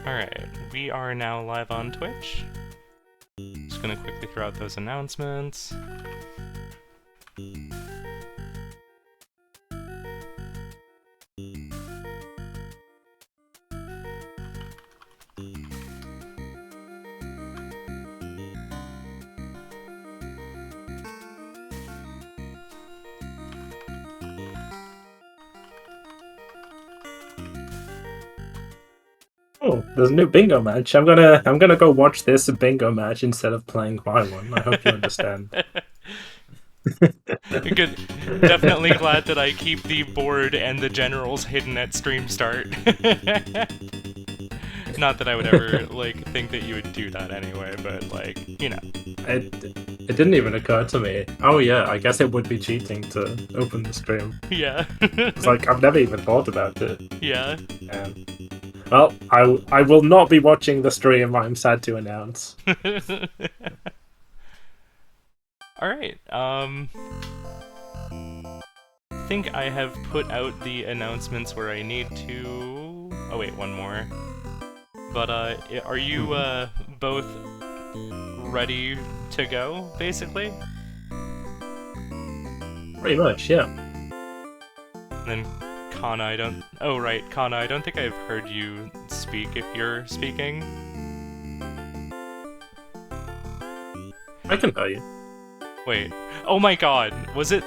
Alright, we are now live on Twitch. Just gonna quickly throw out those announcements. Oh, there's a new bingo match. I'm gonna go watch this bingo match instead of playing my one. I hope you understand. Good. Definitely glad that I keep the board and the generals hidden at stream start. Not that I would ever think that you would do that anyway, but you know. It didn't even occur to me. Oh yeah, I guess it would be cheating to open the stream. Yeah. It's I've never even thought about it. Yeah. Well, I will not be watching the stream, I'm sad to announce. Alright, I think I have put out the announcements where I need to... Oh wait, one more. But, are you, both ready to go, basically? Pretty much, yeah. And then Khana, I don't... Oh right, Khana, I don't think I've heard you speak if you're speaking. I can hear you. Wait. Oh my god! Was it...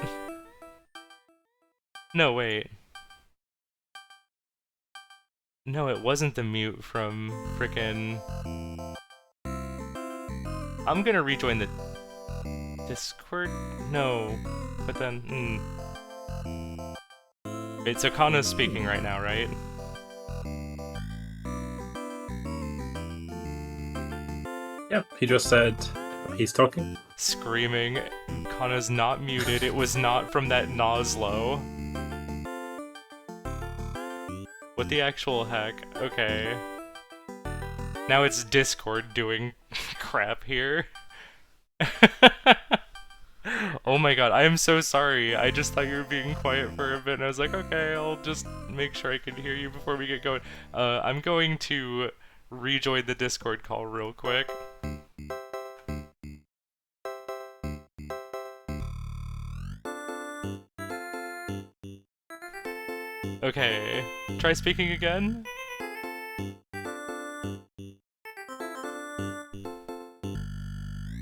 No, wait. No, it wasn't the mute from frickin'... I'm gonna rejoin the... Discord? No. But then... Wait, so Khana's speaking right now, right? Yep, he just said he's talking. Screaming. Khana's not muted, it was not from that Noslo. What the actual heck? Okay. Now it's Discord doing crap here. Oh my god, I am so sorry. I just thought you were being quiet for a bit, and I was like, okay, I'll just make sure I can hear you before we get going. I'm going to rejoin the Discord call real quick. Okay, try speaking again.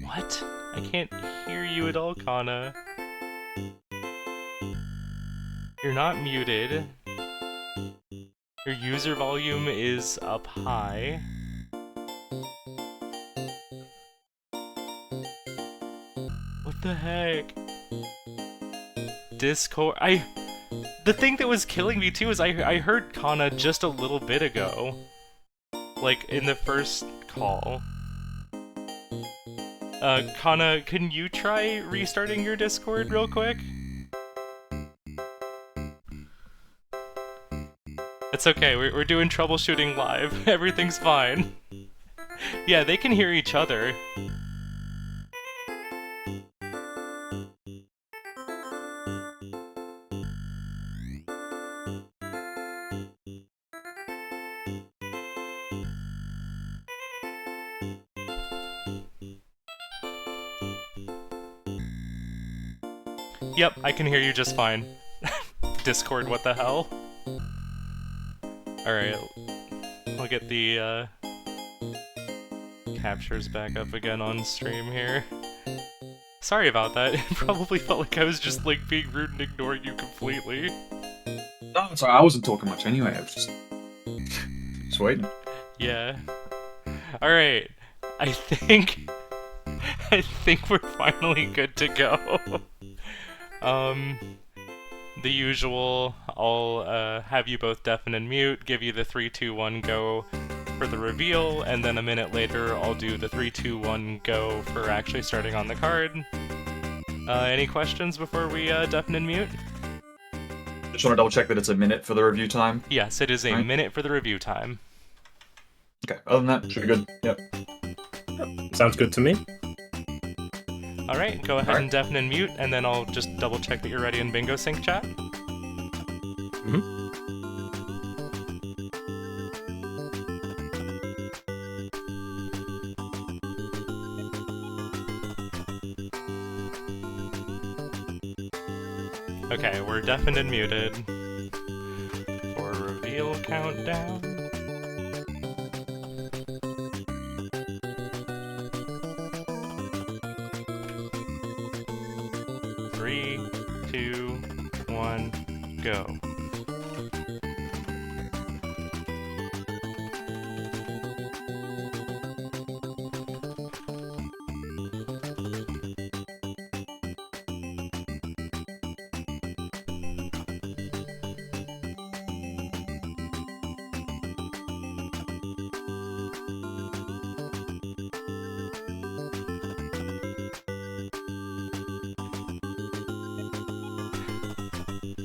What? I can't hear you at all, Khana. You're not muted. Your user volume is up high. What the heck? Discord... The thing that was killing me too is I heard Khana just a little bit ago. In the first call. Khana, can you try restarting your Discord real quick? It's okay, we're doing troubleshooting live. Everything's fine. Yeah, they can hear each other. Yep, I can hear you just fine. Discord, what the hell? Alright, I'll get the, captures back up again on stream here. Sorry about that, it probably felt like I was just, being rude and ignoring you completely. No, sorry, I wasn't talking much anyway, I was just waiting. Yeah. Alright, I think we're finally good to go. The usual, I'll have you both deafen and mute, give you the 3, 2, 1 go for the reveal, and then a minute later I'll do the 3, 2, 1 go for actually starting on the card. Any questions before we deafen and mute? Just want to double check that it's a minute for the review time. Yes, it is a minute for the review time. Okay, other than that, should be good. Yep. Sounds good to me. Alright, go ahead and deafen and mute, and then I'll just double check that you're ready in Bingo Sync chat. Okay, we're deafened and muted. For reveal countdown. Three, two, one, go.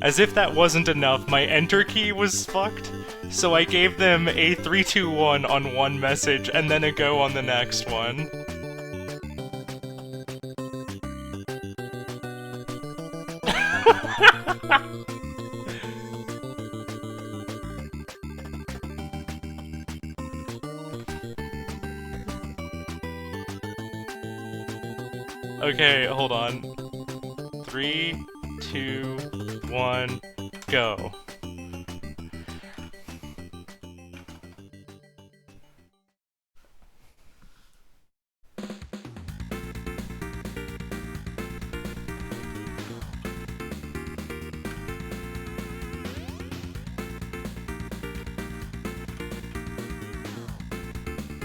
As if that wasn't enough, my enter key was fucked, so I gave them a 3-2-1 on one message and then a go on the next one. Okay, hold on. 3, 2, 1, go.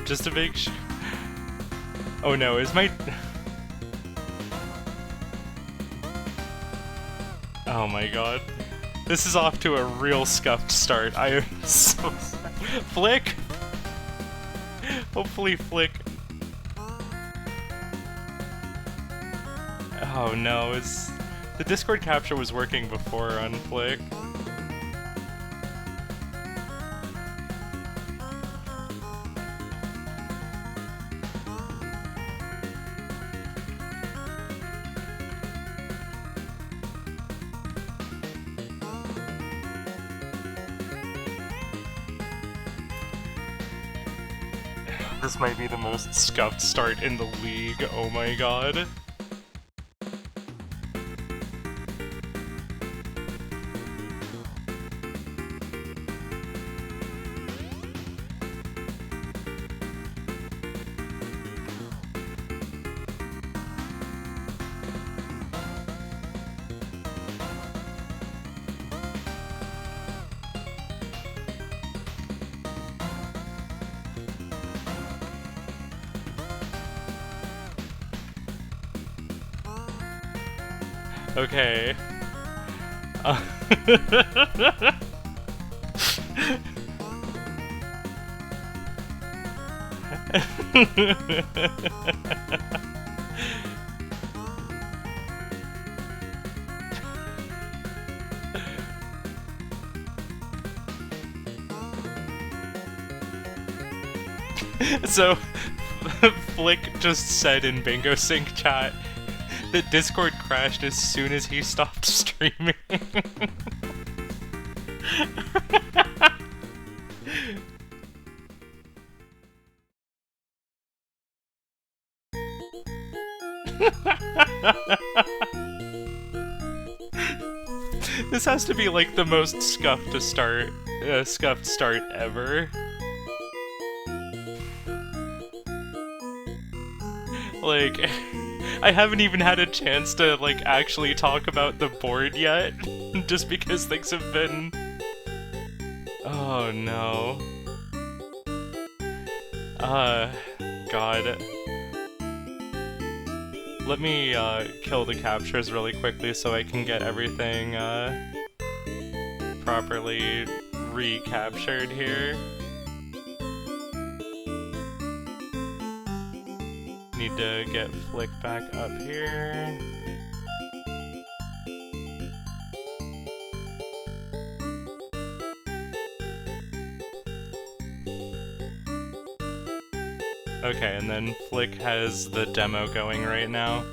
Just to make sure. Oh no, is my... Oh my god. This is off to a real scuffed start. I am so sad. Flick? Hopefully Flick... Oh no, the Discord capture was working before on Flick. This might be the most scuffed start in the league, oh my god. Okay. So, Flick just said in Bingo Sync chat that Discord crashed as soon as he stopped streaming. This has to be like the most scuffed start ever. Like, I haven't even had a chance to, like, actually talk about the board yet, just because things have been... Oh, no. God. Let me, kill the captures really quickly so I can get everything, properly recaptured here. Need to get Flick back up here. Okay, and then Flick has the demo going right now.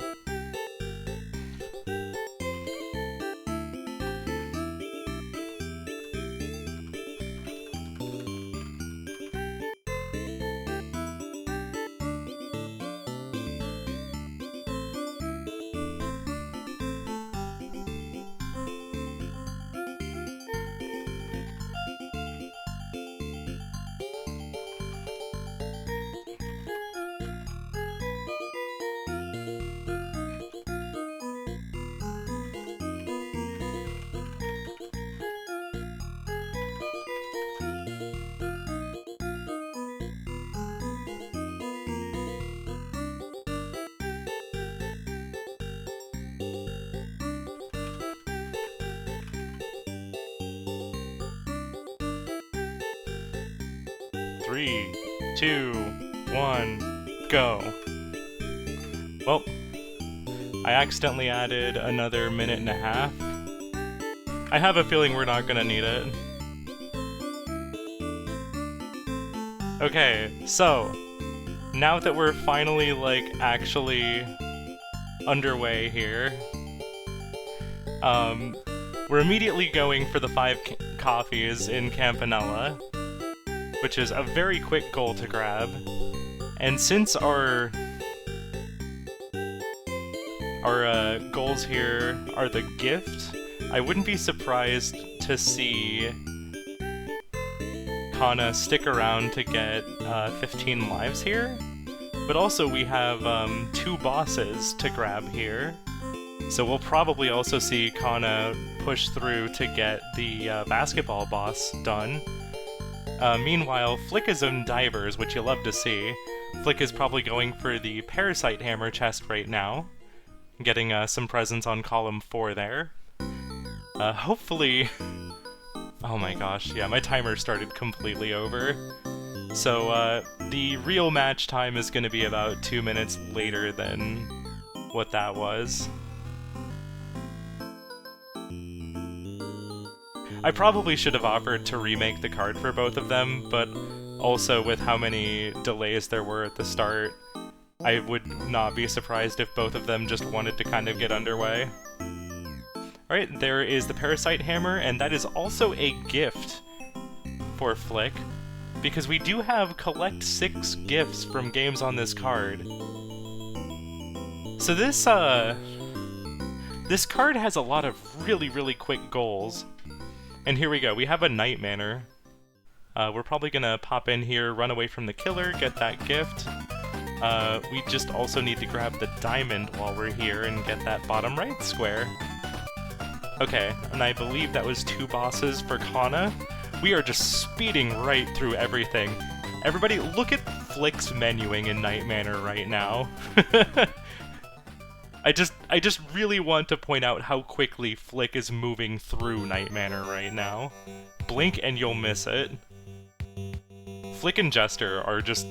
3, 2, 1, go. Well, I accidentally added another minute and a half. I have a feeling we're not gonna need it. Okay, so, now that we're finally, like, actually underway here, we're immediately going for the 5 coffees in Campanella, which is a very quick goal to grab. And since our goals here are the gift, I wouldn't be surprised to see Khana stick around to get 15 lives here. But also we have 2 bosses to grab here. So we'll probably also see Khana push through to get the basketball boss done. Meanwhile, Flick is in divers, which you love to see. Flick is probably going for the Parasite Hammer chest right now, getting some presents on column 4 there. Hopefully... Oh my gosh, yeah, my timer started completely over. So the real match time is going to be about 2 minutes later than what that was. I probably should have offered to remake the card for both of them, but also with how many delays there were at the start, I would not be surprised if both of them just wanted to kind of get underway. Alright, there is the Parasite Hammer, and that is also a gift for Flick, because we do have collect 6 gifts from games on this card. So this card has a lot of really quick goals. And here we go, we have a Night Manor. We're probably gonna pop in here, run away from the killer, get that gift. We just also need to grab the diamond while we're here and get that bottom right square. Okay, and I believe that was 2 bosses for Khana. We are just speeding right through everything. Everybody, look at Flick's menuing in Night Manor right now. I just really want to point out how quickly Flick is moving through Night Manor right now. Blink and you'll miss it. Flick and Jester are just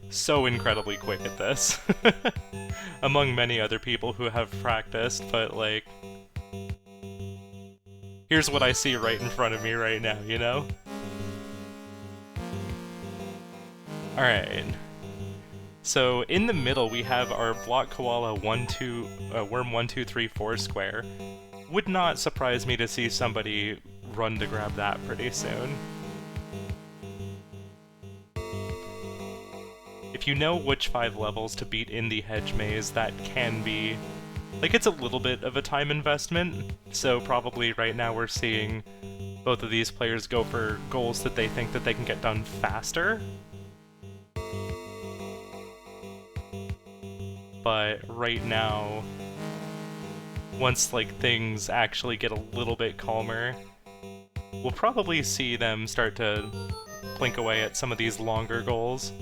so incredibly quick at this. Among many other people who have practiced, but like... Here's what I see right in front of me right now, you know? Alright. So in the middle we have our Block Koala Worm 1, 2, 3, 4 square. Would not surprise me to see somebody run to grab that pretty soon. If you know which 5 levels to beat in the hedge maze, that can be... Like, it's a little bit of a time investment, so probably right now we're seeing both of these players go for goals that they think that they can get done faster. But right now, once like things actually get a little bit calmer, we'll probably see them start to plink away at some of these longer goals.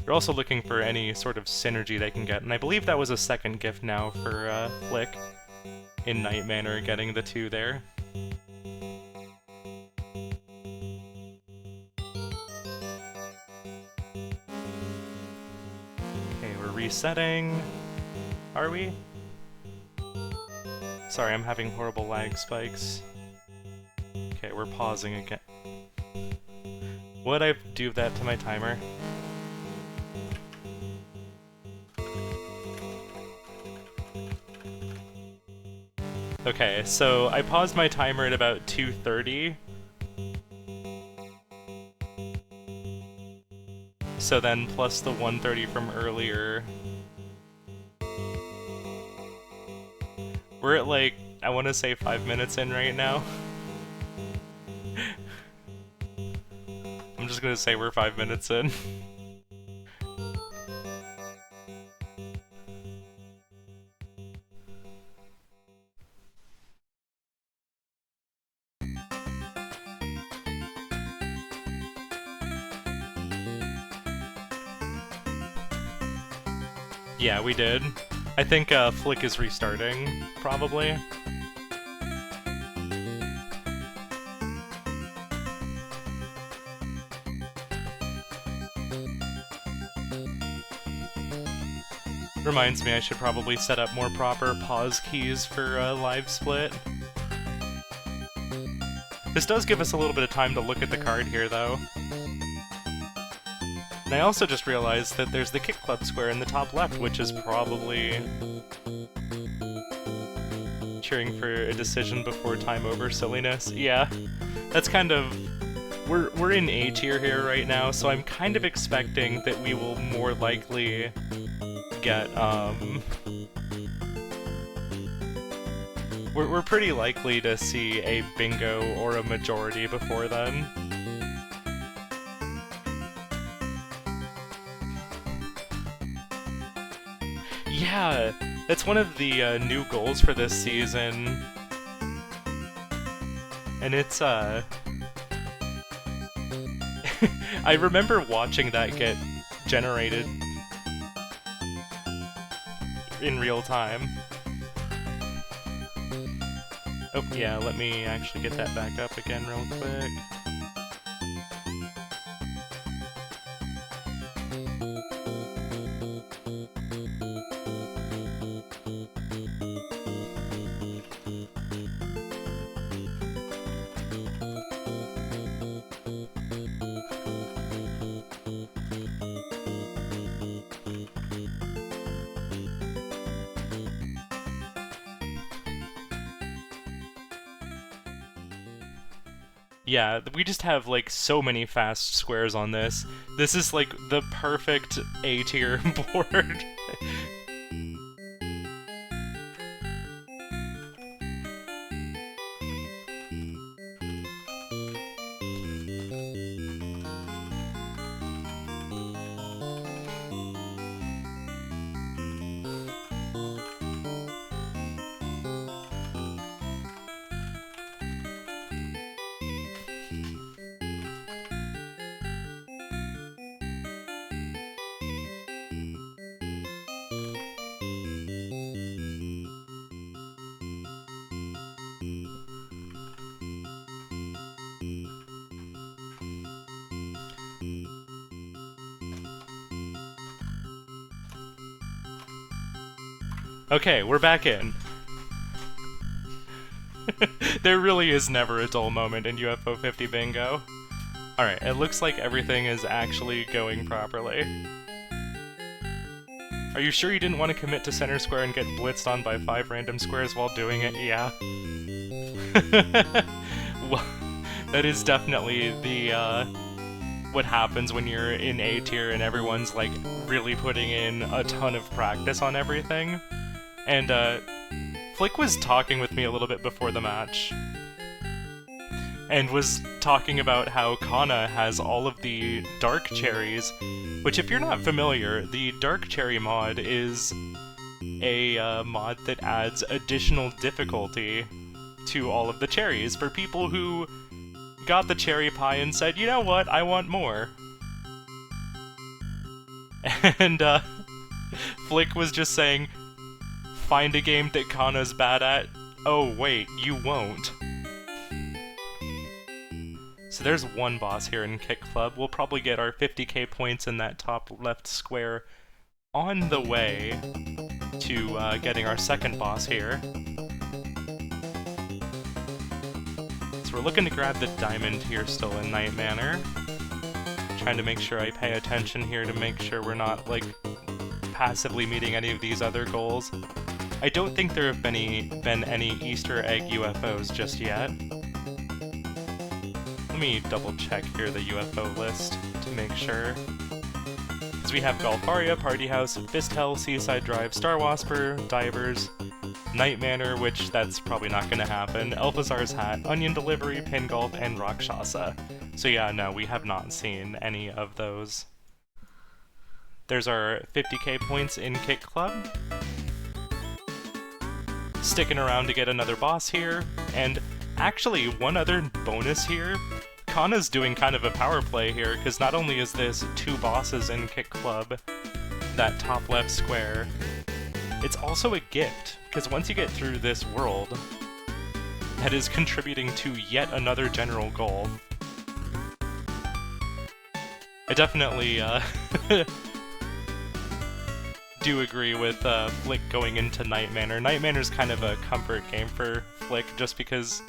They're also looking for any sort of synergy they can get, and I believe that was a second gift now for Flick in Night Manor, getting the 2 there. Okay, we're resetting. Are we? Sorry, I'm having horrible lag spikes. Okay, we're pausing again. Would I do that to my timer? Okay, so I paused my timer at about 2:30. So then plus the 1:30 from earlier. We're at like, I want to say 5 minutes in right now. I'm just gonna say we're 5 minutes in. Yeah, we did. I think Flick is restarting, probably. Reminds me I should probably set up more proper pause keys for live split. This does give us a little bit of time to look at the card here, though. And I also just realized that there's the Kick Club square in the top left, which is probably cheering for a decision before time over silliness. Yeah, that's kind of... We're in A tier here right now, so I'm kind of expecting that we will more likely get, We're pretty likely to see a bingo or a majority before then. Yeah, that's one of the new goals for this season. And it's, I remember watching that get generated in real time. Oh, yeah, let me actually get that back up again real quick. Yeah, we just have, like, so many fast squares on this. This is, like, the perfect A-tier board. Okay, we're back in. There really is never a dull moment in UFO 50 Bingo. Alright, it looks like everything is actually going properly. Are you sure you didn't want to commit to center square and get blitzed on by 5 random squares while doing it? Yeah. Well, that is definitely the, what happens when you're in A tier and everyone's, like, really putting in a ton of practice on everything. And, Flick was talking with me a little bit before the match, and was talking about how Khana has all of the Dark Cherries, which, if you're not familiar, the Dark Cherry mod is a mod that adds additional difficulty to all of the cherries for people who got the cherry pie and said, you know what, I want more. And, Flick was just saying, find a game that Khana's bad at? Oh wait, you won't. So there's one boss here in Kick Club. We'll probably get our 50k points in that top left square on the way to getting our second boss here. So we're looking to grab the diamond here still in Night Manor. Trying to make sure I pay attention here to make sure we're not, like, passively meeting any of these other goals. I don't think there have been any Easter egg UFOs just yet. Let me double check here the UFO list to make sure. Because we have Golfaria, Party House, Fistel, Seaside Drive, Star Wasper, Divers, Night Manor, which that's probably not going to happen, Elphazar's Hat, Onion Delivery, Pin Golf, and Rakshasa. So yeah, no, we have not seen any of those. There's our 50k points in Kick Club. Sticking around to get another boss here, and actually one other bonus here. Khana's doing kind of a power play here, because not only is this 2 bosses in Kick Club, that top left square, it's also a gift, because once you get through this world, that is contributing to yet another general goal. I definitely, do agree with Flick going into Night Manor. Night Manor's kind of a comfort game for Flick, just because,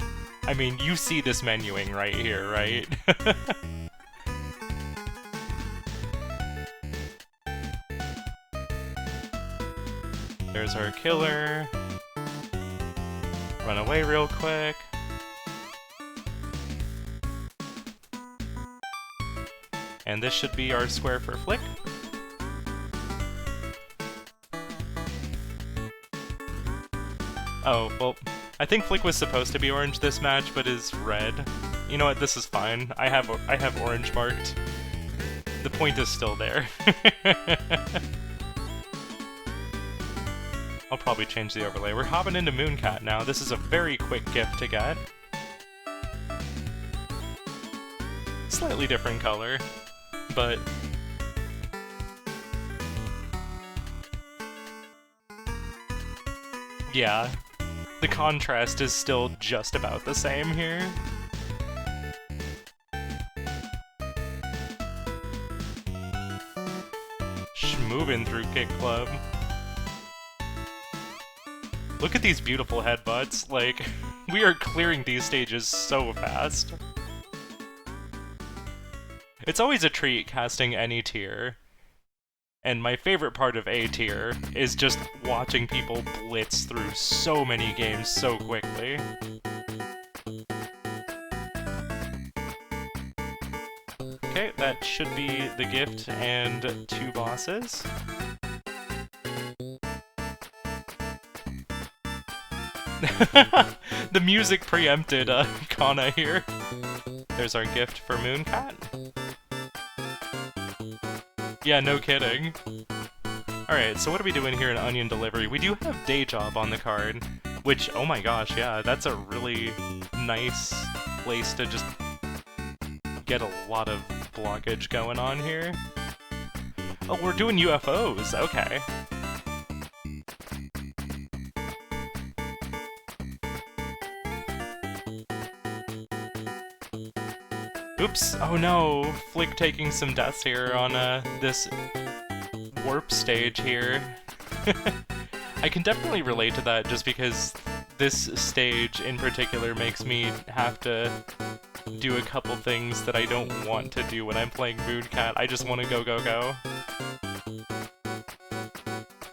I mean, you see this menuing right here, right? There's our killer. Run away real quick. And this should be our square for Flick. Oh, well, I think Flick was supposed to be orange this match, but is red. You know what, this is fine. I have orange marked. The point is still there. I'll probably change the overlay. We're hopping into Mooncat now. This is a very quick gift to get. Slightly different color, but... yeah, the contrast is still just about the same here. Moving through Kick Club. Look at these beautiful headbutts, like, we are clearing these stages so fast. It's always a treat casting any tier, and my favorite part of A tier is just watching people blitz through so many games so quickly. Okay, that should be the gift and 2 bosses. The music preempted Khana here. There's our gift for Mooncat. Yeah, no kidding. Alright, so what are we doing here in Onion Delivery? We do have Day Job on the card, which, oh my gosh, yeah, that's a really nice place to just get a lot of blockage going on here. Oh, we're doing UFOs, okay. Oops, oh no, Flick taking some deaths here on this warp stage here. I can definitely relate to that just because this stage in particular makes me have to do a couple things that I don't want to do when I'm playing Mooncat. I just want to go, go, go.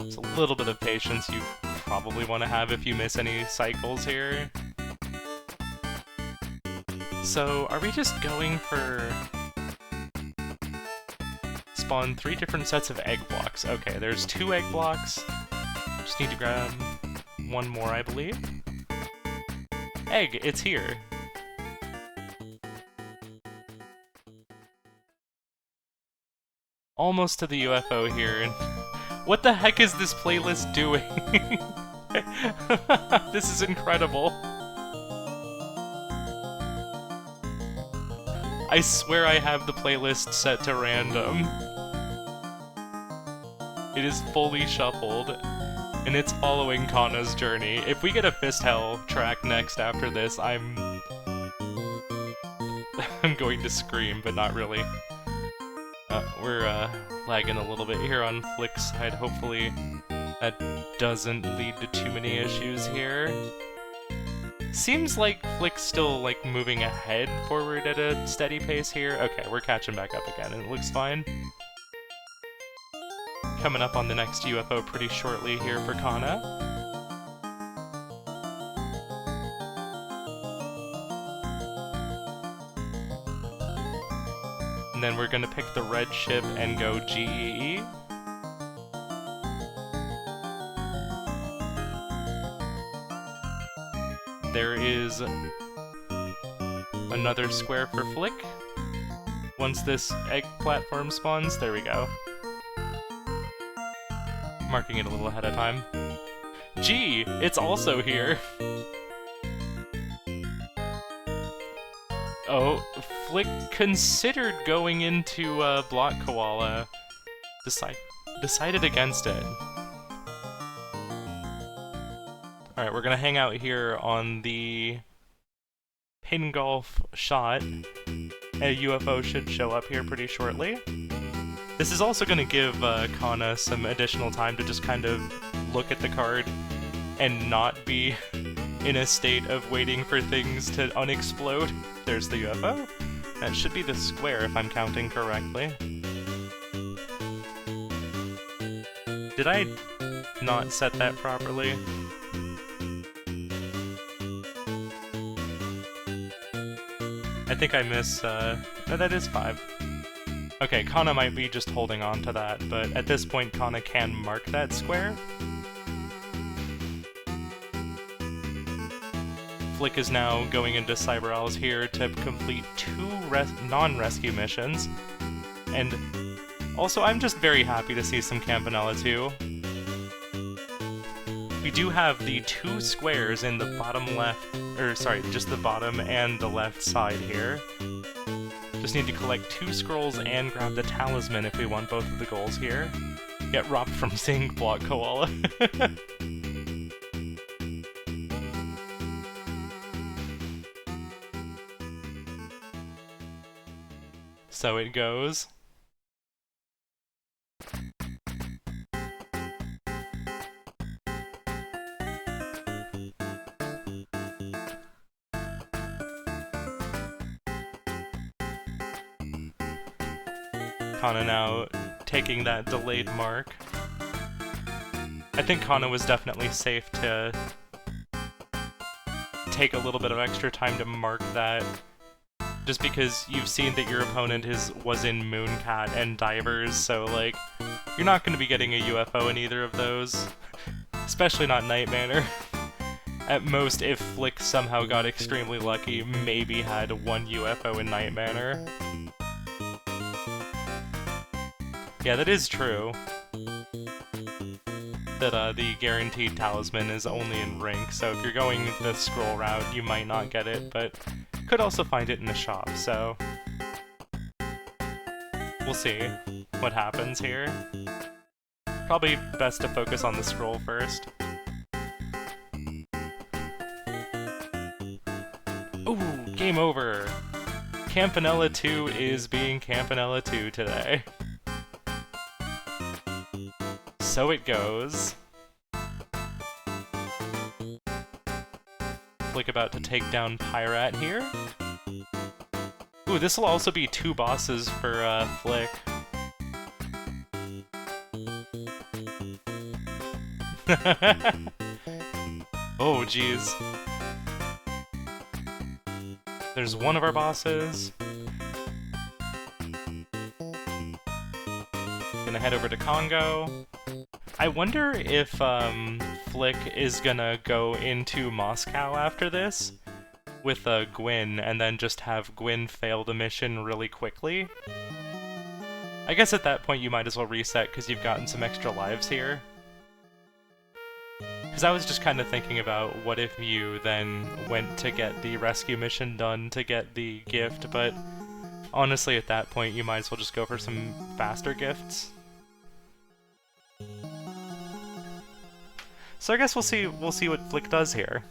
It's a little bit of patience you probably want to have if you miss any cycles here. So, are we just going for... spawn 3 different sets of egg blocks? Okay, there's 2 egg blocks. Just need to grab 1 more, I believe. Egg, it's here. Almost to the UFO here. What the heck is this playlist doing? This is incredible. I swear I have the playlist set to random. It is fully shuffled, and it's following Khana's journey. If we get a Fist Hell track next after this, I'm going to scream, but not really. We're lagging a little bit here on Flick's side. Hopefully that doesn't lead to too many issues here. Seems like Flick's still, like, moving ahead forward at a steady pace here. Okay, we're catching back up again, and it looks fine. Coming up on the next UFO pretty shortly here for Khana. And then we're gonna pick the red ship and go GEE. There is another square for Flick. Once this egg platform spawns, there we go. Marking it a little ahead of time. Gee, it's also here. Oh, Flick considered going into Block Koala. Decided against it. Alright, we're gonna hang out here on the Pin Golf shot. A UFO should show up here pretty shortly. This is also going to give Khana some additional time to just kind of look at the card and not be in a state of waiting for things to unexplode. There's the UFO. That should be the square if I'm counting correctly. Did I not set that properly? I think I miss, no, that is 5. Okay, Khana might be just holding on to that, but at this point Khana can mark that square. Flick is now going into Cyber Owls here to complete 2 non-rescue missions. And also, I'm just very happy to see some Campanella too. We do have the 2 squares in the bottom left, or sorry, just the bottom and the left side here. Just need to collect 2 scrolls and grab the talisman if we want both of the goals here. Get robbed from Zinc Block Koala. So it goes. Khana now taking that delayed mark. I think Khana was definitely safe to take a little bit of extra time to mark that, just because you've seen that your opponent was in Mooncat and Divers, so like, you're not going to be getting a UFO in either of those, especially not Night Manor. At most, if Flick somehow got extremely lucky, maybe had 1 UFO in Night Manor. Yeah, that is true. That the guaranteed talisman is only in rank, so if you're going the scroll route, you might not get it, but could also find it in the shop, so we'll see what happens here. Probably best to focus on the scroll first. Ooh, game over! Campanella 2 is being Campanella 2 today. So it goes. Flick about to take down Pyrat here. Ooh, this will also be 2 bosses for Flick. Oh, jeez. There's one of our bosses. Gonna head over to Congo. I wonder if Flick is gonna go into Moscow after this with Gwyn, and then just have Gwyn fail the mission really quickly. I guess at that point you might as well reset because you've gotten some extra lives here. Because I was just kind of thinking about what if you then went to get the rescue mission done to get the gift, but honestly at that point you might as well just go for some faster gifts. So I guess we'll see what Flick does here.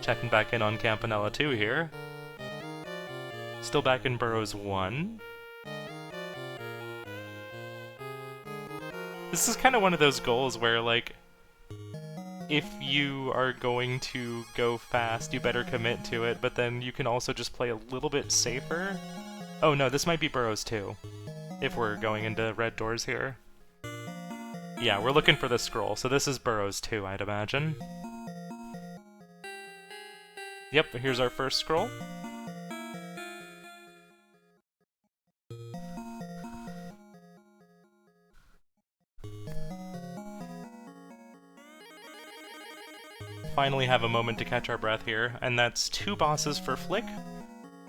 Checking back in on Campanella 2 here. Still back in Burrows 1. This is kind of one of those goals where, like, if you are going to go fast, you better commit to it, but then you can also just play a little bit safer. Oh no, this might be Burrows 2, if we're going into red doors here. Yeah, we're looking for the scroll, so this is Burrows 2, I'd imagine. Yep, here's our first scroll. Finally have a moment to catch our breath here, and that's 2 bosses for Flick.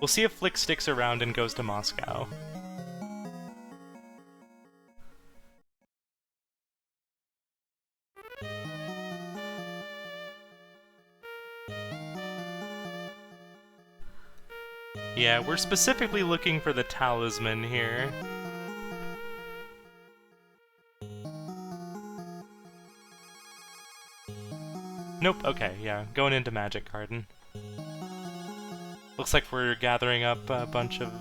We'll see if Flick sticks around and goes to Moscow. Yeah, we're specifically looking for the talisman here. Nope, okay, yeah, going into Magic Garden. Looks like we're gathering up a bunch of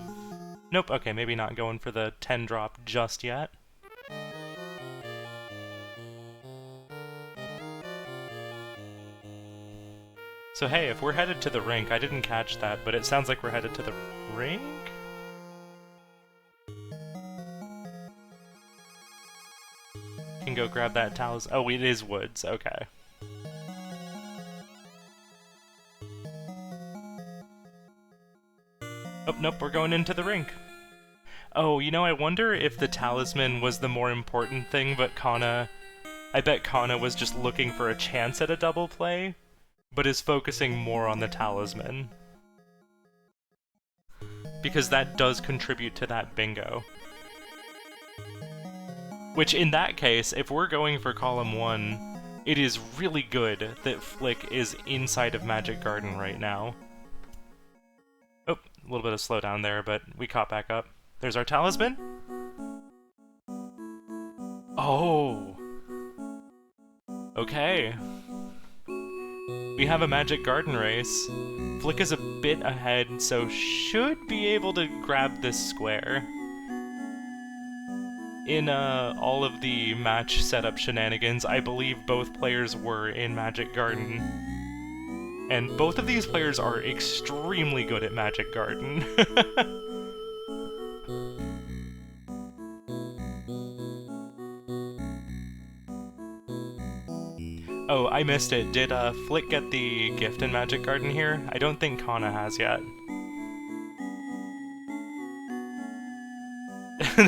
Nope, okay, maybe not going for the 10 drop just yet. So hey, if we're headed to the rink, I didn't catch that, but it sounds like we're headed to the rink? Can go grab that talisman. Oh, it is woods, okay. Oh, nope, we're going into the rink. Oh, you know, I wonder if the talisman was the more important thing, but Khana... I bet Khana was just looking for a chance at a double play, but is focusing more on the talisman. Because that does contribute to that bingo. Which, in that case, if we're going for column 1, it is really good that Flick is inside of Magic Garden right now. Oh, a little bit of slowdown there, but we caught back up. There's our talisman. Oh! Okay. We have a Magic Garden race. Flick is a bit ahead, so should be able to grab this square. In all of the match setup shenanigans, I believe both players were in Magic Garden. And both of these players are extremely good at Magic Garden. Oh, I missed it. Did Flick get the gift in Magic Garden here? I don't think Khana has yet.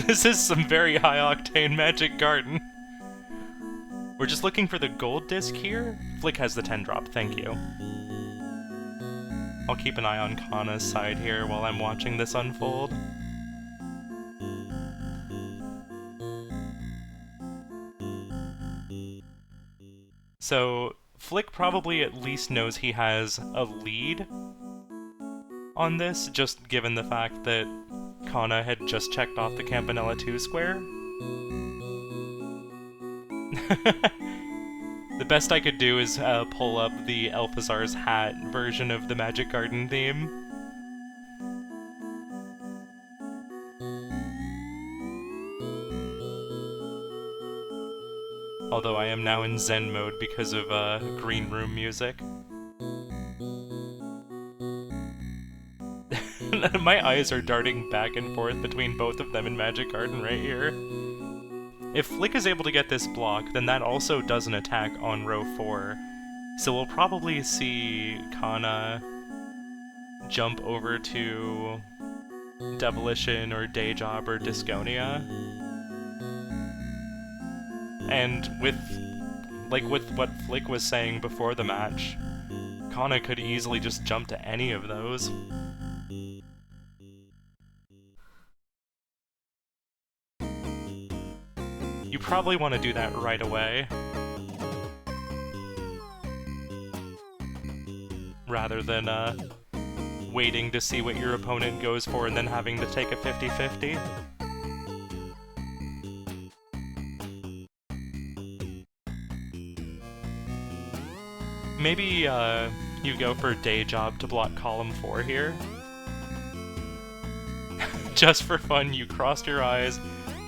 This is some very high-octane Magic Garden. We're just looking for the gold disc here? Flick has the 10 drop, thank you. I'll keep an eye on Khana's side here while I'm watching this unfold. So, Flick probably at least knows he has a lead on this, just given the fact that Khana had just checked off the Campanella 2 square. The best I could do is pull up the Elphazar's hat version of the Magic Garden theme. Although I am now in Zen mode because of green room music. My eyes are darting back and forth between both of them in Magic Garden right here. If Flick is able to get this block, then that also does an attack on row 4. So we'll probably see Khana jump over to Demolition or Day Job or Disconia. And with what Flick was saying before the match, Khana could easily just jump to any of those. You probably want to do that right away, rather than waiting to see what your opponent goes for and then having to take a 50-50. Maybe you go for Day Job to block column 4 here. Just for fun, you crossed your eyes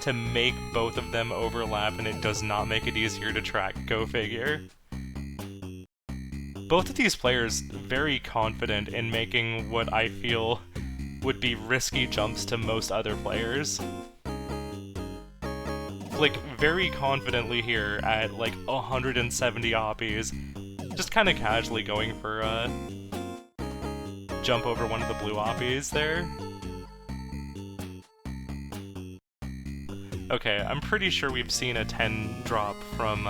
to make both of them overlap, and it does not make it easier to track. Go figure. Both of these players very confident in making what I feel would be risky jumps to most other players. Like, very confidently here at, like, 170 oppies, just kind of casually going for a jump over one of the blue oppies there. Okay, I'm pretty sure we've seen a 10 drop from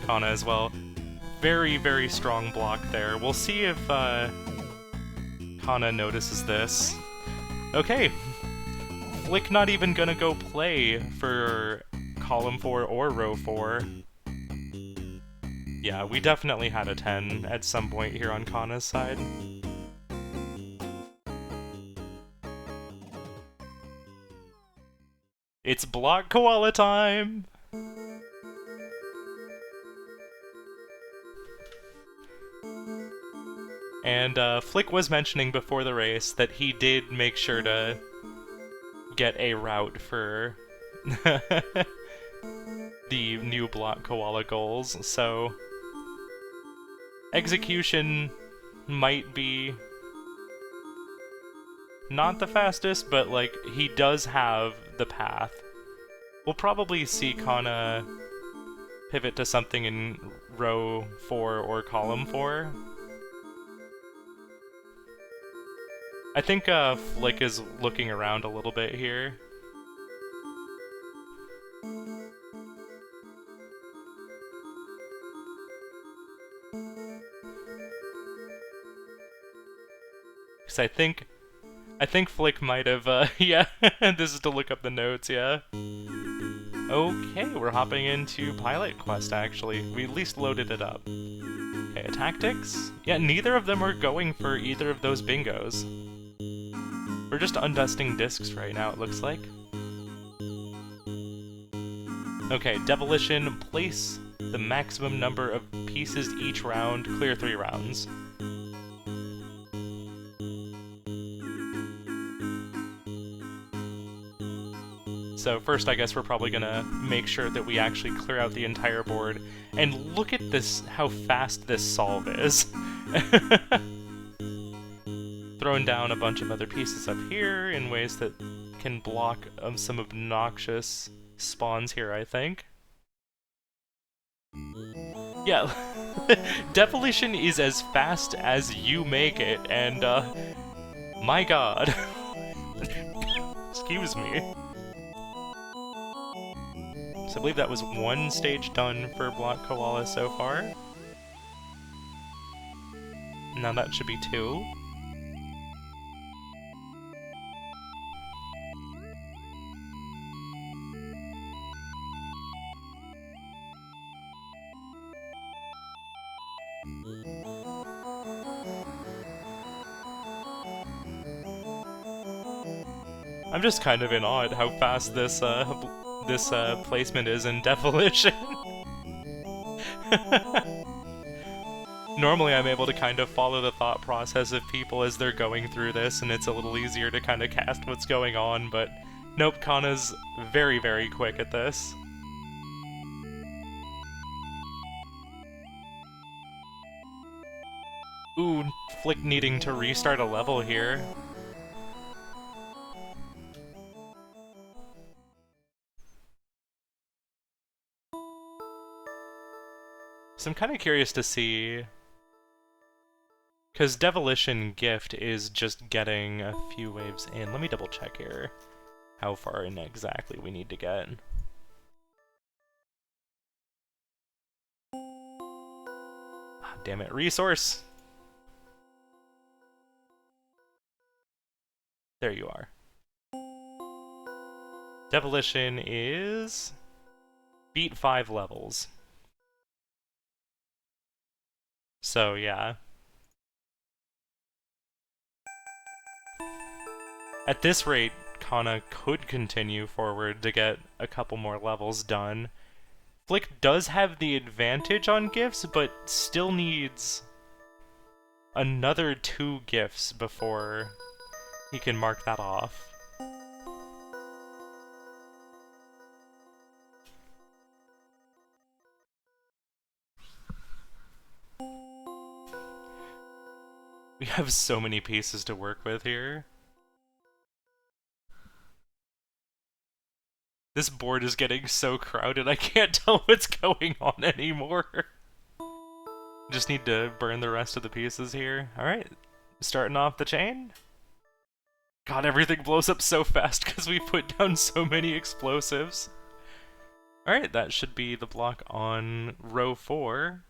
Khana as well. Very, very strong block there. We'll see if Khana notices this. Okay, Flick not even gonna go play for column 4 or row 4. Yeah, we definitely had a 10 at some point here on Khana's side. It's block koala time! And Flick was mentioning before the race that he did make sure to get a route for the new block koala goals, so execution might be not the fastest, but like he does have the path. We'll probably see Khana pivot to something in row 4 or column 4. I think Flick is looking around a little bit here. Because I think Flick might have, yeah, this is to look up the notes, yeah. Okay, we're hopping into Pilot Quest, actually. We at least loaded it up. Okay, tactics? Yeah, neither of them are going for either of those bingos. We're just undusting discs right now, it looks like. Okay, Demolition, place the maximum number of pieces each round, clear 3 rounds. So first, I guess we're probably gonna make sure that we actually clear out the entire board. And look at this, how fast this solve is. Throwing down a bunch of other pieces up here in ways that can block some obnoxious spawns here, I think. Yeah, Demolition is as fast as you make it, and my god. Excuse me. So I believe that was 1 stage done for Block Koala so far. Now that should be 2. I'm just kind of in awe at how fast this placement is in Demolition. Normally I'm able to kind of follow the thought process of people as they're going through this, and it's a little easier to kind of cast what's going on, but nope, Khana's very, very quick at this. Ooh, Flick needing to restart a level here. So I'm kind of curious to see, because Demolition Gift is just getting a few waves in. Let me double check here how far in exactly we need to get. Ah, damn it, resource! There you are. Demolition is beat 5 levels. So, yeah. At this rate, Khana could continue forward to get a couple more levels done. Flick does have the advantage on gifts, but still needs another 2 gifts before he can mark that off. We have so many pieces to work with here. This board is getting so crowded, I can't tell what's going on anymore. Just need to burn the rest of the pieces here. Alright, starting off the chain. God, everything blows up so fast because we put down so many explosives. Alright, that should be the block on row 4.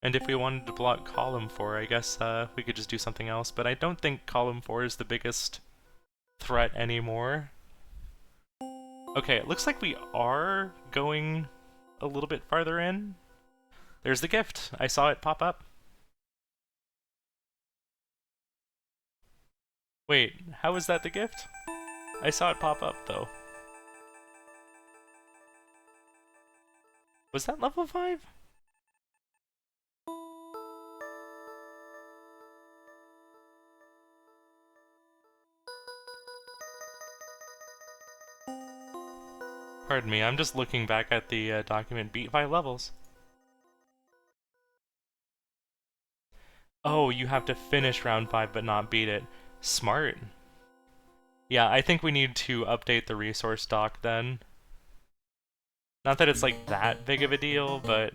And if we wanted to block column 4, I guess we could just do something else, but I don't think column 4 is the biggest threat anymore. Okay, it looks like we are going a little bit farther in. There's the gift. I saw it pop up. Wait, how is that the gift? I saw it pop up, though. Was that level 5? Pardon me, I'm just looking back at the document. Beat 5 levels. Oh, you have to finish round 5 but not beat it. Smart. Yeah, I think we need to update the resource doc then. Not that it's like that big of a deal, but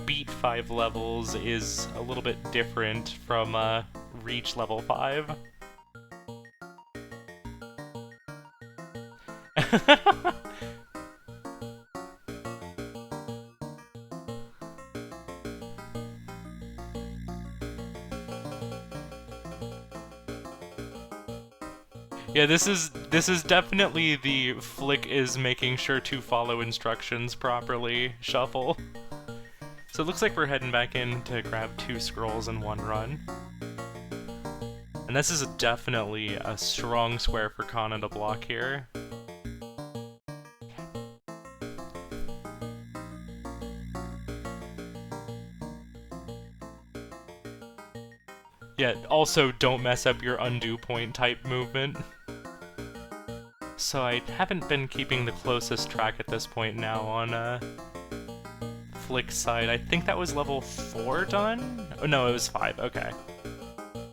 beat 5 levels is a little bit different from reach level 5. Yeah, this is definitely the Flick is making sure to follow instructions properly shuffle. So it looks like we're heading back in to grab 2 scrolls in 1 run. And this is definitely a strong square for Khana to block here. Yeah, also don't mess up your undo point type movement. So I haven't been keeping the closest track at this point now on Flick's side. I think that was level 4 done? Oh no, it was 5, okay.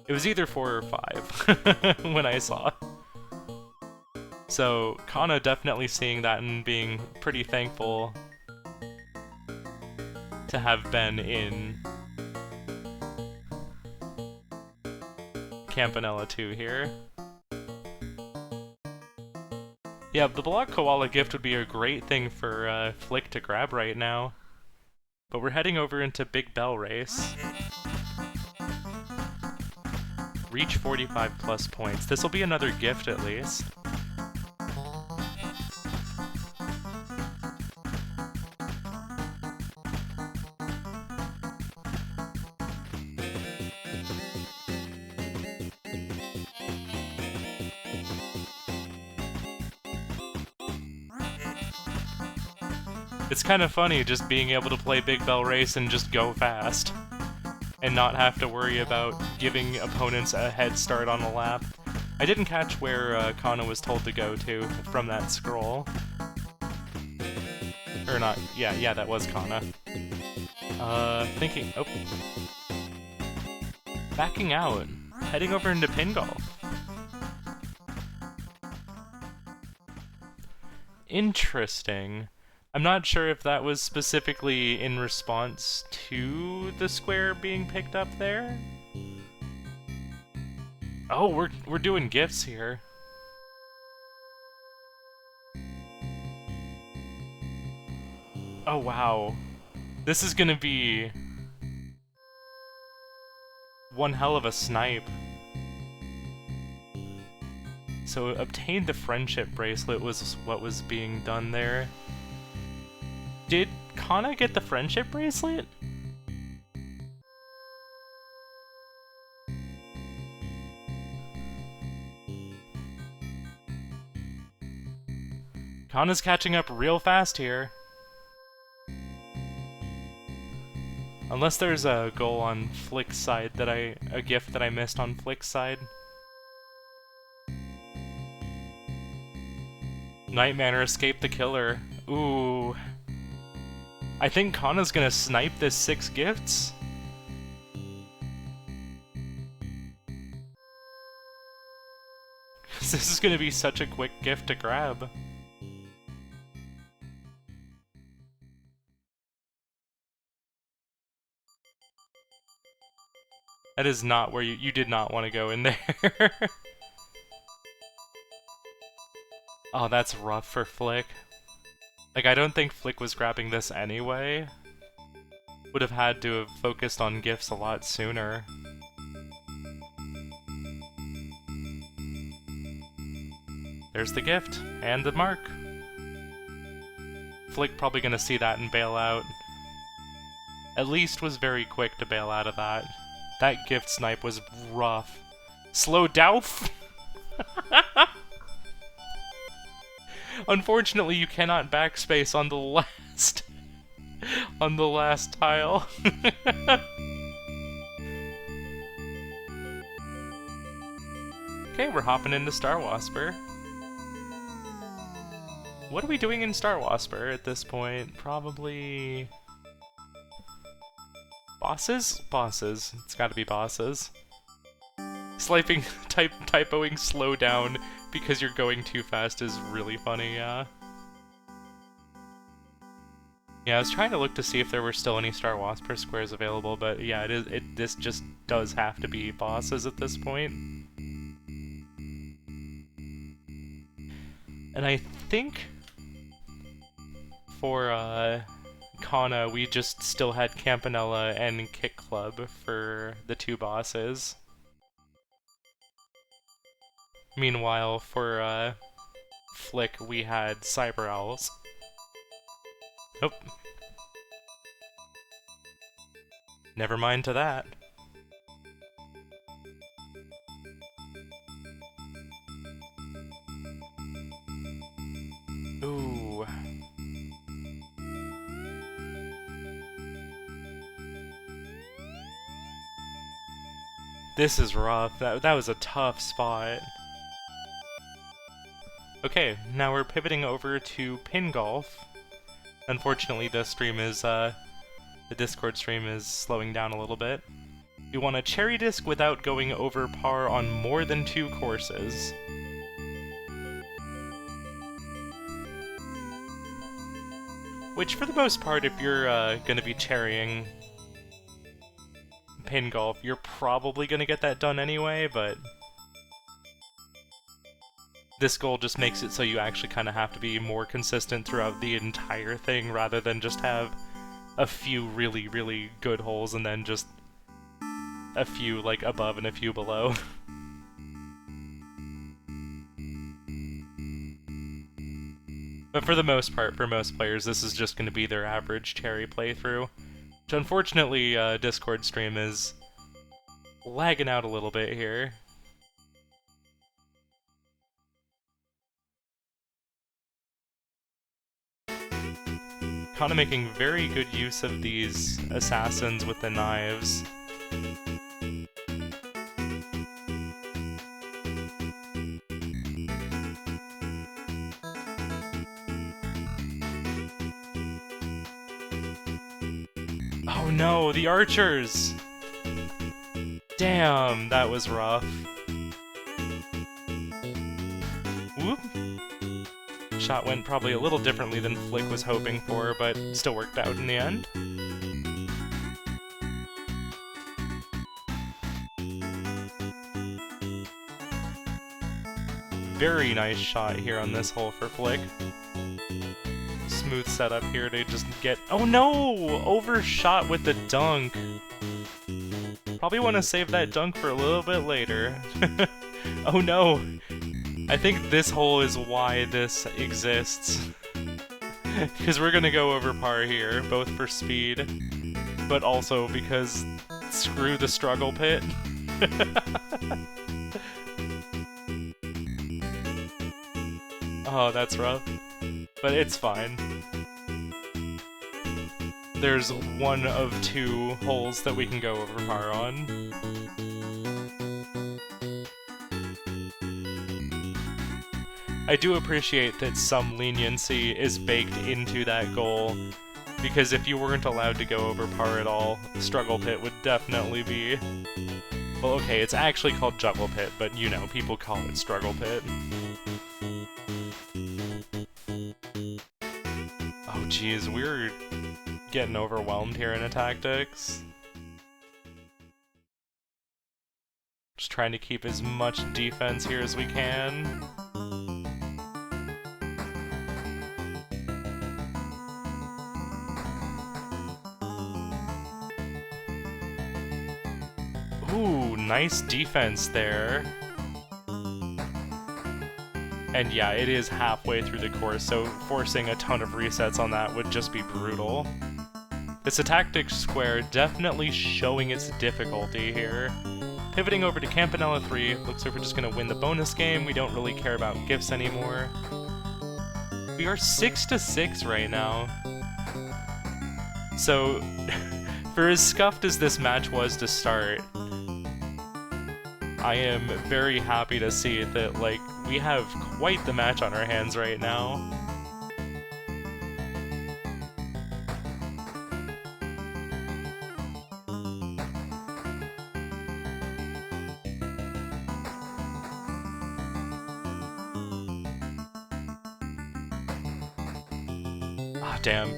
It was either 4 or 5 when I saw. So Khana definitely seeing that and being pretty thankful to have been in Campanella 2 here. Yeah, the Block Koala gift would be a great thing for Flick to grab right now. But we're heading over into Big Bell Race. Reach 45 plus points. This will be another gift at least. It's kind of funny just being able to play Big Bell Race and just go fast. And not have to worry about giving opponents a head start on the lap. I didn't catch where Khana was told to go to from that scroll. Or not, yeah, that was Khana. Thinking, oh. Backing out, heading over into Pin Golf. Interesting. I'm not sure if that was specifically in response to the square being picked up there. Oh, we're doing gifts here. Oh wow. This is gonna be one hell of a snipe. So obtain the friendship bracelet was what was being done there. Did Khana get the friendship bracelet? Khana's catching up real fast here. Unless there's a goal on Flick's side that a gift that I missed on Flick's side. Nightmare escaped the killer. Ooh. I think Khana's gonna snipe this 6 gifts. This is gonna be such a quick gift to grab. That is not where you did not want to go in there. Oh, that's rough for Flick. Like, I don't think Flick was grabbing this anyway. Would have had to have focused on gifts a lot sooner. There's the gift, and the mark. Flick probably gonna see that and bail out. At least was very quick to bail out of that. That gift snipe was rough. Slow Douf? Unfortunately, you cannot backspace on the last tile. Okay, we're hopping into Star Wasper. What are we doing in Star Wasper at this point? Probably... bosses? Bosses. It's gotta be bosses. Typoing slow down because you're going too fast is really funny, yeah. Yeah, I was trying to look to see if there were still any Star Wasper squares available, but yeah, this just does have to be bosses at this point. And I think for Khana, we just still had Campanella and Kick Club for the two bosses. Meanwhile, for Flick, we had Cyber Owls. Nope. Never mind to that. Ooh. This is rough. That was a tough spot. Okay, now we're pivoting over to Pin Golf. Unfortunately, the stream is, the Discord stream is slowing down a little bit. You want a cherry disc without going over par on more than 2 courses. Which, for the most part, if you're gonna be cherrying Pin Golf, you're probably gonna get that done anyway, but this goal just makes it so you actually kind of have to be more consistent throughout the entire thing, rather than just have a few really, really good holes and then just a few, like, above and a few below. But for the most part, for most players, this is just going to be their average cherry playthrough. Which, unfortunately, Discord stream is lagging out a little bit here. Kind of making very good use of these assassins with the knives. Oh no, the archers! Damn, that was rough. Whoop. Shot went probably a little differently than Flick was hoping for, but still worked out in the end. Very nice shot here on this hole for Flick. Smooth setup here to just get... Oh no! Overshot with the dunk! Probably want to save that dunk for a little bit later. Oh no! I think this hole is why this exists. Because we're gonna go over par here, both for speed, but also because screw the struggle pit. Oh, that's rough. But it's fine. There's one of 2 holes that we can go over par on. I do appreciate that some leniency is baked into that goal, because if you weren't allowed to go over par at all, Struggle Pit would definitely be... Well, okay, it's actually called Juggle Pit, but you know, people call it Struggle Pit. Oh geez, we're getting overwhelmed here in a tactics. Just trying to keep as much defense here as we can. Ooh, nice defense there. And yeah, it is halfway through the course, so forcing a ton of resets on that would just be brutal. This tactics square definitely showing its difficulty here. Pivoting over to Campanella 3, looks like we're just going to win the bonus game. We don't really care about gifts anymore. We are 6-6 right now. So, for as scuffed as this match was to start, I am very happy to see that, like, we have quite the match on our hands right now. Damn.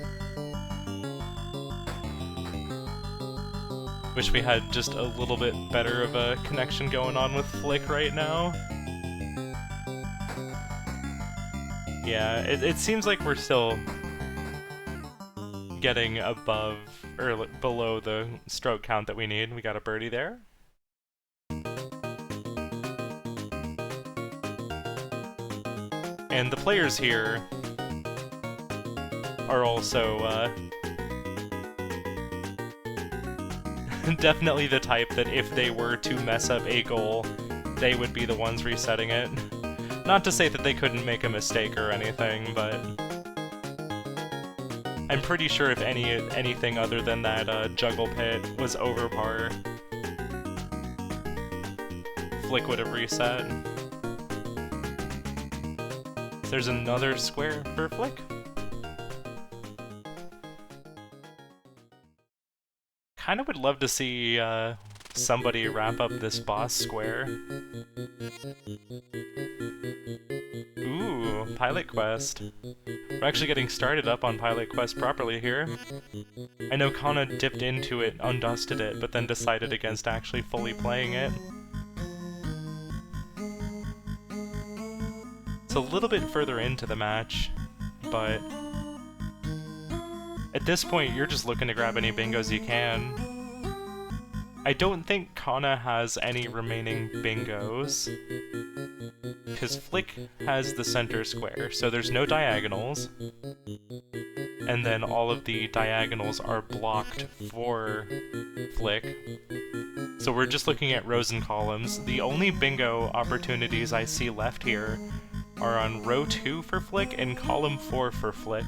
Wish we had just a little bit better of a connection going on with Flick right now. Yeah, it seems like we're still getting above, or below the stroke count that we need. We got a birdie there. And the players here are also, definitely the type that if they were to mess up a goal, they would be the ones resetting it. Not to say that they couldn't make a mistake or anything, but I'm pretty sure if anything other than that juggle pit was over par, Flick would have reset. There's another square for Flick. Kinda would love to see somebody wrap up this boss square. Ooh, Pilot Quest. We're actually getting started up on Pilot Quest properly here. I know Khana dipped into it, undusted it, but then decided against actually fully playing it. It's a little bit further into the match, but at this point you're just looking to grab any bingos you can. I don't think Khana has any remaining bingos, because Flick has the center square, so there's no diagonals, and then all of the diagonals are blocked for Flick. So we're just looking at rows and columns. The only bingo opportunities I see left here are on row 2 for Flick and column 4 for Flick.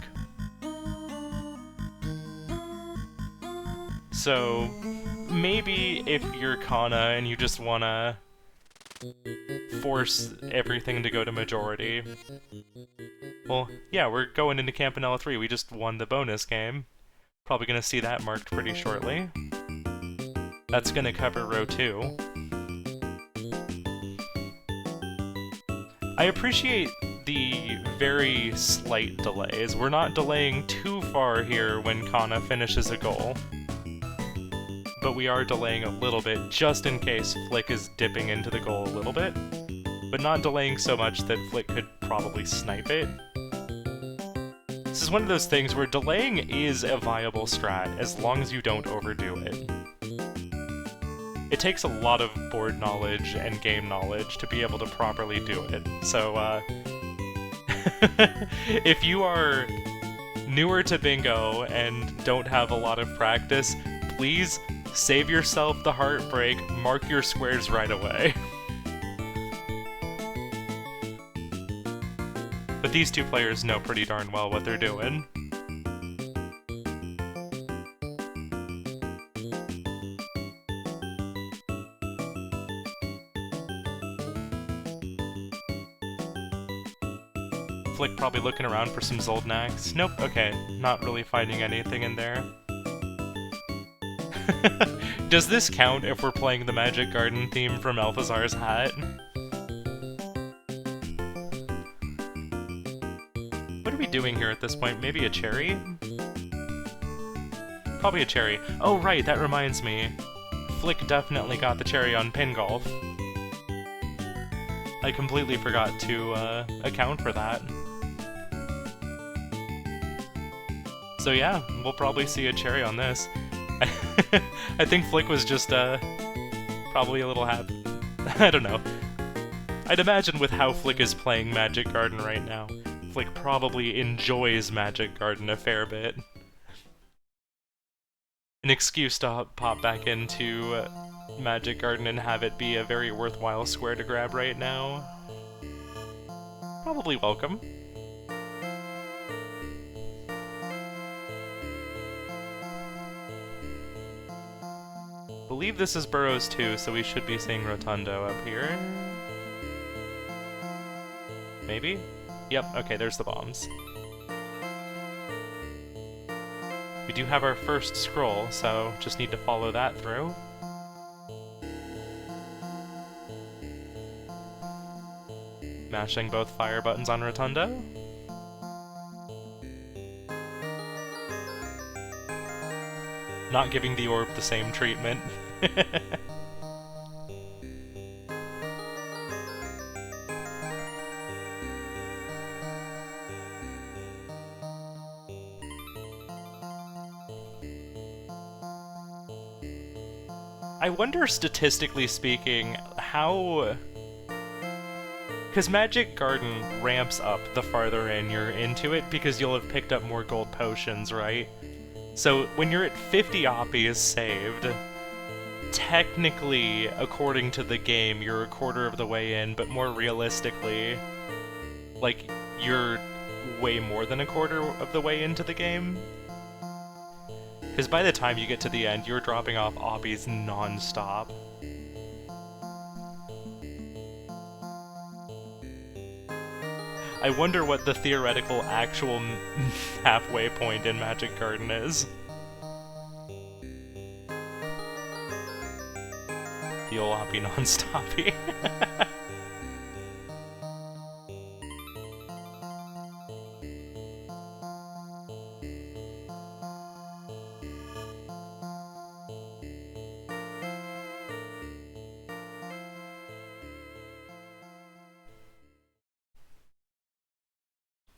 So maybe if you're Khana and you just wanna force everything to go to majority. Well, yeah, we're going into Campanella 3. We just won the bonus game. Probably gonna see that marked pretty shortly. That's gonna cover row 2. I appreciate the very slight delays. We're not delaying too far here when Khana finishes a goal, but we are delaying a little bit just in case Flick is dipping into the goal a little bit, but not delaying so much that Flick could probably snipe it. This is one of those things where delaying is a viable strat as long as you don't overdo it. It takes a lot of board knowledge and game knowledge to be able to properly do it, so if you are newer to bingo and don't have a lot of practice, please save yourself the heartbreak, mark your squares right away. But these two players know pretty darn well what they're doing. Flick probably looking around for some Zoldnax. Nope, okay, not really finding anything in there. Does this count if we're playing the Magic Garden theme from Althazar's Hat? What are we doing here at this point? Maybe a cherry? Probably a cherry. Oh right, that reminds me. Flick definitely got the cherry on Pin Golf. I completely forgot to account for that. So yeah, we'll probably see a cherry on this. I think Flick was just, probably a little happy. I don't know. I'd imagine with how Flick is playing Magic Garden right now, Flick probably enjoys Magic Garden a fair bit. An excuse to pop back into Magic Garden and have it be a very worthwhile square to grab right now. Probably welcome. I believe this is Burrows 2, so we should be seeing Rotundo up here. Maybe? Yep, okay, there's the bombs. We do have our first scroll, so just need to follow that through. Mashing both fire buttons on Rotundo. Not giving the orb the same treatment. I wonder, statistically speaking, how... Because Magic Garden ramps up the farther in you're into it, because you'll have picked up more gold potions, right? So when you're at 50 Oppies saved, technically, according to the game, you're a quarter of the way in, but more realistically, like, you're way more than a quarter of the way into the game. Because by the time you get to the end, you're dropping off Oppies non-stop. I wonder what the theoretical actual halfway point in Magic Garden is. The old Oppie non-stoppy.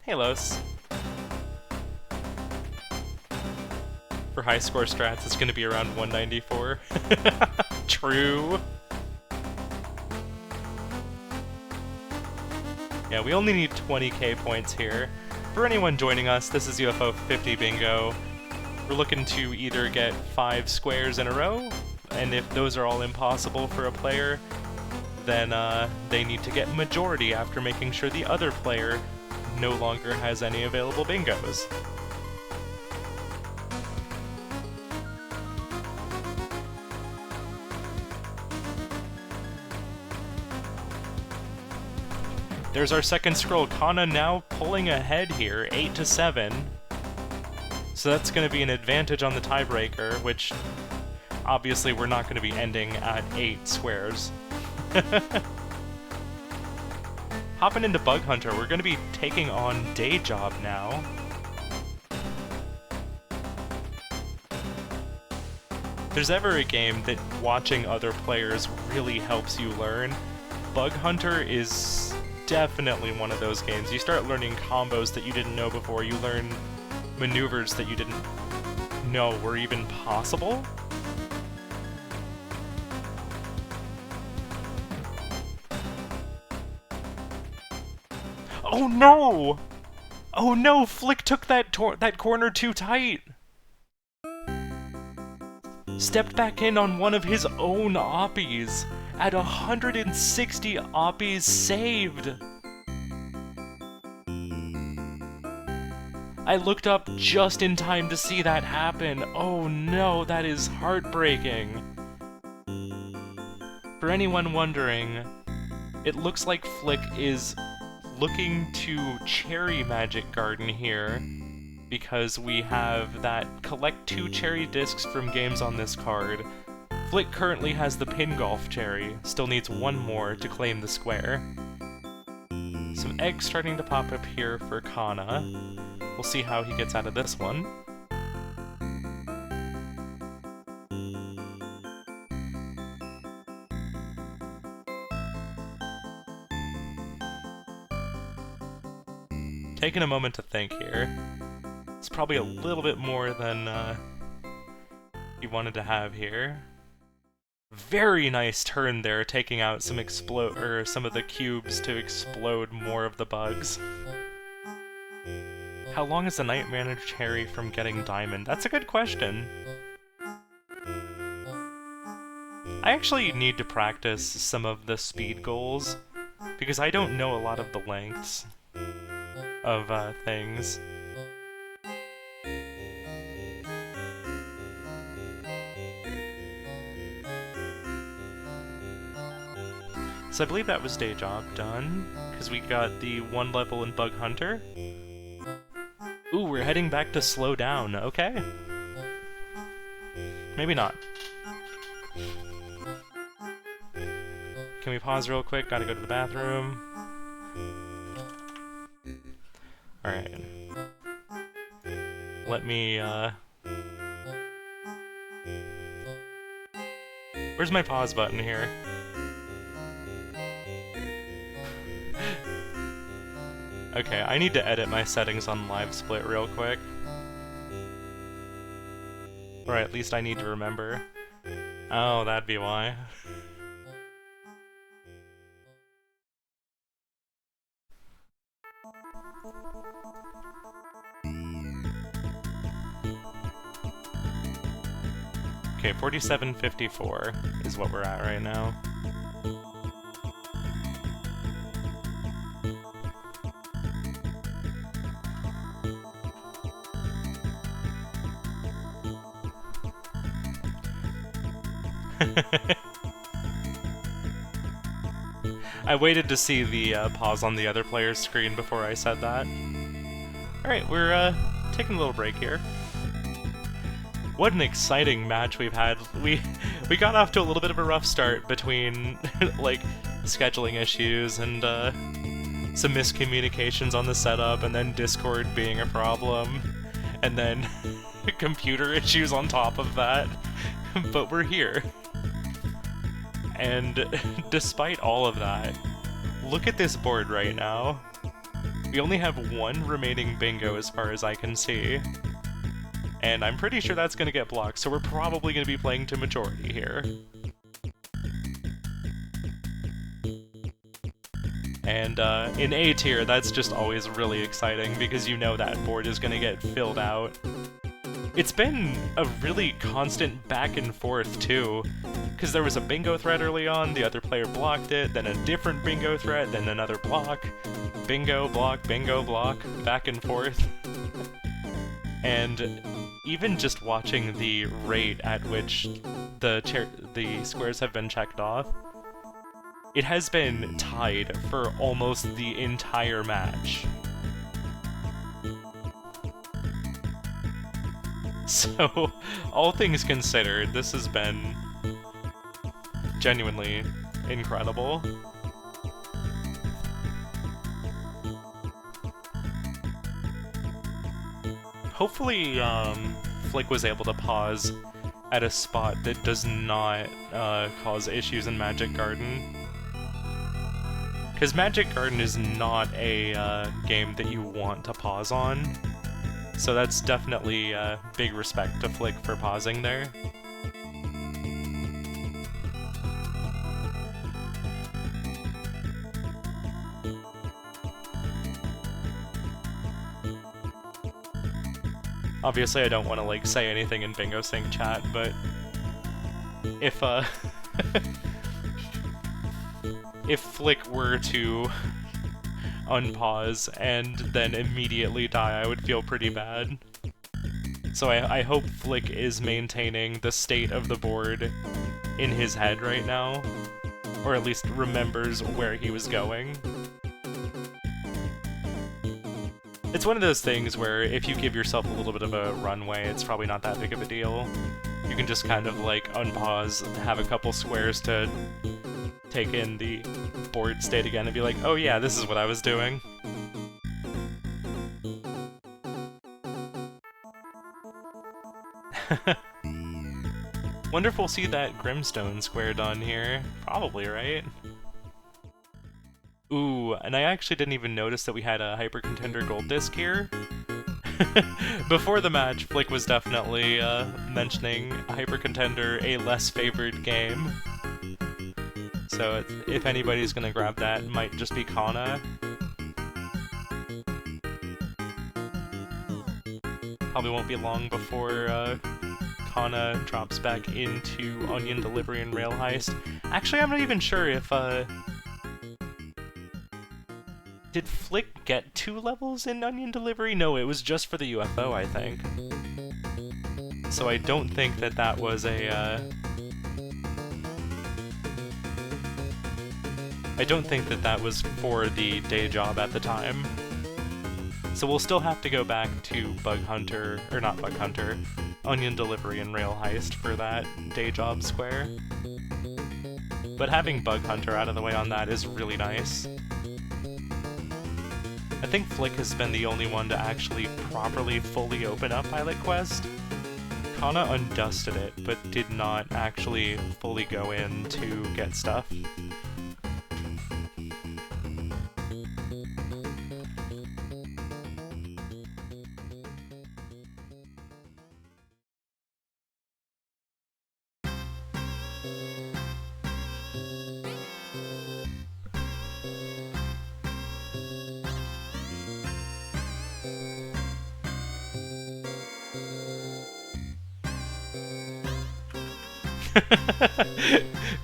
Hey, Los. For high score strats, it's gonna be around 194. True. Yeah, we only need 20k points here. For anyone joining us, this is UFO 50 Bingo. We're looking to either get 5 squares in a row, and if those are all impossible for a player, then they need to get majority after making sure the other player no longer has any available bingos. There's our second scroll. Khana now pulling ahead here, 8-7. So that's going to be an advantage on the tiebreaker, which obviously we're not going to be ending at 8 squares. Hopping into Bug Hunter, we're going to be taking on Day Job now. If there's ever a game that watching other players really helps you learn, Bug Hunter is definitely one of those games. You start learning combos that you didn't know before, you learn maneuvers that you didn't know were even possible. Oh no! Oh no, Flick took that corner too tight! Stepped back in on one of his own Oppies at 160 Oppies saved! I looked up just in time to see that happen. Oh no, that is heartbreaking. For anyone wondering, it looks like Flick is looking to cherry Magic Garden here, because we have that collect 2 cherry discs from games on this card. Flick currently has the Pin Golf cherry, still needs 1 more to claim the square. Some eggs starting to pop up here for Khana. We'll see how he gets out of this one. Taking a moment to think here. It's probably a little bit more than he wanted to have here. Very nice turn there, taking out some some of the cubes to explode more of the bugs. How long is the Nightmare Cherry from getting Diamond? That's a good question. I actually need to practice some of the speed goals, because I don't know a lot of the lengths of things. So I believe that was Day Job done, because we got the 1 level in Bug Hunter. Ooh, we're heading back to slow down, okay. Maybe not. Can we pause real quick? Gotta go to the bathroom. Alright. Let me, Where's my pause button here? Okay, I need to edit my settings on live split real quick. Or at least I need to remember. Oh, that'd be why. Okay, 47.54 is what we're at right now. I waited to see the pause on the other player's screen before I said that. Alright, we're taking a little break here. What an exciting match we've had. We got off to a little bit of a rough start between like scheduling issues and some miscommunications on the setup, and then Discord being a problem, and then computer issues on top of that. But we're here. And despite all of that, look at this board right now. We only have one remaining bingo as far as I can see. And I'm pretty sure that's going to get blocked, so we're probably going to be playing to majority here. And in A tier, that's just always really exciting, because you know that board is going to get filled out. It's been a really constant back and forth, too, because there was a bingo threat early on, the other player blocked it, then a different bingo threat, then another block, bingo, block, back and forth. And even just watching the rate at which the squares have been checked off, it has been tied for almost the entire match. So, all things considered, this has been genuinely incredible. Hopefully, Flick was able to pause at a spot that does not cause issues in Magic Garden. Because Magic Garden is not a game that you want to pause on. So that's definitely big respect to Flick for pausing there. Obviously I don't want to like say anything in Bingo Sync chat, but if if Flick were to unpause and then immediately die, I would feel pretty bad. So I hope Flick is maintaining the state of the board in his head right now, or at least remembers where he was going. It's one of those things where if you give yourself a little bit of a runway, it's probably not that big of a deal. You can just kind of like unpause, have a couple squares to take in the board state again and be like, oh yeah, this is what I was doing. Wonder if we'll see that Grimstone square done here. Probably, right? Ooh, and I actually didn't even notice that we had a Hyper Contender Gold Disc here. Before the match, Flick was definitely mentioning Hyper Contender, a less favored game. So if anybody's gonna grab that, it might just be Khana. Probably won't be long before Khana drops back into Onion Delivery and Rail Heist. Actually, I'm not even sure if did Flick get 2 levels in Onion Delivery? No, it was just for the UFO, I think. So I don't think that that was a I don't think that that was for the day job at the time. So we'll still have to go back to Bug Hunter, or not Bug Hunter, Onion Delivery and Rail Heist for that day job square. But having Bug Hunter out of the way on that is really nice. I think Flick has been the only one to actually properly fully open up Pilot Quest. Khana undusted it, but did not actually fully go in to get stuff.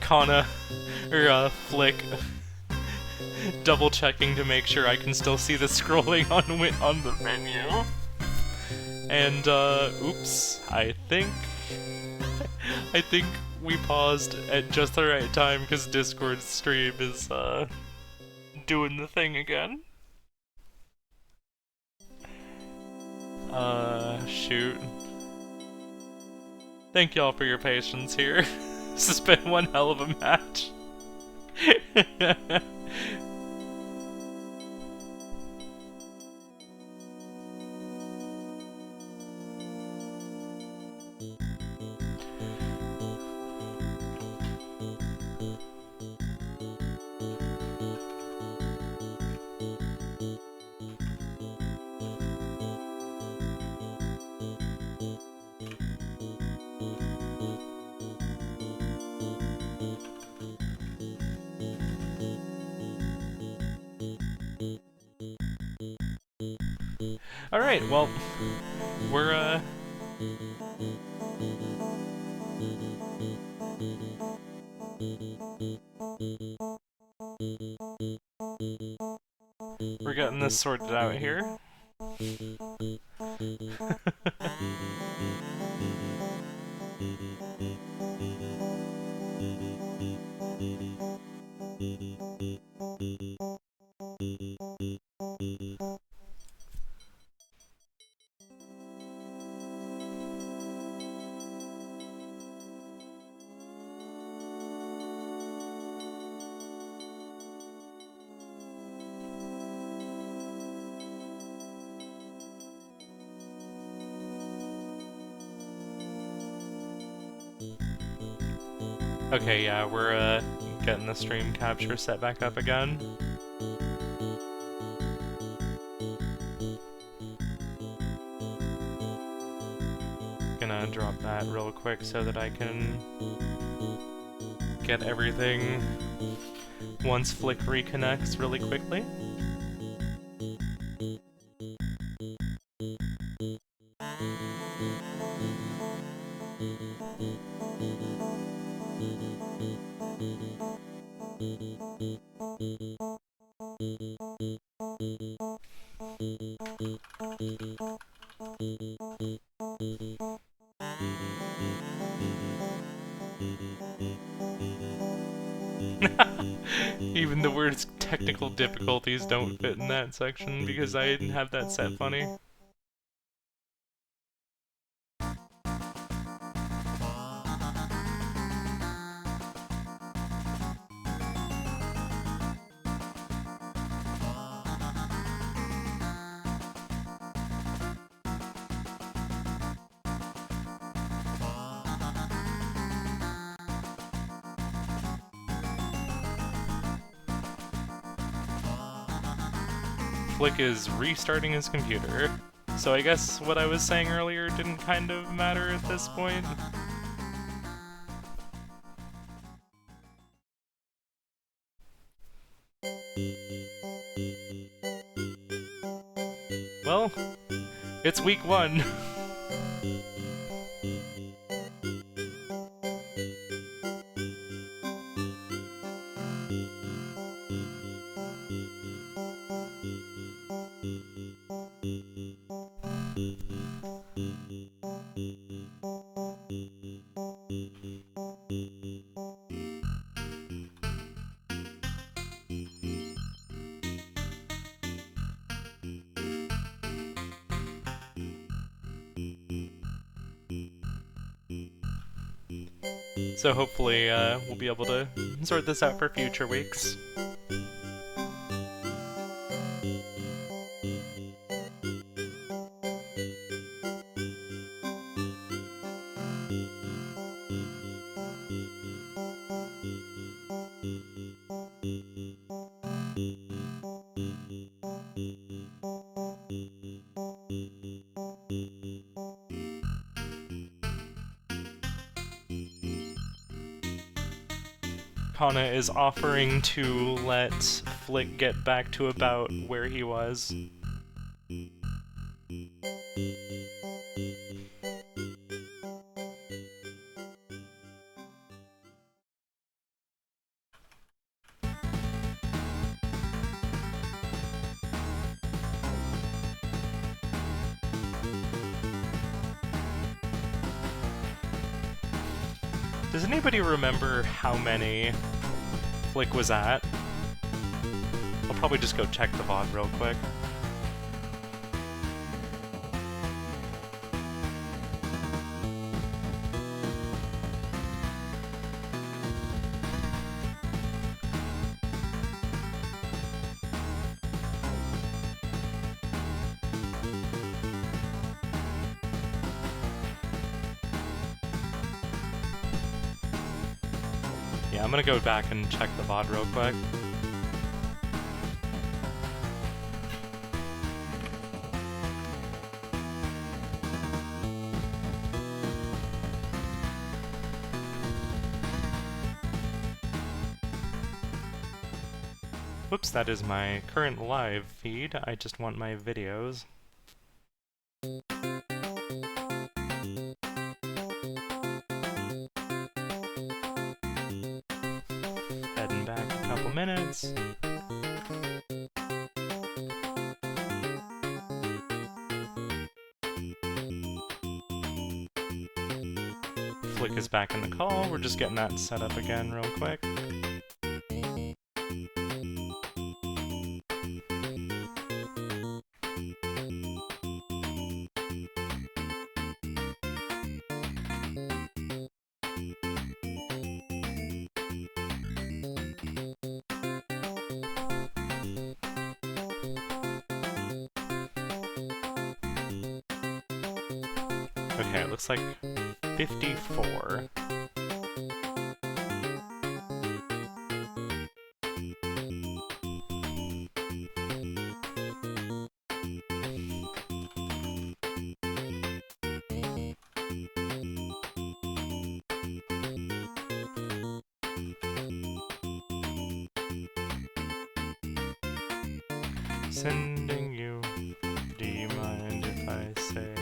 Khana, or Flick, double checking to make sure I can still see the scrolling on the menu. And oops, I think we paused at just the right time because Discord stream is doing the thing again. Shoot. Thank y'all for your patience here. This has been one hell of a match. Alright, well, we're getting this sorted out here. Okay, yeah, we're getting the stream capture set back up again. Gonna drop that real quick so that I can get everything once Flick reconnects really quickly. Even the words technical difficulties don't fit in that section because I didn't have that set funny. Flick is restarting his computer. So I guess what I was saying earlier didn't kind of matter at this point. Well, it's week 1. So hopefully we'll be able to sort this out for future weeks. Khana is offering to let Flick get back to about where he was. Does anybody remember how many Flick was at? I'll probably just go check the VOD real quick. Yeah, I'm gonna go back and check the VOD real quick. Whoops, that is my current live feed. I just want my videos. Heading back a couple minutes. Flick is back in the call. We're just getting that set up again real quick. Okay, it looks like 54. Sending you. Do you mind if I say?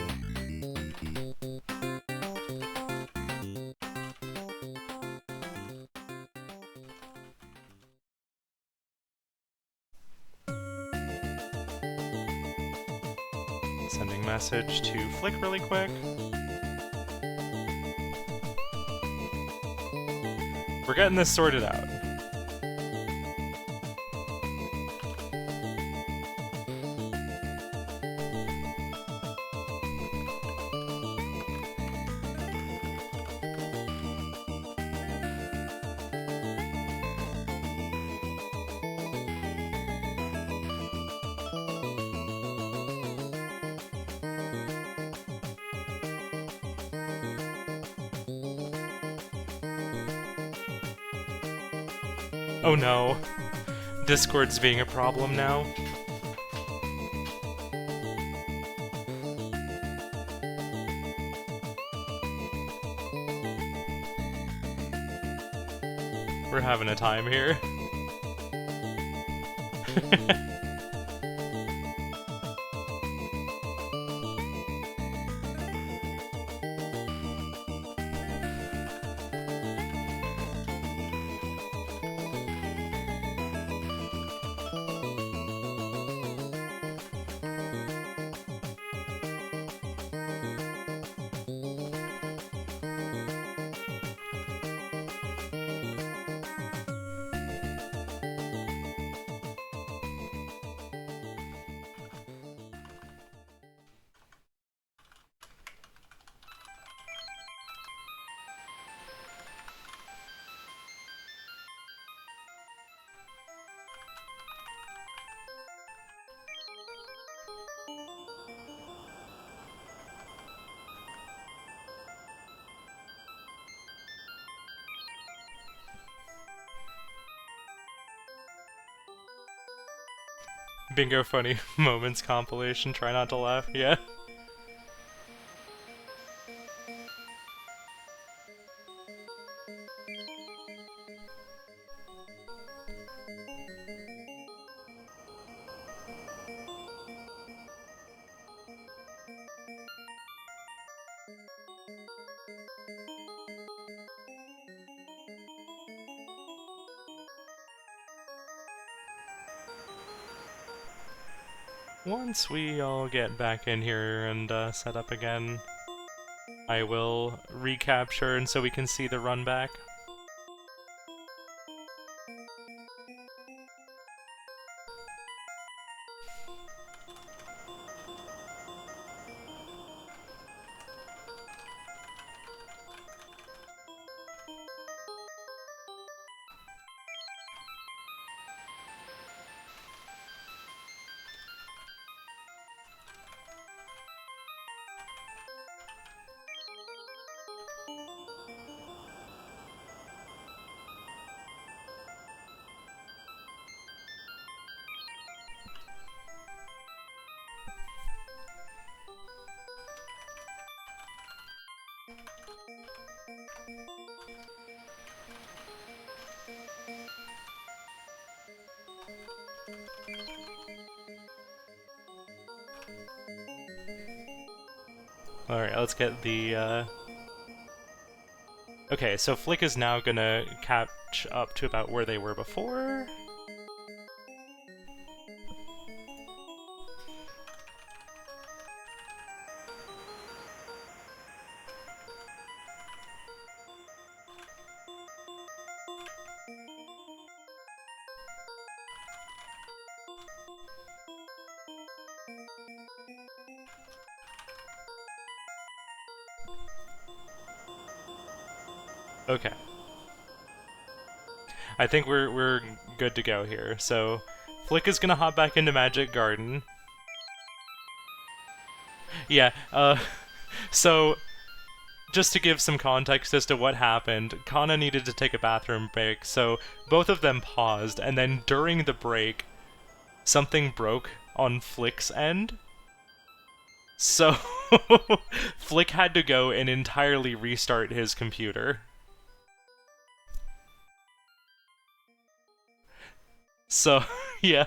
Sending message to Flick really quick. We're getting this sorted out. Oh no. Discord's being a problem now. We're having a time here. Bingo funny moments compilation, try not to laugh, yeah. once we all get back in here and set up again, I will recapture and so we can see the run back. Alright, let's get the, Okay, so Flick is now gonna catch up to about where they were before. Okay. I think we're good to go here. So, Flick is gonna hop back into Magic Garden. Yeah, so, just to give some context as to what happened, Khana needed to take a bathroom break, so both of them paused, and then during the break, something broke on Flick's end. So, Flick had to go and entirely restart his computer. So, yeah.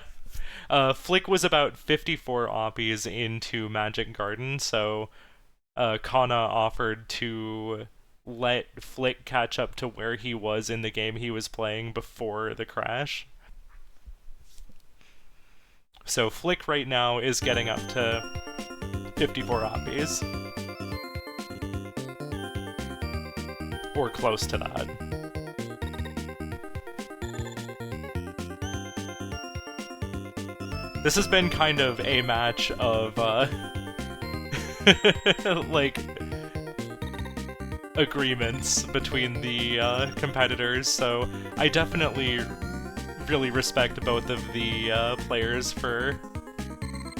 Flick was about 54 oppies into Magic Garden, so Khana offered to let Flick catch up to where he was in the game he was playing before the crash. So Flick right now is getting up to 54 oppies. Or close to that. This has been kind of a match of, like, agreements between the competitors, so I definitely really respect both of the players for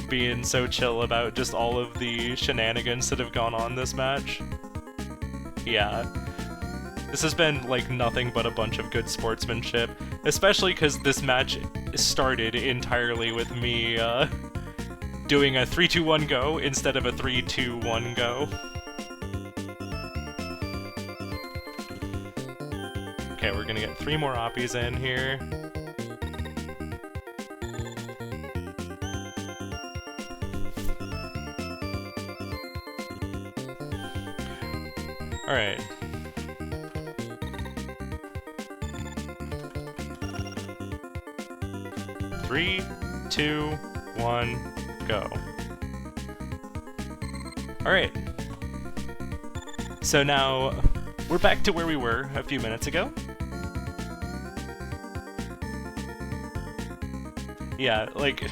being so chill about just all of the shenanigans that have gone on this match. Yeah. This has been, like, nothing but a bunch of good sportsmanship, especially because this match started entirely with me, doing a 3-2-1 go instead of a 3-2-1 go. Okay, we're gonna get 3 more oppies in here. Alright. Three, 2, 1, go. Alright. So now, we're back to where we were a few minutes ago. Yeah, like...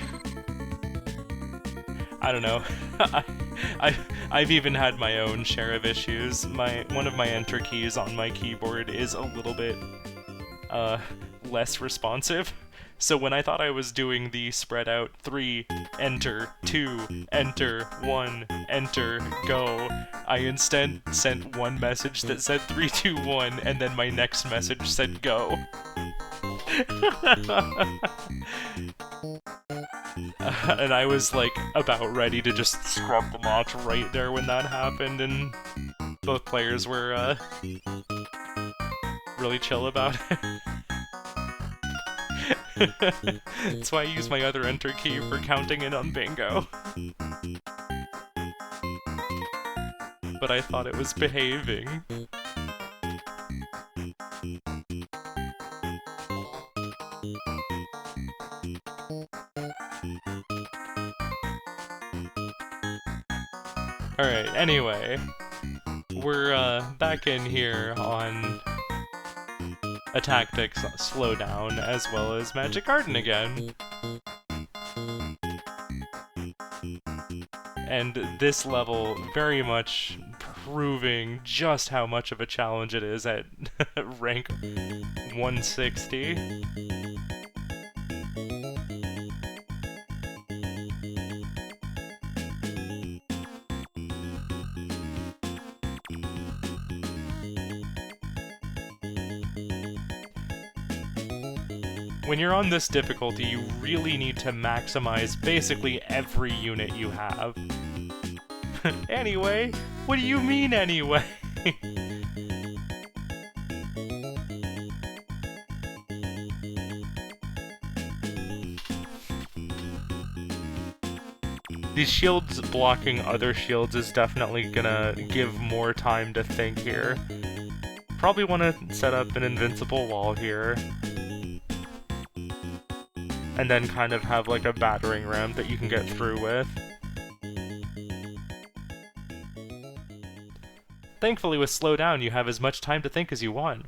I don't know. I've even had my own share of issues. One of my enter keys on my keyboard is a little bit, less responsive. So when I thought I was doing the spread out 3, enter, 2, enter, 1, enter, go, I instead sent one message that said 3, 2, 1, and then my next message said go. And I was like about ready to just scrub the match right there when that happened, and both players were really chill about it. That's why I use my other enter key for counting in on bingo. But I thought it was behaving. Alright, anyway. We're back in here on a tactics slowdown as well as Magic Garden again. And this level very much proving just how much of a challenge it is at rank 160. When you're on this difficulty, you really need to maximize basically every unit you have. Anyway? What do you mean, anyway? These shields blocking other shields is definitely gonna give more time to think here. Probably want to set up an invincible wall here. And then kind of have like a battering ram that you can get through with. Thankfully with slowdown you have as much time to think as you want.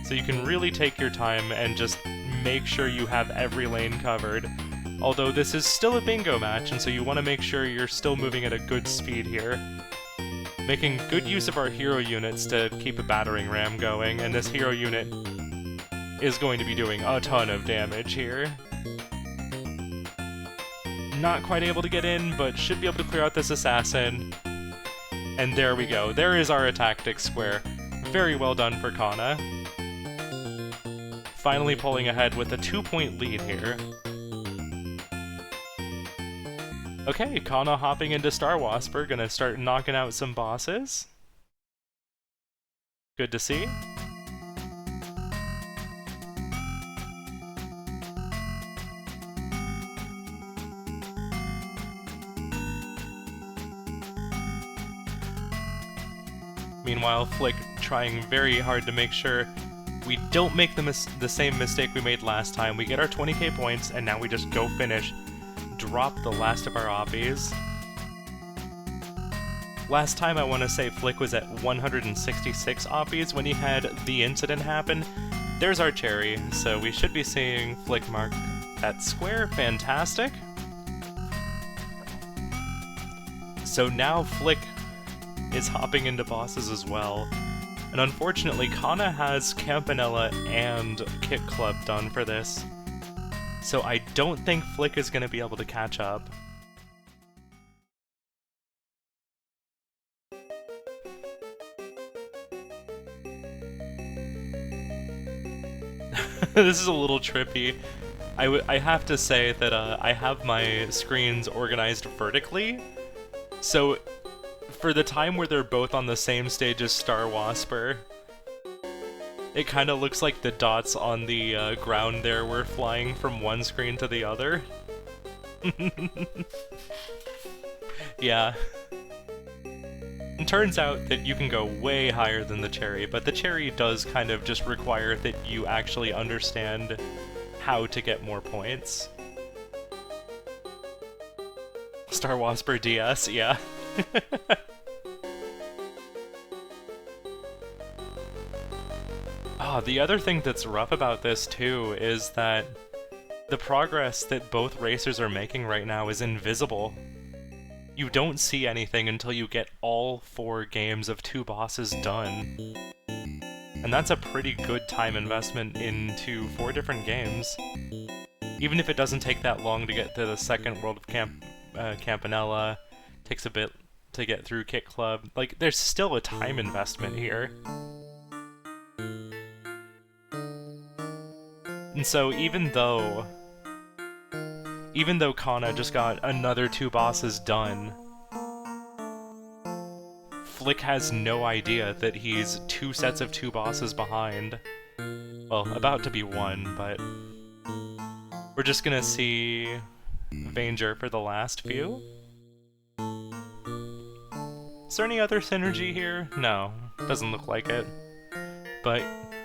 So you can really take your time and just make sure you have every lane covered. Although this is still a bingo match, and so you want to make sure you're still moving at a good speed here. Making good use of our hero units to keep a battering ram going, and this hero unit is going to be doing a ton of damage here. Not quite able to get in, but should be able to clear out this assassin. And there we go. There is our tactics square. Very well done for Khana. Finally pulling ahead with a 2-point lead here. Okay, Khana hopping into Star Wasper, gonna start knocking out some bosses. Good to see. Meanwhile, Flick trying very hard to make sure we don't make the same mistake we made last time. We get our 20k points, and now we just go finish. Drop the last of our oppies. Last time I want to say Flick was at 166 oppies when he had the incident happen. There's our cherry, so we should be seeing Flick mark that square. Fantastic. So now Flick is hopping into bosses as well. And unfortunately, Khana has Campanella and Kick Club done for this. So I don't think Flick is going to be able to catch up. This is a little trippy. I have to say that I have my screens organized vertically. So for the time where they're both on the same stage as Star Wasper, it kind of looks like the dots on the ground there were flying from one screen to the other. Yeah. It turns out that you can go way higher than the cherry, but the cherry does kind of just require that you actually understand how to get more points. Star Wasper DS, yeah. The other thing that's rough about this too is that the progress that both racers are making right now is invisible. You don't see anything until you get all 4 games of 2 bosses done. And that's a pretty good time investment into 4 different games. Even if it doesn't take that long to get to the second world of Campanella, takes a bit to get through Kick Club, like, there's still a time investment here. And so even though Khana just got another 2 bosses done, Flick has no idea that he's 2 sets of 2 bosses behind. Well, about to be 1, but we're just gonna see Vanger for the last few. Is there any other synergy here? No, doesn't look like it. But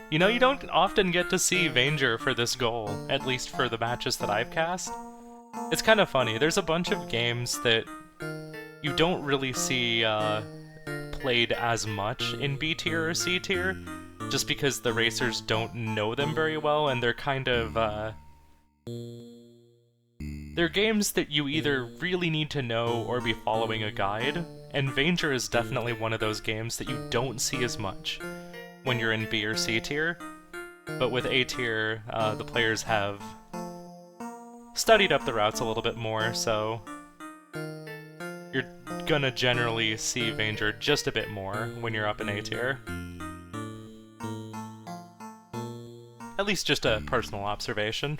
you know, you don't often get to see Vanger for this goal, at least for the matches that I've cast. It's kind of funny. There's a bunch of games that you don't really see played as much in B tier or C tier, just because the racers don't know them very well, and they're kind of, they're games that you either really need to know or be following a guide, and Vanger is definitely one of those games that you don't see as much when you're in B or C tier, but with A tier, the players have studied up the routes a little bit more, so you're gonna generally see Vanger just a bit more when you're up in A tier. At least just a personal observation.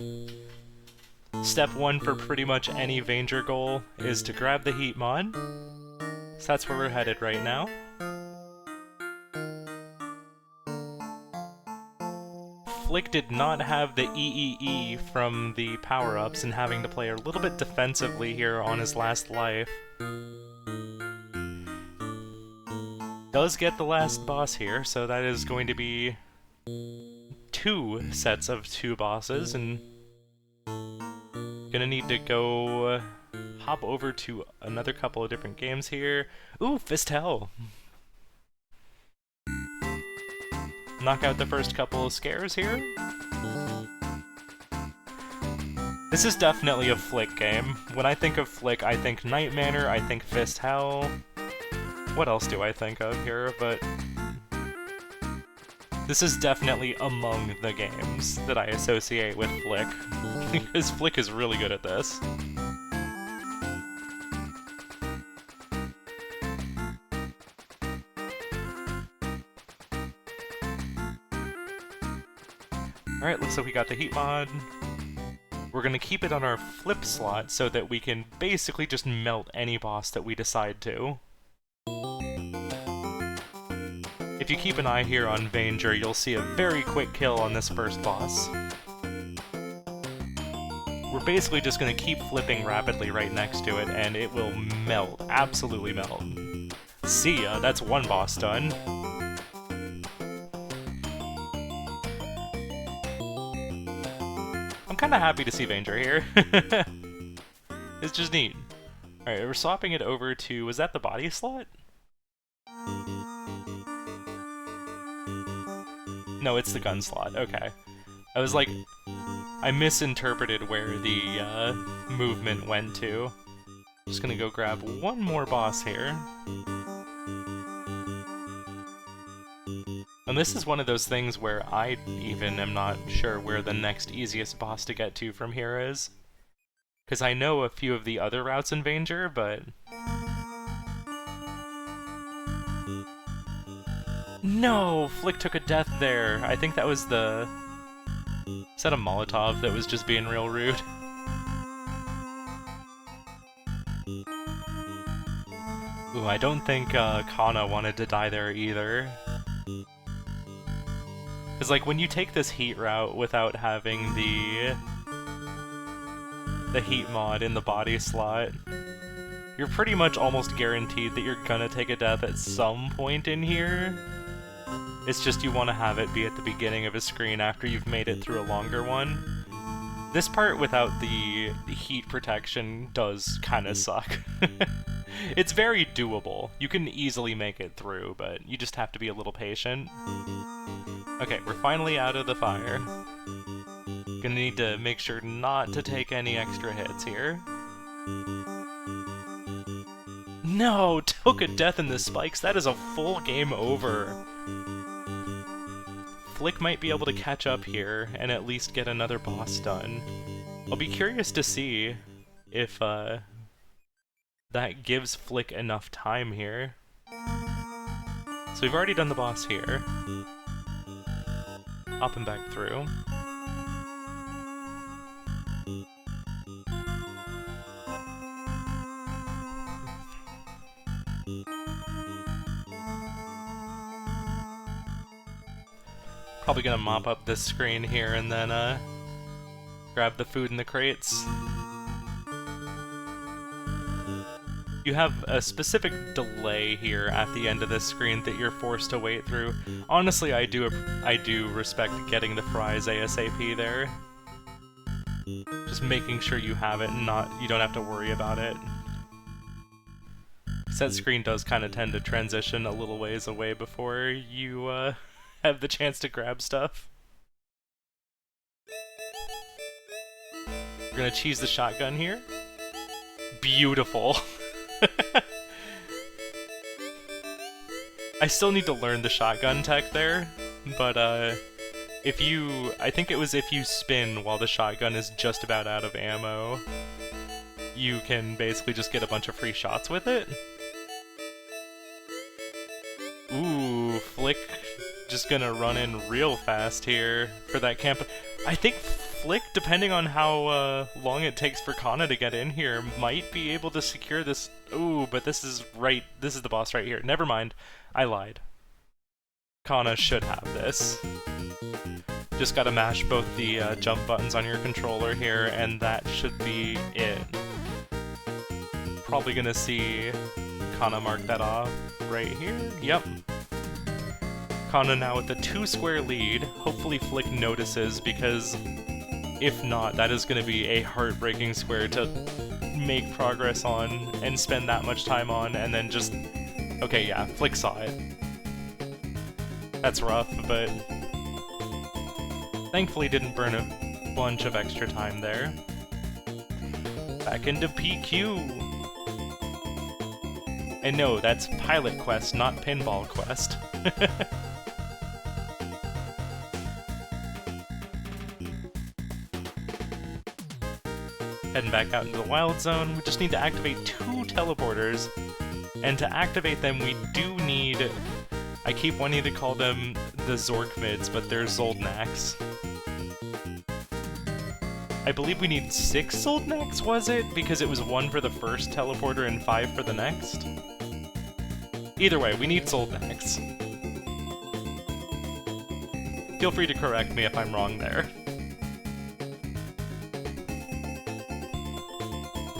Step 1 for pretty much any Vanger goal is to grab the heat mod, so that's where we're headed right now. Flick did not have the EEE from the power-ups and having to play a little bit defensively here on his last life. Does get the last boss here, so that is going to be 2 sets of 2 bosses, and gonna need to go hop over to another couple of different games here. Ooh, Fist Hell! Knock out the first couple of scares here. This is definitely a Flick game. When I think of Flick, I think Night Manor, I think Fist Hell. What else do I think of here? But this is definitely among the games that I associate with Flick, because Flick is really good at this. Alright, looks like we got the heat mod. We're gonna keep it on our flip slot so that we can basically just melt any boss that we decide to. If you keep an eye here on Vanger, you'll see a very quick kill on this first boss. We're basically just gonna keep flipping rapidly right next to it, and it will melt, absolutely melt. See ya, that's one boss done. I'm kinda happy to see Vanger here. It's just neat. Alright, we're swapping it over to... was that the body slot? No, it's the gun slot. Okay. I was like... I misinterpreted where the movement went to. Just gonna go grab one more boss here. And this is one of those things where I even am not sure where the next easiest boss to get to from here is. Because I know a few of the other routes in Vanger, but... No! Flick took a death there! I think that was the... Is that a Molotov that was just being real rude? Ooh, I don't think Khana wanted to die there either. Because, like, when you take this heat route without having the heat mod in the body slot, you're pretty much almost guaranteed that you're gonna take a death at some point in here. It's just you want to have it be at the beginning of a screen after you've made it through a longer one. This part without the heat protection does kind of suck. It's very doable. You can easily make it through, but you just have to be a little patient. Okay, we're finally out of the fire. Gonna need to make sure not to take any extra hits here. No! Took a death in the spikes. That is a full game over. Flick might be able to catch up here and at least get another boss done. I'll be curious to see if that gives Flick enough time here. So we've already done the boss here. Up and back through. Probably gonna mop up this screen here and then grab the food in the crates. You have a specific delay here at the end of this screen that you're forced to wait through. Honestly, I do respect getting the fries ASAP there. Just making sure you have it and you don't have to worry about it. That screen does kind of tend to transition a little ways away before you have the chance to grab stuff. We're gonna cheese the shotgun here. Beautiful. I still need to learn the shotgun tech there, but I think it was if you spin while the shotgun is just about out of ammo, you can basically just get a bunch of free shots with it. Ooh, Flick just gonna run in real fast here for that camp. I think Flick, depending on how long it takes for Khana to get in here, might be able to secure this. Ooh, but this is the boss right here. Never mind, I lied. Khana should have this. Just gotta mash both the jump buttons on your controller here, and that should be it. Probably gonna see Khana mark that off right here. Yep. Khana now with a 2-square lead. Hopefully Flick notices, because if not, that is going to be a heartbreaking square to make progress on and spend that much time on, and then just... Okay, yeah, Flick saw it. That's rough, but... Thankfully didn't burn a bunch of extra time there. Back into PQ! And no, that's Pilot Quest, not Pinball Quest. Heading back out into the Wild Zone, we just need to activate 2 teleporters, and to activate them we do need... I keep wanting to call them the Zorkmids, but they're Zoldnaks. I believe we need 6 Zoldnaks, was it? Because it was 1 for the first teleporter and 5 for the next? Either way, we need Zoldnaks. Feel free to correct me if I'm wrong there.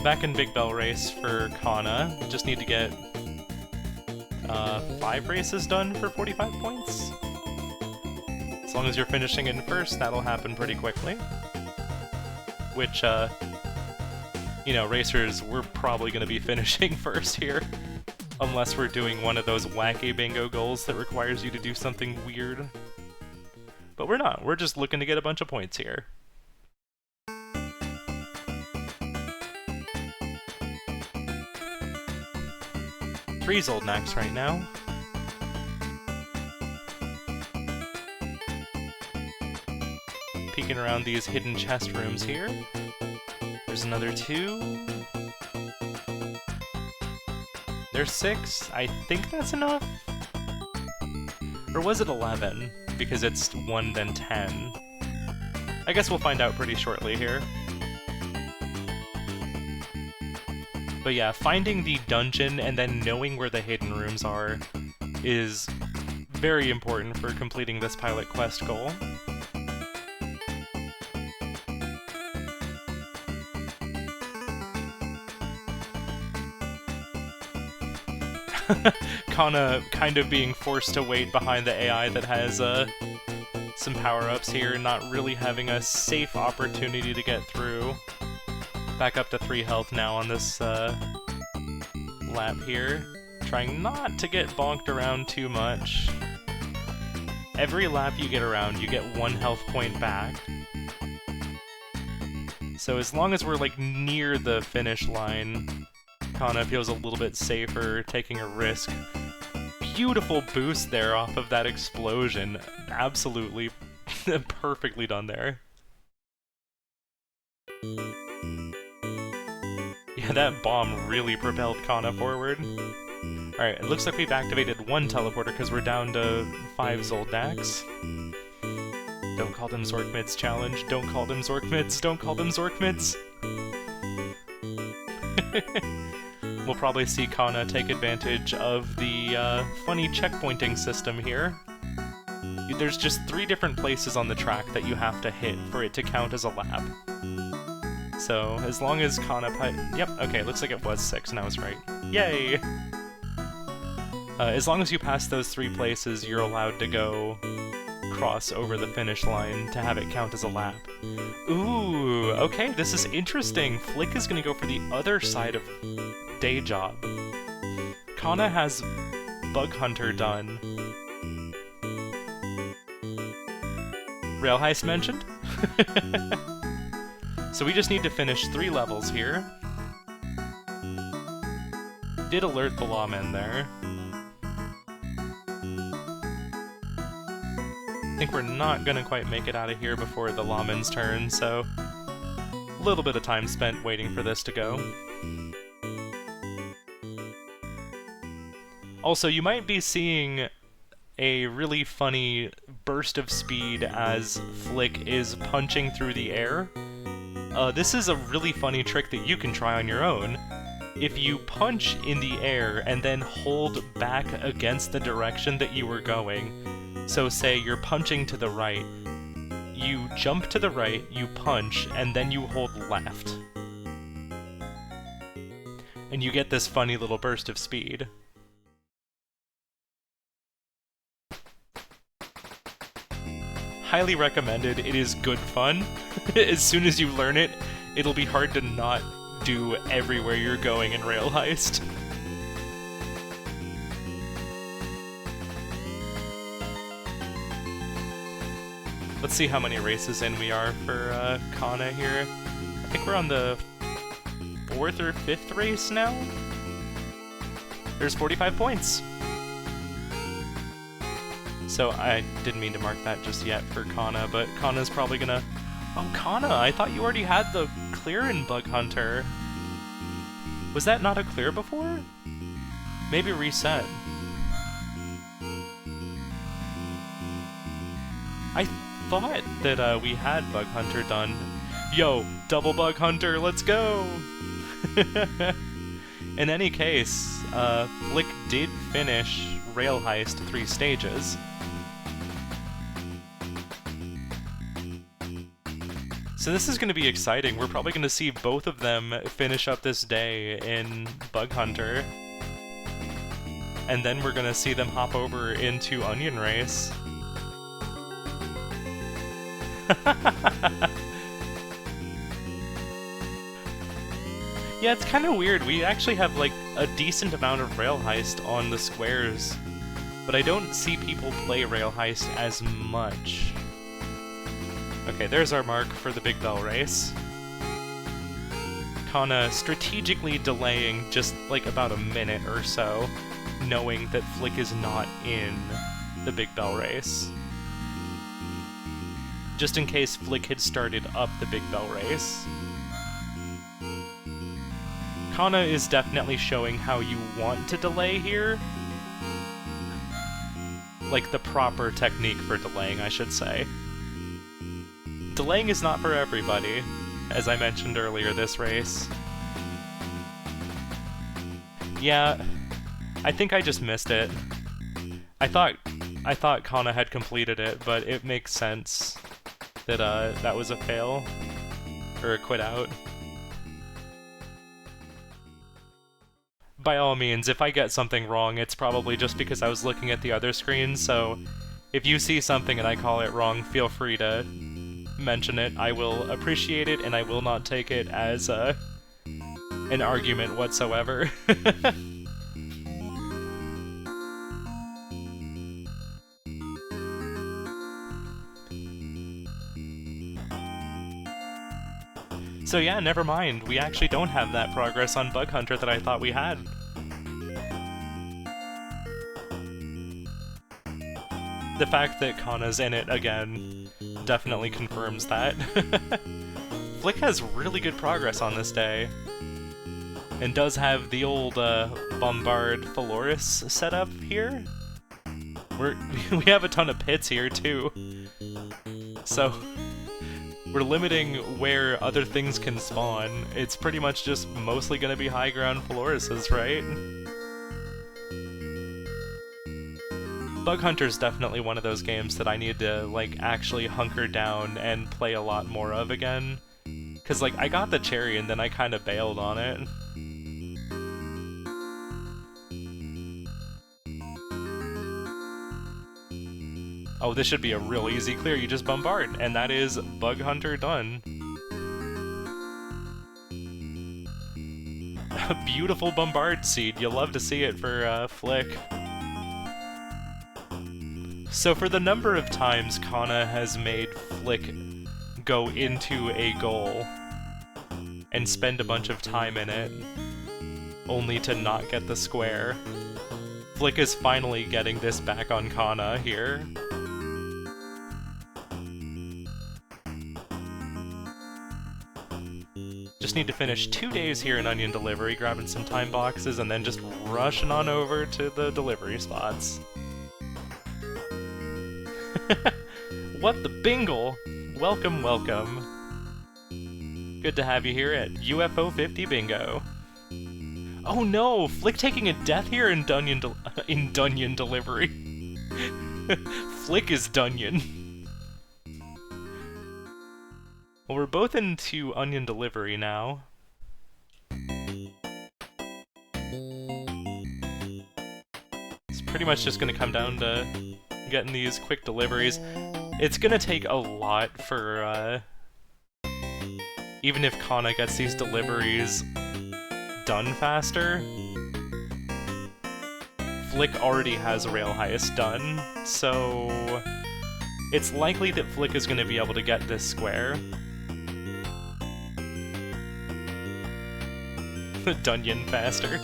Back in Big Bell Race for Khana. Just need to get 5 races done for 45 points. As long as you're finishing in first, that'll happen pretty quickly. Which, you know, racers, we're probably going to be finishing first here. Unless we're doing one of those wacky bingo goals that requires you to do something weird. But we're not. We're just looking to get a bunch of points here. Three Zoldnaks right now. Peeking around these hidden chest rooms here. There's another 2. There's 6. I think that's enough? Or was it 11? Because it's 1 then 10. I guess we'll find out pretty shortly here. But yeah, finding the dungeon and then knowing where the hidden rooms are is very important for completing this pilot quest goal. Khana kind of being forced to wait behind the AI that has some power-ups here, not really having a safe opportunity to get through. Back up to 3 health now on this lap here. Trying not to get bonked around too much. Every lap you get around, you get 1 health point back. So as long as we're like near the finish line, Khana feels a little bit safer taking a risk. Beautiful boost there off of that explosion. Absolutely perfectly done there. Yeah, that bomb really propelled Khana forward. Alright, it looks like we've activated 1 teleporter because we're down to 5 Zoldnaks. Don't call them Zorkmids challenge. Don't call them Zorkmids. Don't call them Zorkmids. We'll probably see Khana take advantage of the funny checkpointing system here. There's just 3 different places on the track that you have to hit for it to count as a lap. So, as long as Khana... Yep, okay, looks like it was 6, and I was right. Yay! As long as you pass those 3 places, you're allowed to go cross over the finish line to have it count as a lap. Ooh, okay, this is interesting. Flick is gonna go for the other side of day job. Khana has Bug Hunter done. Rail Heist mentioned? So we just need to finish 3 levels here. Did alert the lawman there. I think we're not gonna quite make it out of here before the lawman's turn, so a little bit of time spent waiting for this to go. Also, you might be seeing a really funny burst of speed as Flick is punching through the air. This is a really funny trick that you can try on your own. If you punch in the air and then hold back against the direction that you were going, so say you're punching to the right, you jump to the right, you punch, and then you hold left. And you get this funny little burst of speed. Highly recommended. It is good fun. As soon as you learn it, it'll be hard to not do everywhere you're going in Rail Heist. Let's see how many races in we are for Khana here. I think we're on the 4th or 5th race now? There's 45 points! So I didn't mean to mark that just yet for Khana, but Khana's probably gonna... Oh, Khana! I thought you already had the clear in Bug Hunter. Was that not a clear before? Maybe reset. I thought that we had Bug Hunter done. Yo, double Bug Hunter, let's go! In any case, Flick did finish Rail Heist 3 stages. So this is going to be exciting. We're probably going to see both of them finish up this day in Bug Hunter. And then we're going to see them hop over into Onion Race. Yeah, it's kind of weird. We actually have like a decent amount of Rail Heist on the squares, but I don't see people play Rail Heist as much. Okay, there's our mark for the Big Bell race. Khana strategically delaying just like about a minute or so, knowing that Flick is not in the Big Bell race. Just in case Flick had started up the Big Bell race. Khana is definitely showing how you want to delay here. Like the proper technique for delaying, I should say. Delaying is not for everybody, as I mentioned earlier this race. Yeah, I think I just missed it. I thought Khana had completed it, but it makes sense that that was a fail, or a quit out. By all means, if I get something wrong, it's probably just because I was looking at the other screen, so if you see something and I call it wrong, feel free to mention it. I will appreciate it, and I will not take it as an argument whatsoever. So yeah, never mind. We actually don't have that progress on Bug Hunter that I thought we had. The fact that Khana's in it again definitely confirms that. Flick has really good progress on this day. And does have the old Bombard Phaloris setup here. We have a ton of pits here too. So we're limiting where other things can spawn. It's pretty much just mostly gonna be high ground Phalorises, right? Bug Hunter's definitely one of those games that I need to, like, actually hunker down and play a lot more of again. Cause, like, I got the cherry and then I kinda bailed on it. Oh, this should be a real easy clear. You just bombard, and that is Bug Hunter done. A beautiful bombard seed. You'll love to see it for Flick. So for the number of times Khana has made Flick go into a goal and spend a bunch of time in it, only to not get the square, Flick is finally getting this back on Khana here. Just need to finish 2 days here in Onion Delivery, grabbing some time boxes, and then just rushing on over to the delivery spots. What the bingle! Welcome, welcome. Good to have you here at UFO 50 Bingo. Oh no! Flick taking a death here in Dunyan Delivery. Flick is Dunyan. Well, we're both into Onion Delivery now. It's pretty much just gonna come down to getting these quick deliveries. It's gonna take a lot for, even if Khana gets these deliveries done faster, Flick already has Rail Heist done, so it's likely that Flick is gonna be able to get this square. Dunyan faster.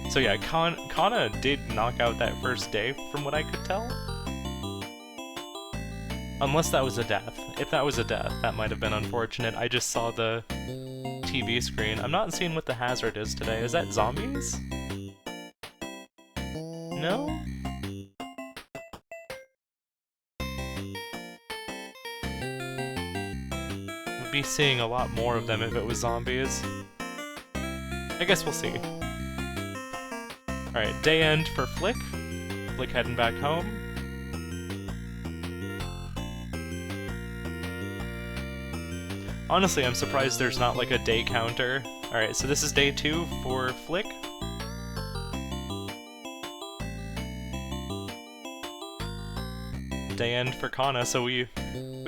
So yeah, Khana did knock out that first day, from what I could tell. Unless that was a death. If that was a death, that might have been unfortunate. I just saw the TV screen. I'm not seeing what the hazard is today. Is that zombies? No? We'd be seeing a lot more of them if it was zombies. I guess we'll see. Alright, day end for Flick. Flick heading back home. Honestly, I'm surprised there's not like a day counter. Alright, so this is day 2 for Flick. Day end for Khana, so we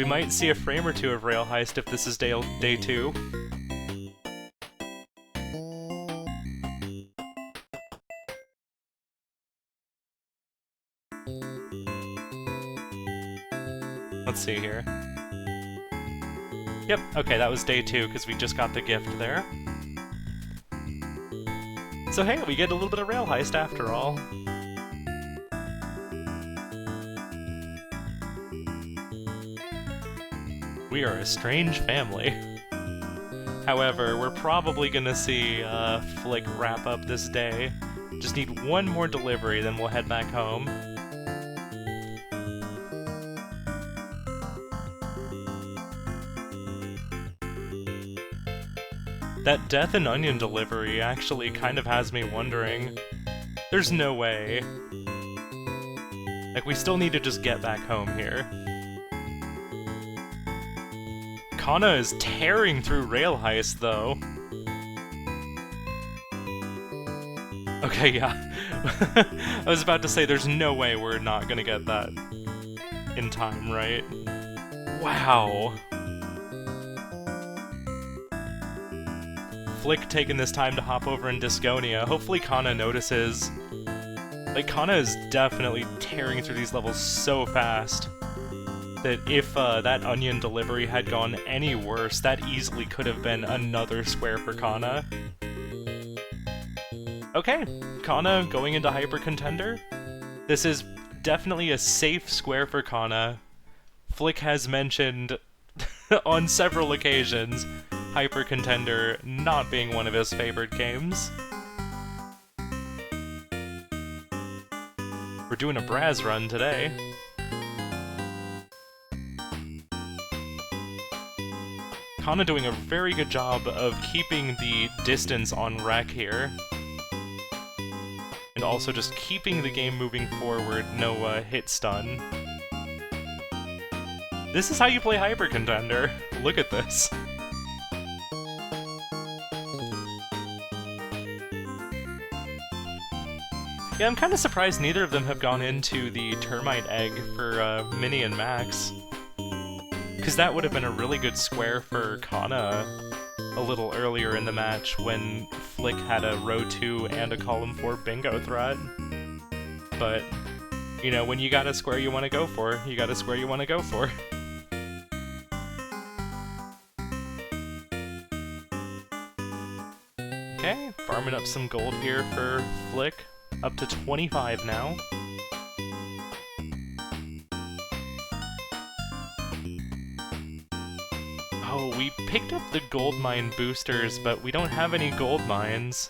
might see a frame or two of Rail Heist if this is day 2. Let's see here. Yep, okay, that was day 2, because we just got the gift there. So hey, we get a little bit of Rail Heist after all. We are a strange family. However, we're probably gonna see Flick wrap up this day. Just need one more delivery, then we'll head back home. That Death and Onion delivery actually kind of has me wondering. There's no way. Like, we still need to just get back home here. Khana is tearing through Rail Heist, though. Okay, yeah. I was about to say, there's no way we're not gonna get that in time, right? Wow. Flick taking this time to hop over in Disconia. Hopefully Khana notices. Like, Khana is definitely tearing through these levels so fast that if that Onion delivery had gone any worse, that easily could have been another square for Khana. Okay, Khana going into Hyper Contender. This is definitely a safe square for Khana. Flick has mentioned on several occasions Hyper Contender not being one of his favorite games. We're doing a Braz run today. Khana doing a very good job of keeping the distance on Wreck here. And also just keeping the game moving forward, no hit stun. This is how you play Hyper Contender. Look at this. Yeah, I'm kind of surprised neither of them have gone into the termite egg for Minnie and Max. Because that would have been a really good square for Khana a little earlier in the match when Flick had a row 2 and a column 4 bingo threat. But, you know, when you got a square you want to go for, you got a square you want to go for. Okay, farming up some gold here for Flick. Up to 25 now. Oh, we picked up the gold mine boosters, but we don't have any gold mines.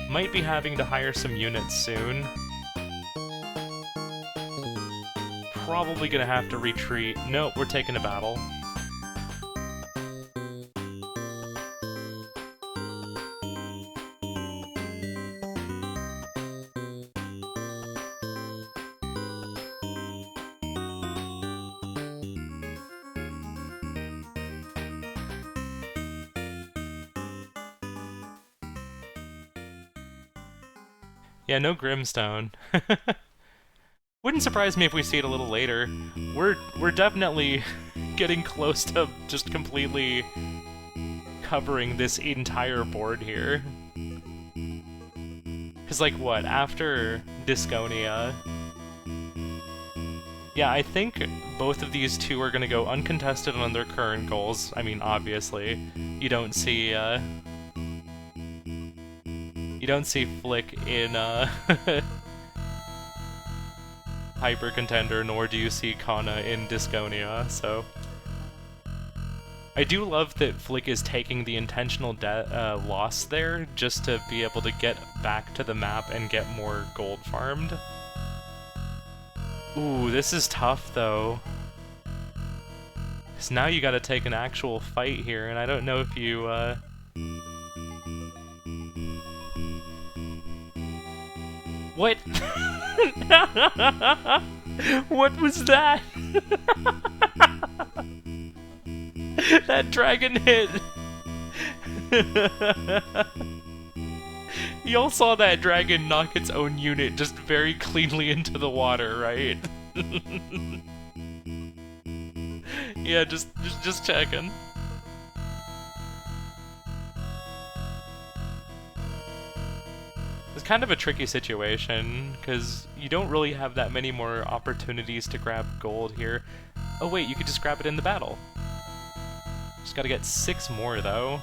Might be having to hire some units soon. Probably gonna have to retreat. Nope, we're taking a battle. Yeah, no Grimstone. Wouldn't surprise me if we see it a little later. We're definitely getting close to just completely covering this entire board here. Cause like what, after Disconia? Yeah, I think both of these two are gonna go uncontested on their current goals. I mean, obviously, you don't see Flick in Hyper Contender, nor do you see Khana in Disconia, so... I do love that Flick is taking the intentional loss there, just to be able to get back to the map and get more gold farmed. Ooh, this is tough, though. Because now you gotta take an actual fight here, and I don't know if you, What? What was that? That dragon hit! Y'all saw that dragon knock its own unit just very cleanly into the water, right? Yeah, just checking. It's kind of a tricky situation, because you don't really have that many more opportunities to grab gold here. Oh wait, you could just grab it in the battle. Just gotta get 6 more, though.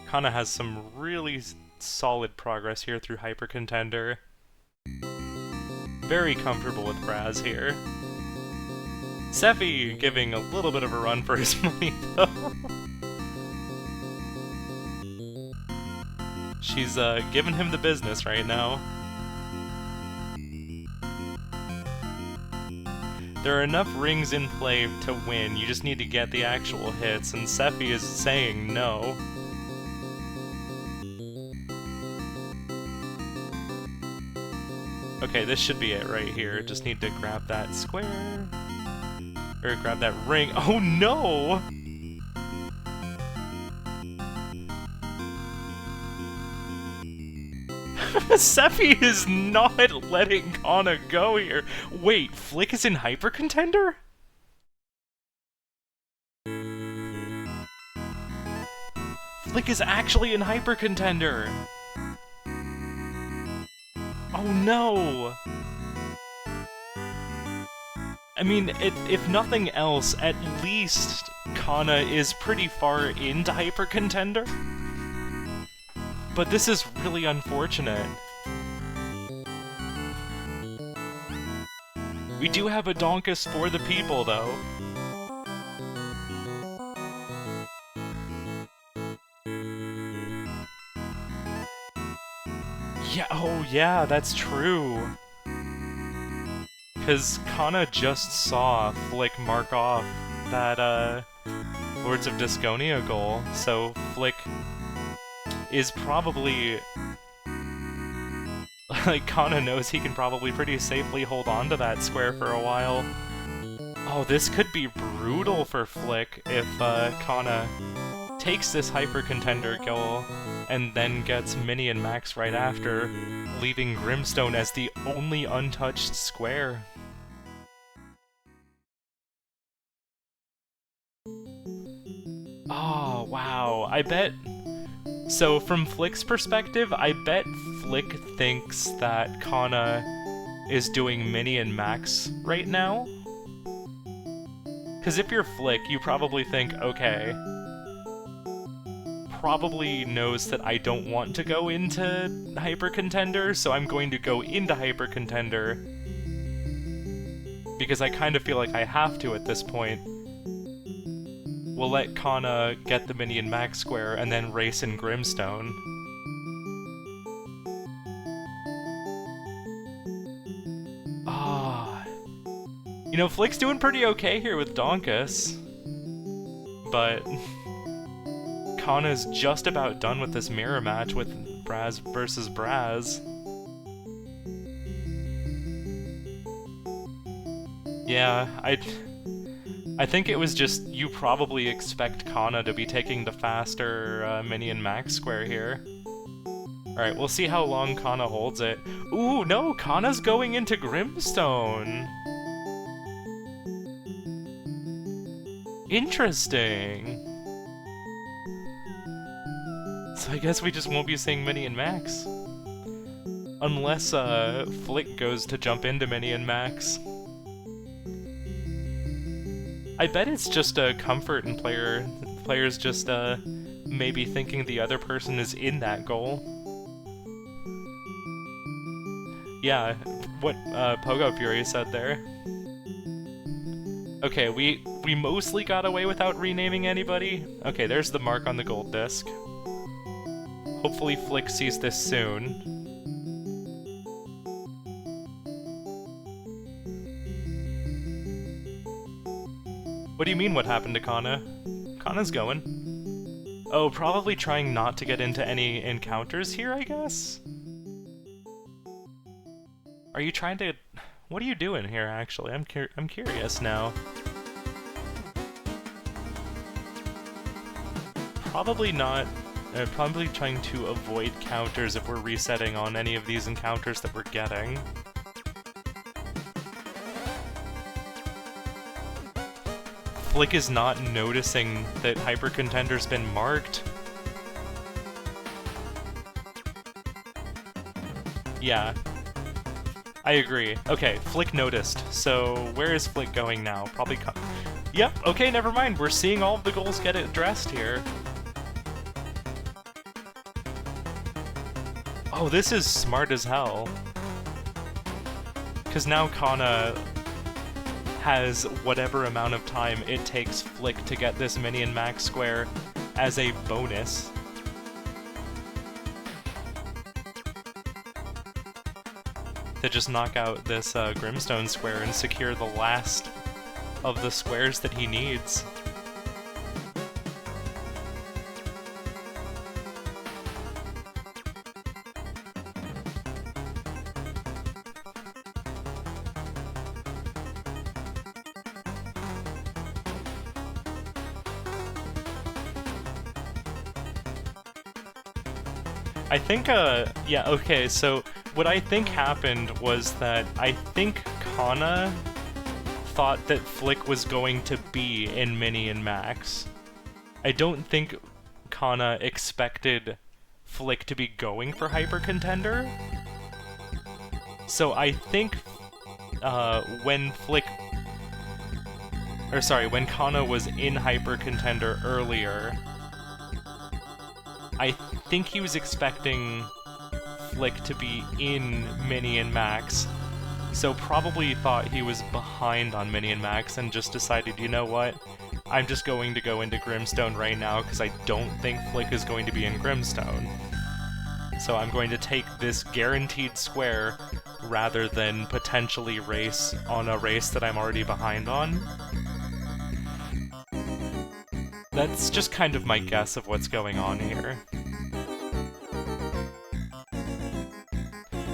Khana has some really solid progress here through Hyper Contender. Very comfortable with Braz here. Sephi giving a little bit of a run for his money, though. She's giving him the business right now. There are enough rings in play to win, you just need to get the actual hits, and Sephi is saying no. Okay, this should be it right here. Just need to grab that square. Or grab that ring. Oh no! Sephi is not letting Khana go here. Wait, Flick is in Hyper Contender? Flick is actually in Hyper Contender! Oh no! I mean, if nothing else, at least Khana is pretty far into Hyper Contender. But this is really unfortunate. We do have a Donkus for the people, though. Yeah, oh yeah, that's true. Because Khana just saw Flick mark off that, Lords of Disconia goal, so Flick is probably... like, Khana knows he can probably pretty safely hold on to that square for a while. Oh, this could be brutal for Flick if Khana takes this Hyper Contender goal and then gets Mini and Max right after, leaving Grimstone as the only untouched square. Oh, wow. I bet... So, from Flick's perspective, I bet Flick thinks that Khana is doing Mini and Max right now. Because if you're Flick, you probably think, okay, probably knows that I don't want to go into Hyper Contender, so I'm going to go into Hyper Contender because I kind of feel like I have to at this point. We'll let Khana get the Mini and Max square and then race in Grimstone. Ah. You know, Flick's doing pretty okay here with Donkus. But Khana's just about done with this mirror match with Braz versus Braz. Yeah, I think it was just you probably expect Khana to be taking the faster Mini and Max square here. Alright, we'll see how long Khana holds it. Ooh, no, Khana's going into Grimstone! Interesting! So I guess we just won't be seeing Mini and Max. Unless Flick goes to jump into Mini and Max. I bet it's just a comfort in players just maybe thinking the other person is in that goal. Yeah, what Pogo Fury said there. Okay, we mostly got away without renaming anybody. Okay, there's the mark on the gold disc. Hopefully Flick sees this soon. What do you mean what happened to Khana? Khana's going. Oh, probably trying not to get into any encounters here, I guess? Are you trying to... What are you doing here, actually? I'm curious now. Probably not... probably trying to avoid counters if we're resetting on any of these encounters that we're getting. Flick is not noticing that Hyper Contender's been marked. Yeah. I agree. Okay, Flick noticed. So, where is Flick going now? Probably Yep, okay, never mind. We're seeing all of the goals get addressed here. Oh, this is smart as hell. Because now Khana has whatever amount of time it takes Flick to get this Mini and Max square as a bonus. To just knock out this Grimstone square and secure the last of the squares that he needs. I think, yeah, okay, so what I think happened was that I think Khana thought that Flick was going to be in Mini and Max. I don't think Khana expected Flick to be going for Hyper Contender. So I think when Khana was in Hyper Contender earlier, I think he was expecting Flick to be in Mini and Max, so probably thought he was behind on Mini and Max and just decided, you know what, I'm just going to go into Grimstone right now because I don't think Flick is going to be in Grimstone. So I'm going to take this guaranteed square rather than potentially race on a race that I'm already behind on. That's just kind of my guess of what's going on here.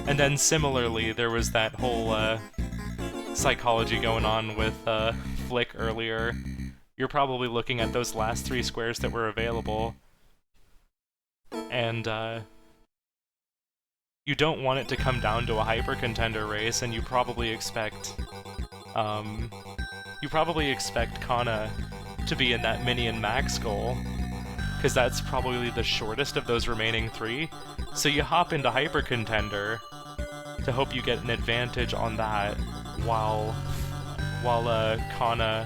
And then similarly, there was that whole psychology going on with Flick earlier. You're probably looking at those last 3 squares that were available, and you don't want it to come down to a hyper contender race, and you probably expect Khana to be in that mini and max goal, because that's probably the shortest of those remaining 3. So you hop into hyper contender to hope you get an advantage on that, while Khana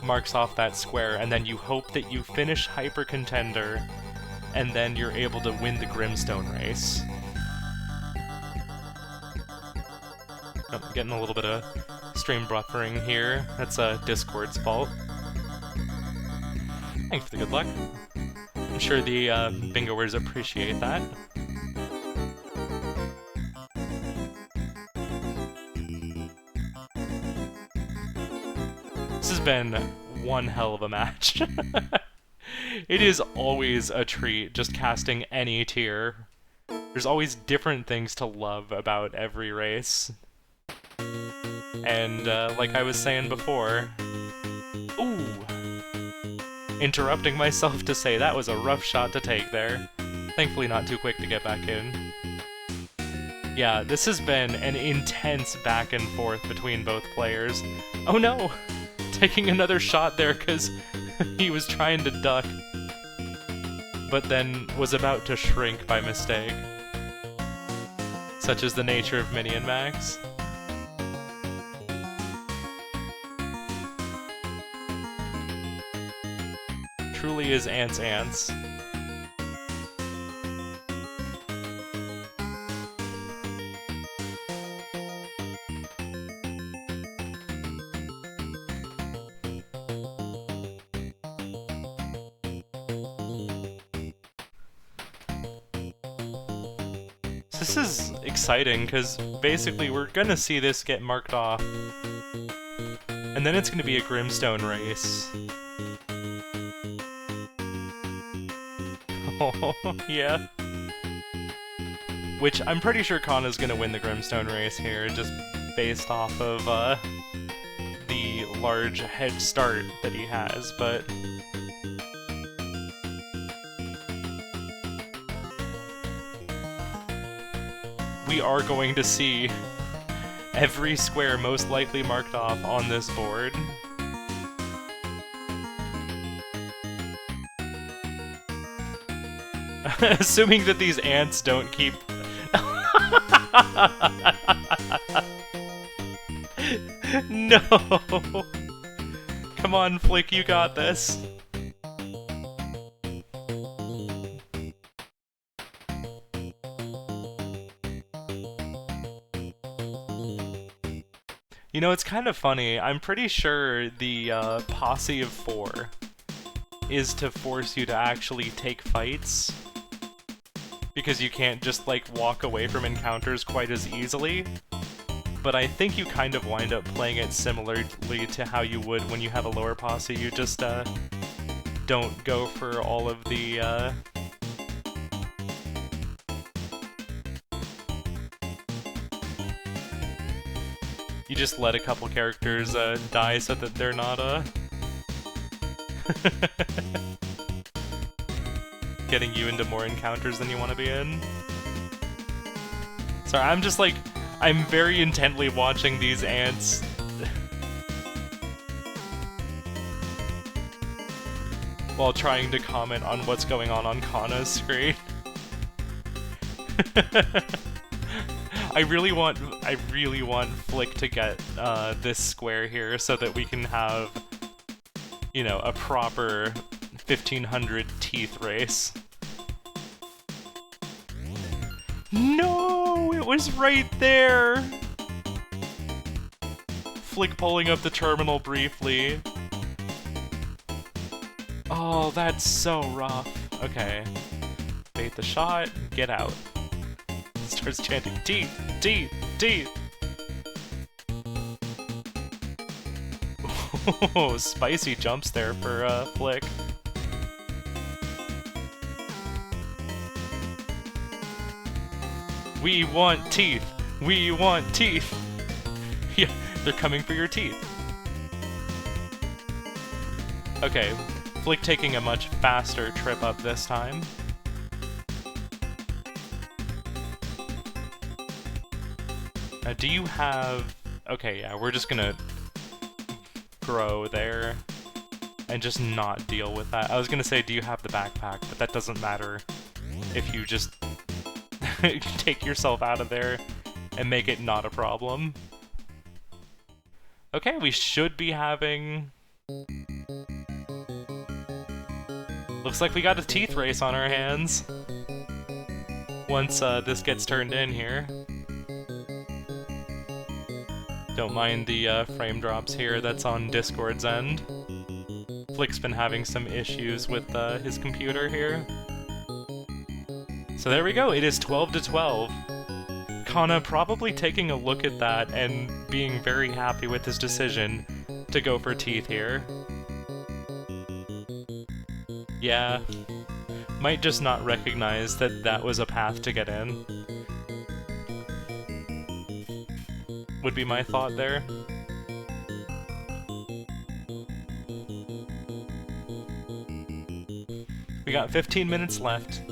marks off that square, and then you hope that you finish hyper contender, and then you're able to win the Grimstone race. Oh, getting a little bit of stream buffering here. That's Discord's fault. Thanks for the good luck. I'm sure the bingoers appreciate that. This has been one hell of a match. It is always a treat just casting any tier. There's always different things to love about every race. And like I was saying before... Ooh! Interrupting myself to say that was a rough shot to take there. Thankfully not too quick to get back in. Yeah, this has been an intense back and forth between both players. Oh no! Taking another shot there because he was trying to duck, but then was about to shrink by mistake. Such is the nature of Mini and Max. Truly is ants ants. This is exciting, because basically we're gonna see this get marked off. And then it's gonna be a Grimstone race. Oh, yeah. Which I'm pretty sure Khana's gonna win the Grimstone race here, just based off of the large head start that he has, but... we are going to see every square most likely marked off on this board. Assuming that these ants don't keep... No! Come on, Flick, you got this. You know, it's kind of funny. I'm pretty sure the posse of 4 is to force you to actually take fights, because you can't just, like, walk away from encounters quite as easily. But I think you kind of wind up playing it similarly to how you would when you have a lower posse. You just, don't go for all of the, you just let a couple characters die so that they're not getting you into more encounters than you want to be in. Sorry, I'm just like, I'm very intently watching these ants. While trying to comment on what's going on Khana's screen. I really want Flick to get this square here so that we can have, you know, a proper 1500 teeth race. No, it was right there. Flick pulling up the terminal briefly. Oh, that's so rough. Okay, bait the shot, get out. Starts chanting, teeth, teeth, teeth! Oh, spicy jumps there for Flick. We want teeth! We want teeth! Yeah, they're coming for your teeth. Okay, Flick taking a much faster trip up this time. Now, do you have... Okay, yeah, we're just gonna grow there and just not deal with that. I was gonna say, do you have the backpack? But that doesn't matter if you just take yourself out of there and make it not a problem. Okay, we should be having... Looks like we got a teeth race on our hands. Once this gets turned in here. Don't mind the frame drops here, that's on Discord's end. Flick's been having some issues with his computer here. So there we go, it is 12 to 12. Khana probably taking a look at that and being very happy with his decision to go for teeth here. Yeah, might just not recognize that that was a path to get in. Would be my thought there. We got 15 minutes left.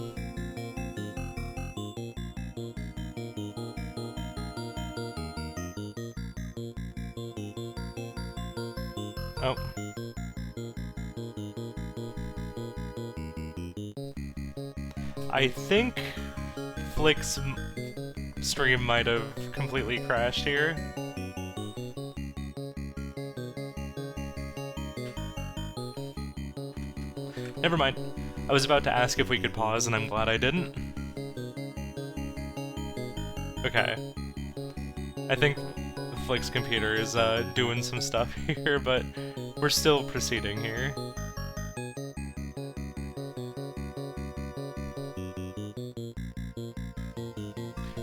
Oh. I think Flick's stream might have completely crashed here. Never mind. I was about to ask if we could pause, and I'm glad I didn't. Okay. I think Flick's computer is doing some stuff here, but we're still proceeding here.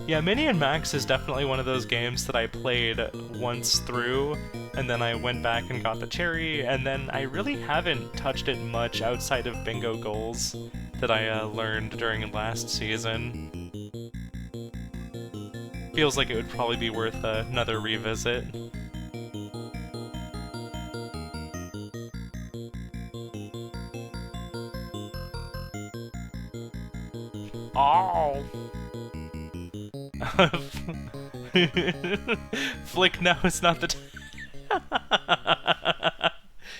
Yeah, Mini and Max is definitely one of those games that I played once through, and then I went back and got the cherry, and then I really haven't touched it much outside of bingo goals that I learned during last season. Feels like it would probably be worth another revisit. Oh! Flick, now it's not the time.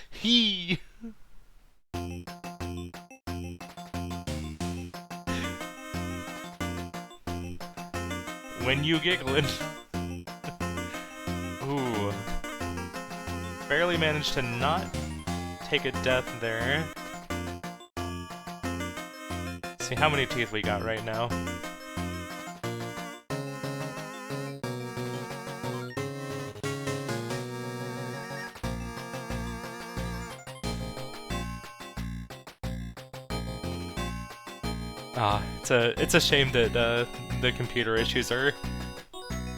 He. When you gigglin'. Ooh. Barely managed to not take a death there. See how many teeth we got right now. Ah, it's a shame that the computer issues are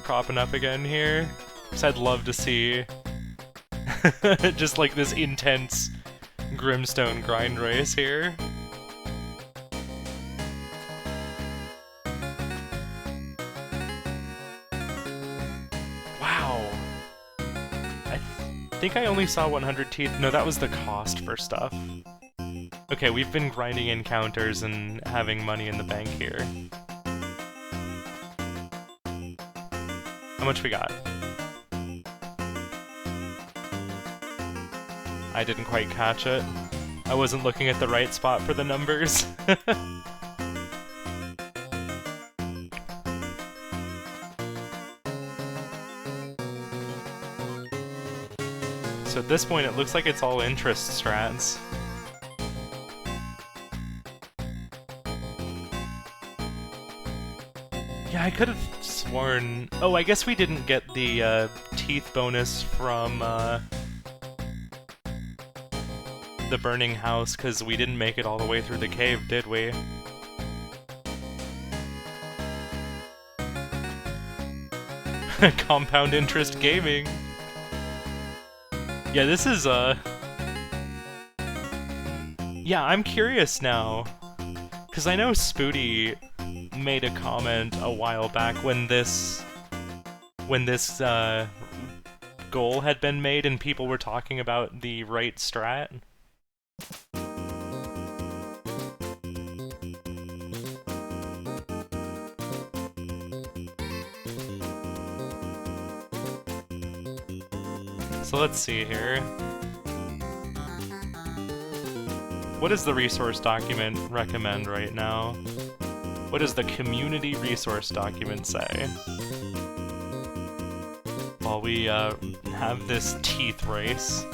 cropping up again here. Because I'd love to see just like this intense Grimstone grind race here. Wow. I think I only saw 100 teeth. No, that was the cost for stuff. Okay, we've been grinding encounters and having money in the bank here. How much we got? I didn't quite catch it. I wasn't looking at the right spot for the numbers. So at this point, it looks like it's all interest strats. Yeah, I could have sworn... Oh, I guess we didn't get the teeth bonus from the burning house because we didn't make it all the way through the cave, did we? Compound interest gaming. Yeah, this is yeah, I'm curious now. Because I know Spooty made a comment a while back when this goal had been made and people were talking about the right strat. So let's see here. What does the resource document recommend right now? What does the community resource document say? While we have this teeth race.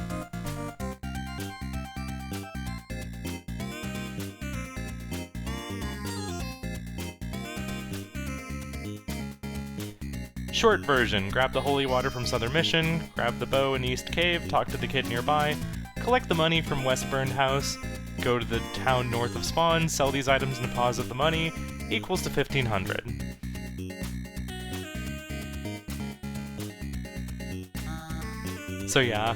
Short version, grab the holy water from Southern Mission, grab the bow in East Cave, talk to the kid nearby, collect the money from West Burned House, go to the town north of Spawn, sell these items and deposit the money, equals to 1500. So yeah,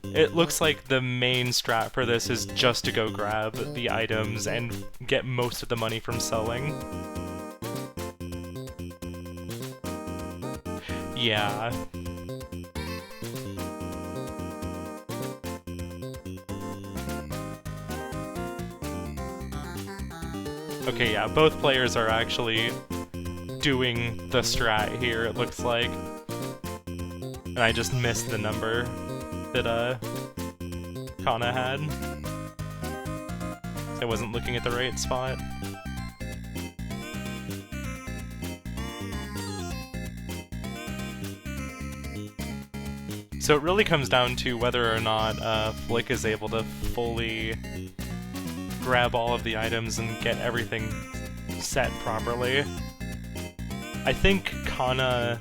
it looks like the main strat for this is just to go grab the items and get most of the money from selling. Yeah. Okay, yeah, both players are actually doing the strat here, it looks like. And I just missed the number that Khana had. I wasn't looking at the right spot. So it really comes down to whether or not Flick is able to fully grab all of the items and get everything set properly. I think Khana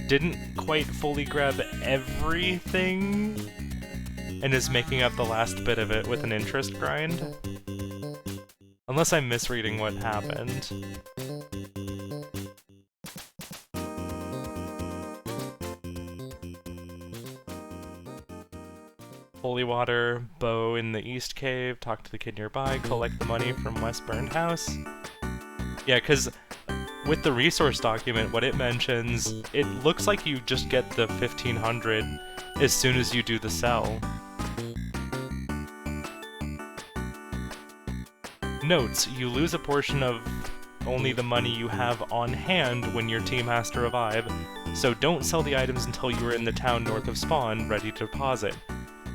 didn't quite fully grab everything and is making up the last bit of it with an interest grind. Unless I'm misreading what happened. Holy water, bow in the East Cave, talk to the kid nearby, collect the money from West Burned House. Yeah, because with the resource document, what it mentions, it looks like you just get the 1500 as soon as you do the sell. Notes, you lose a portion of only the money you have on hand when your team has to revive, so don't sell the items until you are in the town north of Spawn, ready to deposit.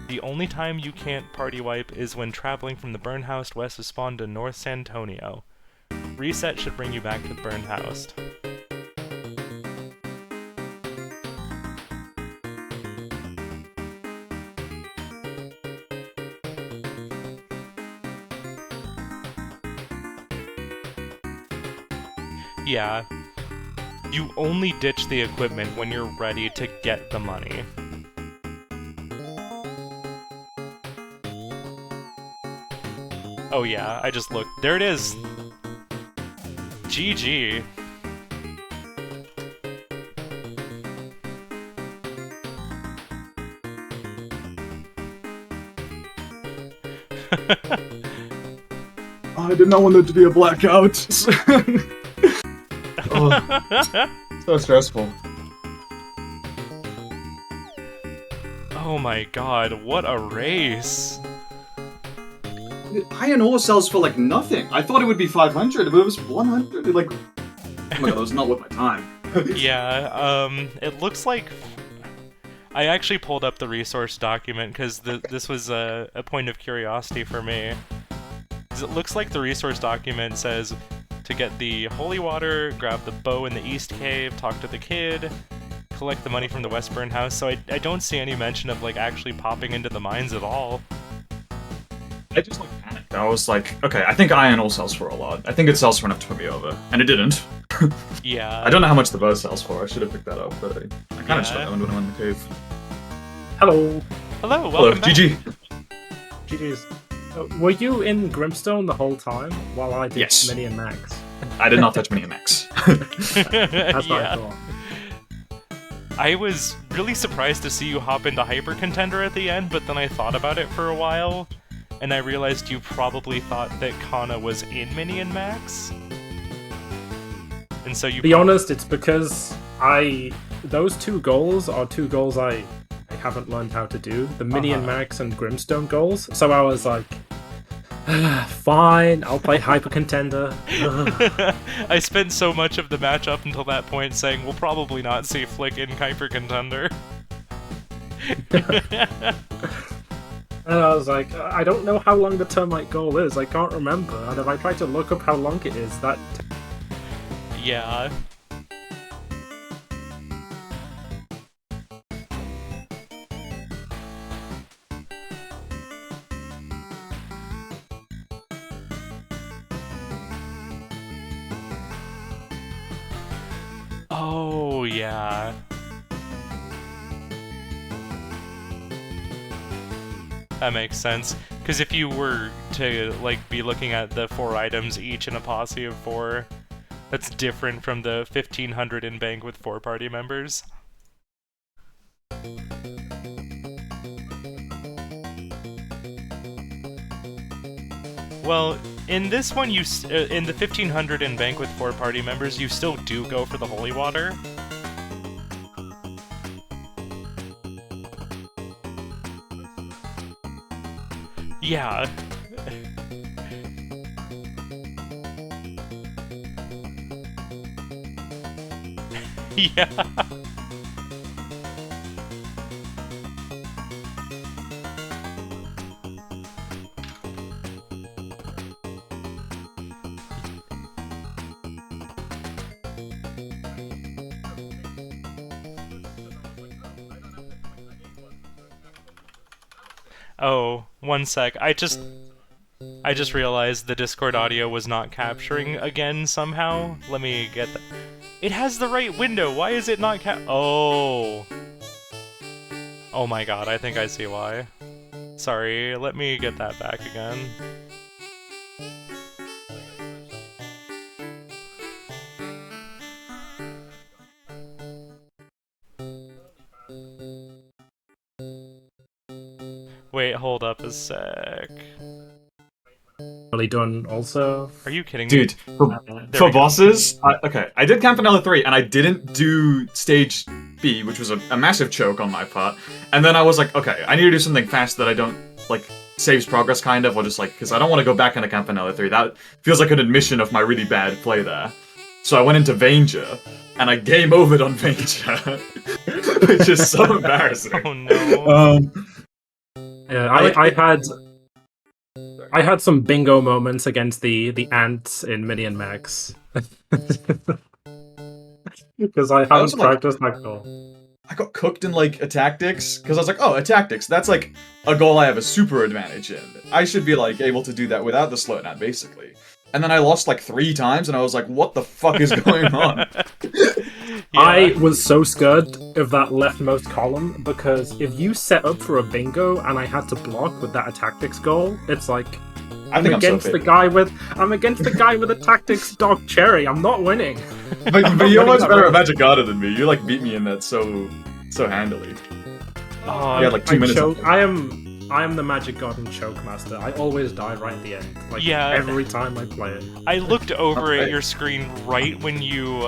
The only time you can't party wipe is when traveling from the burn house west of Spawn to North San Antonio. Reset should bring you back to the burned house. Yeah, you only ditch the equipment when you're ready to get the money. Oh yeah, I just looked. There it is! GG. I did not want there to be a blackout. Oh, so stressful. Oh my god, what a race! Iron ore sells for like nothing. I thought it would be 500, but it was 100. Like, oh my god, that was not worth my time. Yeah, it looks like... I actually pulled up the resource document because this was a point of curiosity for me. It looks like the resource document says to get the holy water, grab the bow in the East Cave, talk to the kid, collect the money from the West Burn House, so I don't see any mention of like actually popping into the mines at all. I just like panicked. I was like, okay, I think iron ore sells for a lot. I think it sells for enough to put me over. And it didn't. Yeah. I don't know how much the bow sells for. I should have picked that up, but I kind of just got that one when I went in the cave. Hello. Hello, welcome Hello, back. GG. GG's. Were you in Grimstone the whole time while I did Yes. Mini and Max? I did not touch Mini and Max. That's what I Yeah. thought. I was really surprised to see you hop into Hyper Contender at the end, but then I thought about it for a while, and I realized you probably thought that Khana was in Mini and Max. And so you... To be honest, it's because those two goals are two goals I haven't learned how to do. The Mini and Max and Grimstone goals. So I was like, fine, I'll play Hyper Contender. I spent so much of the match up until that point saying we'll probably not see Flick in Hyper Contender. And I was like, I don't know how long the termite goal is. I can't remember. And if I try to look up how long it is, that... Yeah. Oh, yeah. That makes sense. Because if you were to, like, be looking at the 4 items each in a posse of 4, that's different from the 1500 in bank with 4 party members. Well, in this one, in the 1500 in bank with 4 party members, you still do go for the holy water. Yeah. Yeah. Oh, 1 sec. I just realized the Discord audio was not capturing again somehow. Let me get that. It has the right window. Why is it not Oh. Oh my god, I think I see why. Sorry, let me get that back again. Wait, hold up a sec. Really done also. Are you kidding me? Dude, for bosses, I did Campanella 3, and I didn't do Stage B, which was a massive choke on my part. And then I was like, okay, I need to do something fast that I don't, like, saves progress, kind of, or just, like, because I don't want to go back into Campanella 3. That feels like an admission of my really bad play there. So I went into Vanger, and I game over'd on Vanger, which is so embarrassing. Oh no. Yeah, I had some bingo moments against the ants in Mini and Max. Because I haven't practiced that goal. I got cooked in, like, a tactics, because I was like, oh, a tactics, that's, like, a goal I have a super advantage in. I should be, like, able to do that without the slow nat, basically. And then I lost, like, 3 times, and I was like, what the fuck is going on? Yeah. I was so scared of that leftmost column, because if you set up for a bingo and I had to block with that a tactics goal, it's like, I'm against the guy with a tactics dog cherry. I'm not winning. But you're much better at Magic Garden than me. You, like, beat me in that so handily. Oh, you had, like, 2 minutes. I am the Magic Garden choke master. I always die right at the end. Like, yeah, every time I play it. I looked over at your screen right when you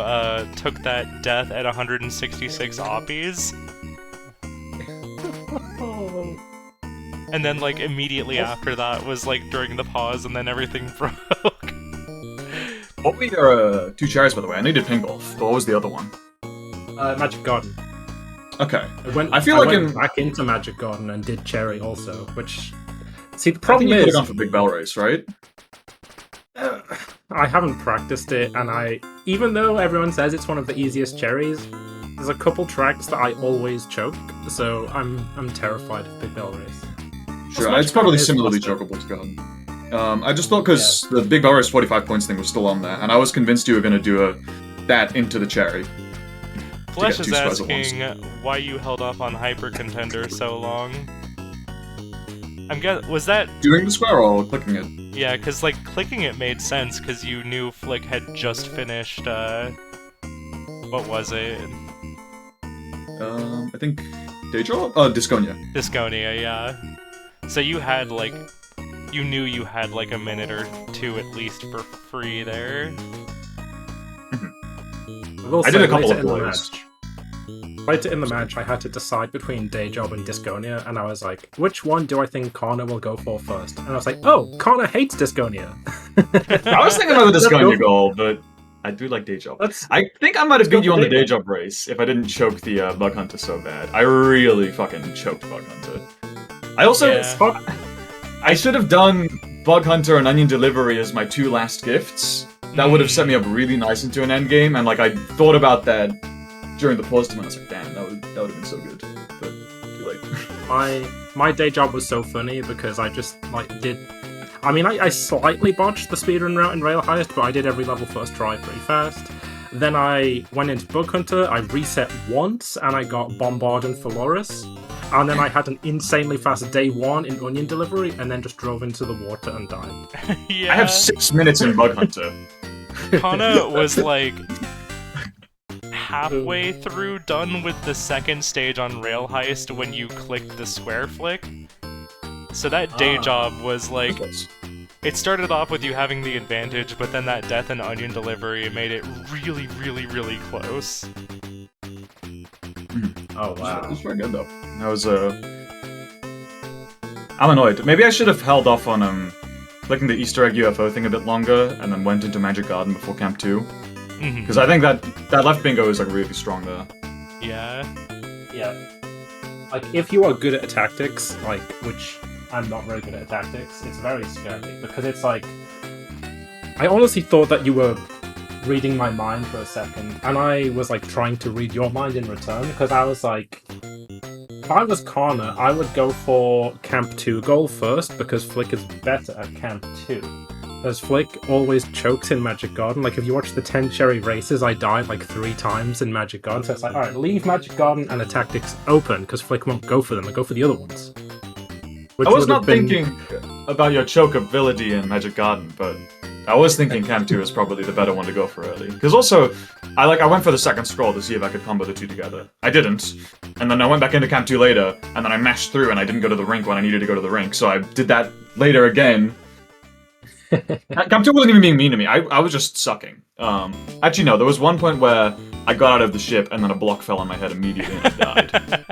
took that death at 166 oppies. And then, like, immediately after that was, like, during the pause, and then everything broke. What were your 2 cherries, by the way? I know you did Ping Golf, but what was the other one? Magic Garden. Okay. I went back into Magic Garden and did Cherry also, which... See, the problem I think you is... could have gone for Big Bell Race, right? I haven't practiced it, and even though everyone says it's one of the easiest cherries, there's a couple tracks that I always choke, so I'm terrified of Big Bell Race. Sure, it's probably similarly chokeable to God. I just thought because the Big Bell Race 45 points thing was still on there, and I was convinced you were going to do that into the cherry. Flesh is asking why you held off on Hyper Contender so long. Was that... Doing the square or clicking it? Yeah, because, like, clicking it made sense, because you knew Flick had just finished, what was it? I think... Daedra? Oh, Disconia. Disconia, yeah. So you had, like, you knew you had like a minute or two at least for free there. I did a couple of boys. Later in the match, I had to decide between Day Job and Disconia, and I was like, which one do I think Khana will go for first? And I was like, oh, Khana hates Disconia. I was thinking about the Disconia goal, but I do like Day Job. I think I might have beat you on the Day Job race if I didn't choke the Bug Hunter so bad. I really fucking choked Bug Hunter. I also... Yeah. I should have done Bug Hunter and Onion Delivery as my two last gifts. That would have set me up really nice into an endgame, and like I thought about that during the pause time, I was like, damn, that would have been so good. But too late. My Day Job was so funny because I just like did. I mean, I slightly botched the speedrun route in Rail Heist, but I did every level first try pretty fast. Then I went into Bug Hunter, I reset once, and I got Bombard and Phaloris. And then I had an insanely fast day one in Onion Delivery, and then just drove into the water and died. Yeah. I have 6 minutes in Bug Hunter. Khana was like halfway through done with the second stage on Rail Heist when you clicked the square flick. So that Day Job was like... It started off with you having the advantage, but then that Death and Onion Delivery made it really, really, really close. Oh wow. It was very good though. That was I'm annoyed. Maybe I should have held off on clicking the Easter egg UFO thing a bit longer, and then went into Magic Garden before Camp 2. Because I think that left bingo is like really strong there. Yeah. Yeah. Like if you are good at tactics, like which I'm not very good at tactics, it's very scary because it's like I honestly thought that you were reading my mind for a second, and I was like trying to read your mind in return because I was like, if I was Khana, I would go for Camp 2 goal first because Flick is better at Camp 2. Because Flick always chokes in Magic Garden. Like if you watch the 10 cherry races, I died like 3 times in Magic Garden. So it's like, alright, leave Magic Garden and the tactics open because Flick won't go for them and go for the other ones. I was not thinking about your choke ability in Magic Garden, but I was thinking Camp 2 is probably the better one to go for early. Because also, I went for the second scroll to see if I could combo the two together. I didn't. And then I went back into Camp 2 later, and then I mashed through and I didn't go to the rink when I needed to go to the rink. So I did that later again. Camp 2 wasn't even being mean to me. I was just sucking. Actually, no, there was one point where I got out of the ship and then a block fell on my head immediately and I died.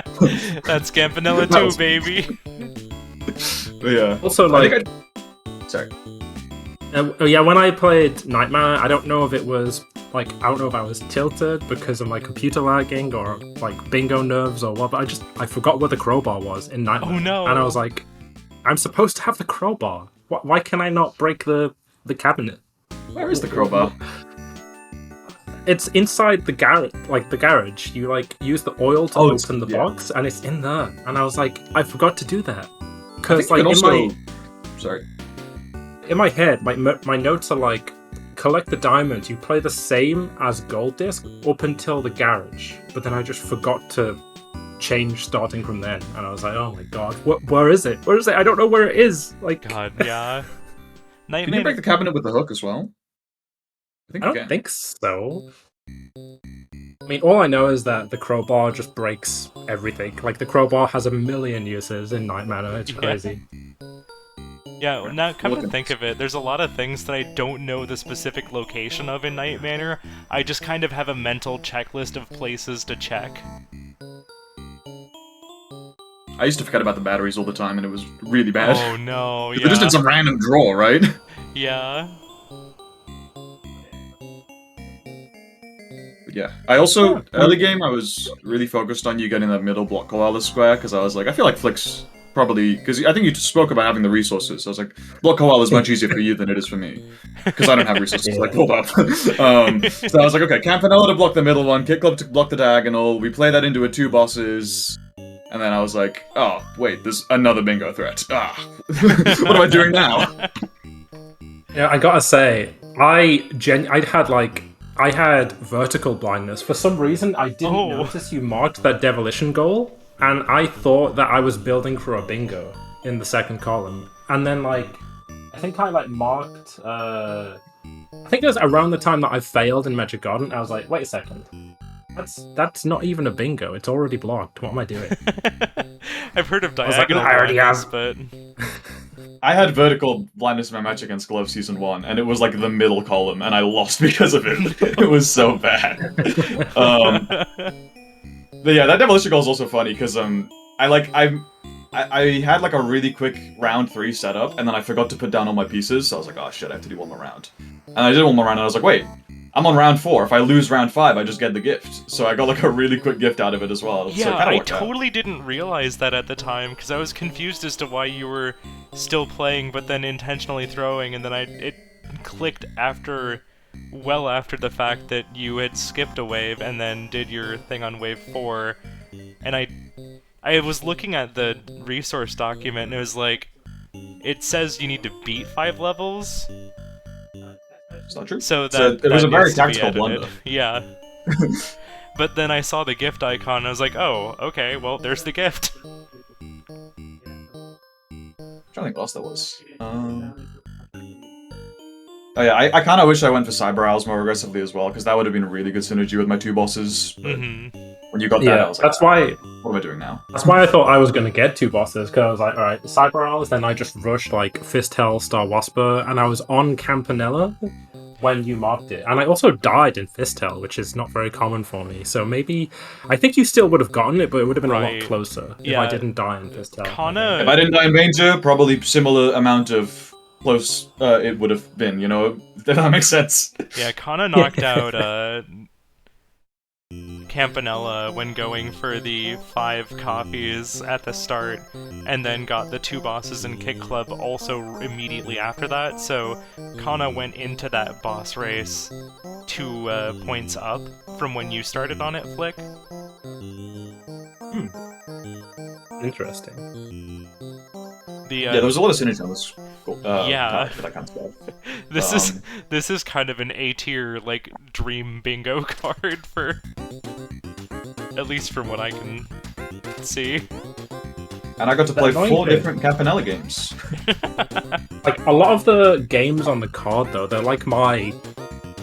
That's Campanella 2, baby! Yeah. Also, like... Sorry. Yeah, when I played Nightmare, I don't know if it was, like, I don't know if I was tilted because of my computer lagging or, like, bingo nerves or what, but I forgot what the crowbar was in Nightmare. Oh no! And I was like, I'm supposed to have the crowbar. Why can I not break the cabinet? Where is the crowbar? It's inside the garage. You, like, use the oil to open the box, and it's in there. And I was like, I forgot to do that. Because, like, in my head, my notes are like, collect the diamonds, you play the same as Gold Disc up until the garage, but then I just forgot to change starting from then, and I was like, oh my god, where is it? Where is it? I don't know where it is! Like, God, yeah. Can you break the cabinet with the hook as well? I don't think so. I mean, all I know is that the crowbar just breaks everything. Like, the crowbar has a million uses in Night Manor, it's crazy. Yeah, now come to think of it, there's a lot of things that I don't know the specific location of in Night Manor. I just kind of have a mental checklist of places to check. I used to forget about the batteries all the time, and it was really bad. Oh no, yeah. They're just in some random drawer, right? Yeah. Yeah. I also, early game, I was really focused on you getting that middle block koala square, because I was like, I feel like Flick's probably, because I think you spoke about having the resources, so I was like, block koala is much easier for you than it is for me, because I don't have resources like pulled up. So I was like, okay, Campanella to block the middle one, Kit Club to block the diagonal, we play that into a 2 bosses, and then I was like, oh, wait, there's another bingo threat. What am I doing now? Yeah, I gotta say, I had vertical blindness. For some reason, I didn't notice you marked that Devilition goal, and I thought that I was building for a bingo in the second column. And then, like, I think I, like, marked, I think it was around the time that I failed in Magic Garden. I was like, wait a second. That's not even a bingo. It's already blocked. What am I doing? I've heard of I diagonal already blindness, have. but... I had vertical blindness in my match against Glove Season 1, and it was like the middle column, and I lost because of it. It was so bad. But yeah, that Demolition Goal is also funny, because I had like a really quick round 3 setup, and then I forgot to put down all my pieces, so I was like, oh shit, I have to do one more round. And I did one more round, and I was like, wait, I'm on round 4. If I lose round 5, I just get the gift. So I got like a really quick gift out of it as well. Yeah, so I totally didn't realize that at the time, because I was confused as to why you were still playing, but then intentionally throwing, and then it clicked well after the fact that you had skipped a wave and then did your thing on wave 4, and I was looking at the resource document, and it was like, it says you need to beat 5 levels. It's not true. So it was a very tactical blunder. Yeah. But then I saw the gift icon, and I was like, oh, okay, well, there's the gift. I'm trying to think what else that was. Oh yeah, I kind of wish I went for Cyber Owls more aggressively as well, because that would have been a really good synergy with my 2 bosses. But when you got that, I was like, what am I doing now? That's why I thought I was going to get 2 bosses, because I was like, alright, Cyber Owls, then I just rushed like Fist Hell, Star Wasper, and I was on Campanella when you marked it. And I also died in Fist Hell, which is not very common for me, so maybe, I think you still would have gotten it, but it would have been a lot closer if I didn't die in Fist Hell. Khana... If I didn't die in Ranger, probably similar amount of close it would have been, you know, if that makes sense. Yeah, Khana knocked out Campanella when going for the 5 copies at the start, and then got the 2 bosses in Kick Club also immediately after that, so Khana went into that boss race 2 points up from when you started on it, Flick. Interesting. Yeah, there was a lot of synergy on this. Yeah, for that kind of stuff. This is kind of an A tier like dream bingo card for, at least from what I can see. And I got to play 4 different Campanella games. Like a lot of the games on the card, though, they're like my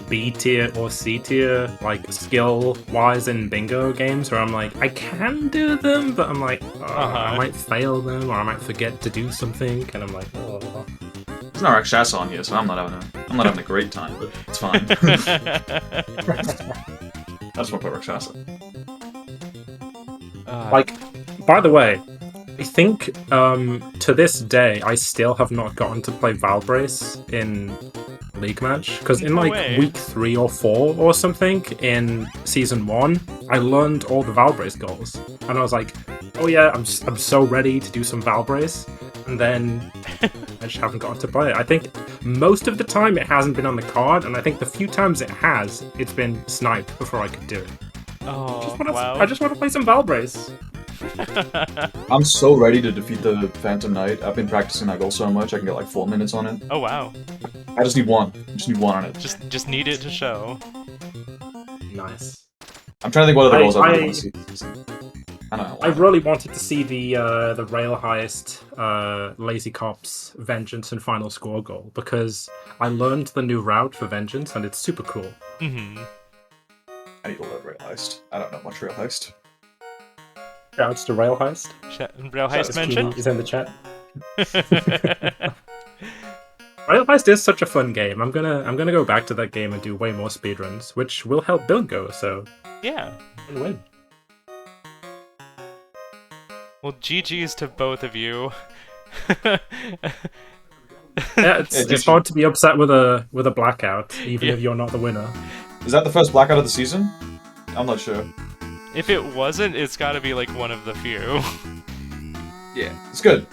B tier or C tier, like skill wise in bingo games, where I'm like, I can do them, but I'm like, I might fail them, or I might forget to do something, and I'm like, oh. There's no Rakshasa on here, so I'm not having a great time, but it's fine. I just want to play Rakshasa. Like, by the way, I think to this day I still have not gotten to play Valbrace in League match, because in like week 3 or 4 or something in season 1 I learned all the Valbrace goals, and I was like, oh yeah, I'm so ready to do some Valbrace, and then I just haven't gotten to play it. I think most of the time it hasn't been on the card, and I think the few times it has, it's been sniped before I could do it. I just want to play some Valbrace. I'm so ready to defeat the Phantom Knight. I've been practicing that goal so much I can get like 4 minutes on it. Oh wow. I just need one. on it. Just need it to show. Nice. I'm trying to think what other goals I really want to see. I don't know. I really wanted to see the Rail Heist, Lazy Cops, Vengeance, and Final Score goal, because I learned the new route for Vengeance, and it's super cool. I need to learn Rail Heist. I don't know much Rail Heist. Shouts to Rail Heist. Rail Heist mentioned? He's in the chat. Rail Heist is such a fun game. I'm gonna go back to that game and do way more speedruns, which will help Bingo, so... Yeah. Win. Well, GG's to both of you. Yeah, it's hard to be upset with a blackout, even if you're not the winner. Is that the first blackout of the season? I'm not sure. If it wasn't, it's gotta be like one of the few. Yeah, it's good.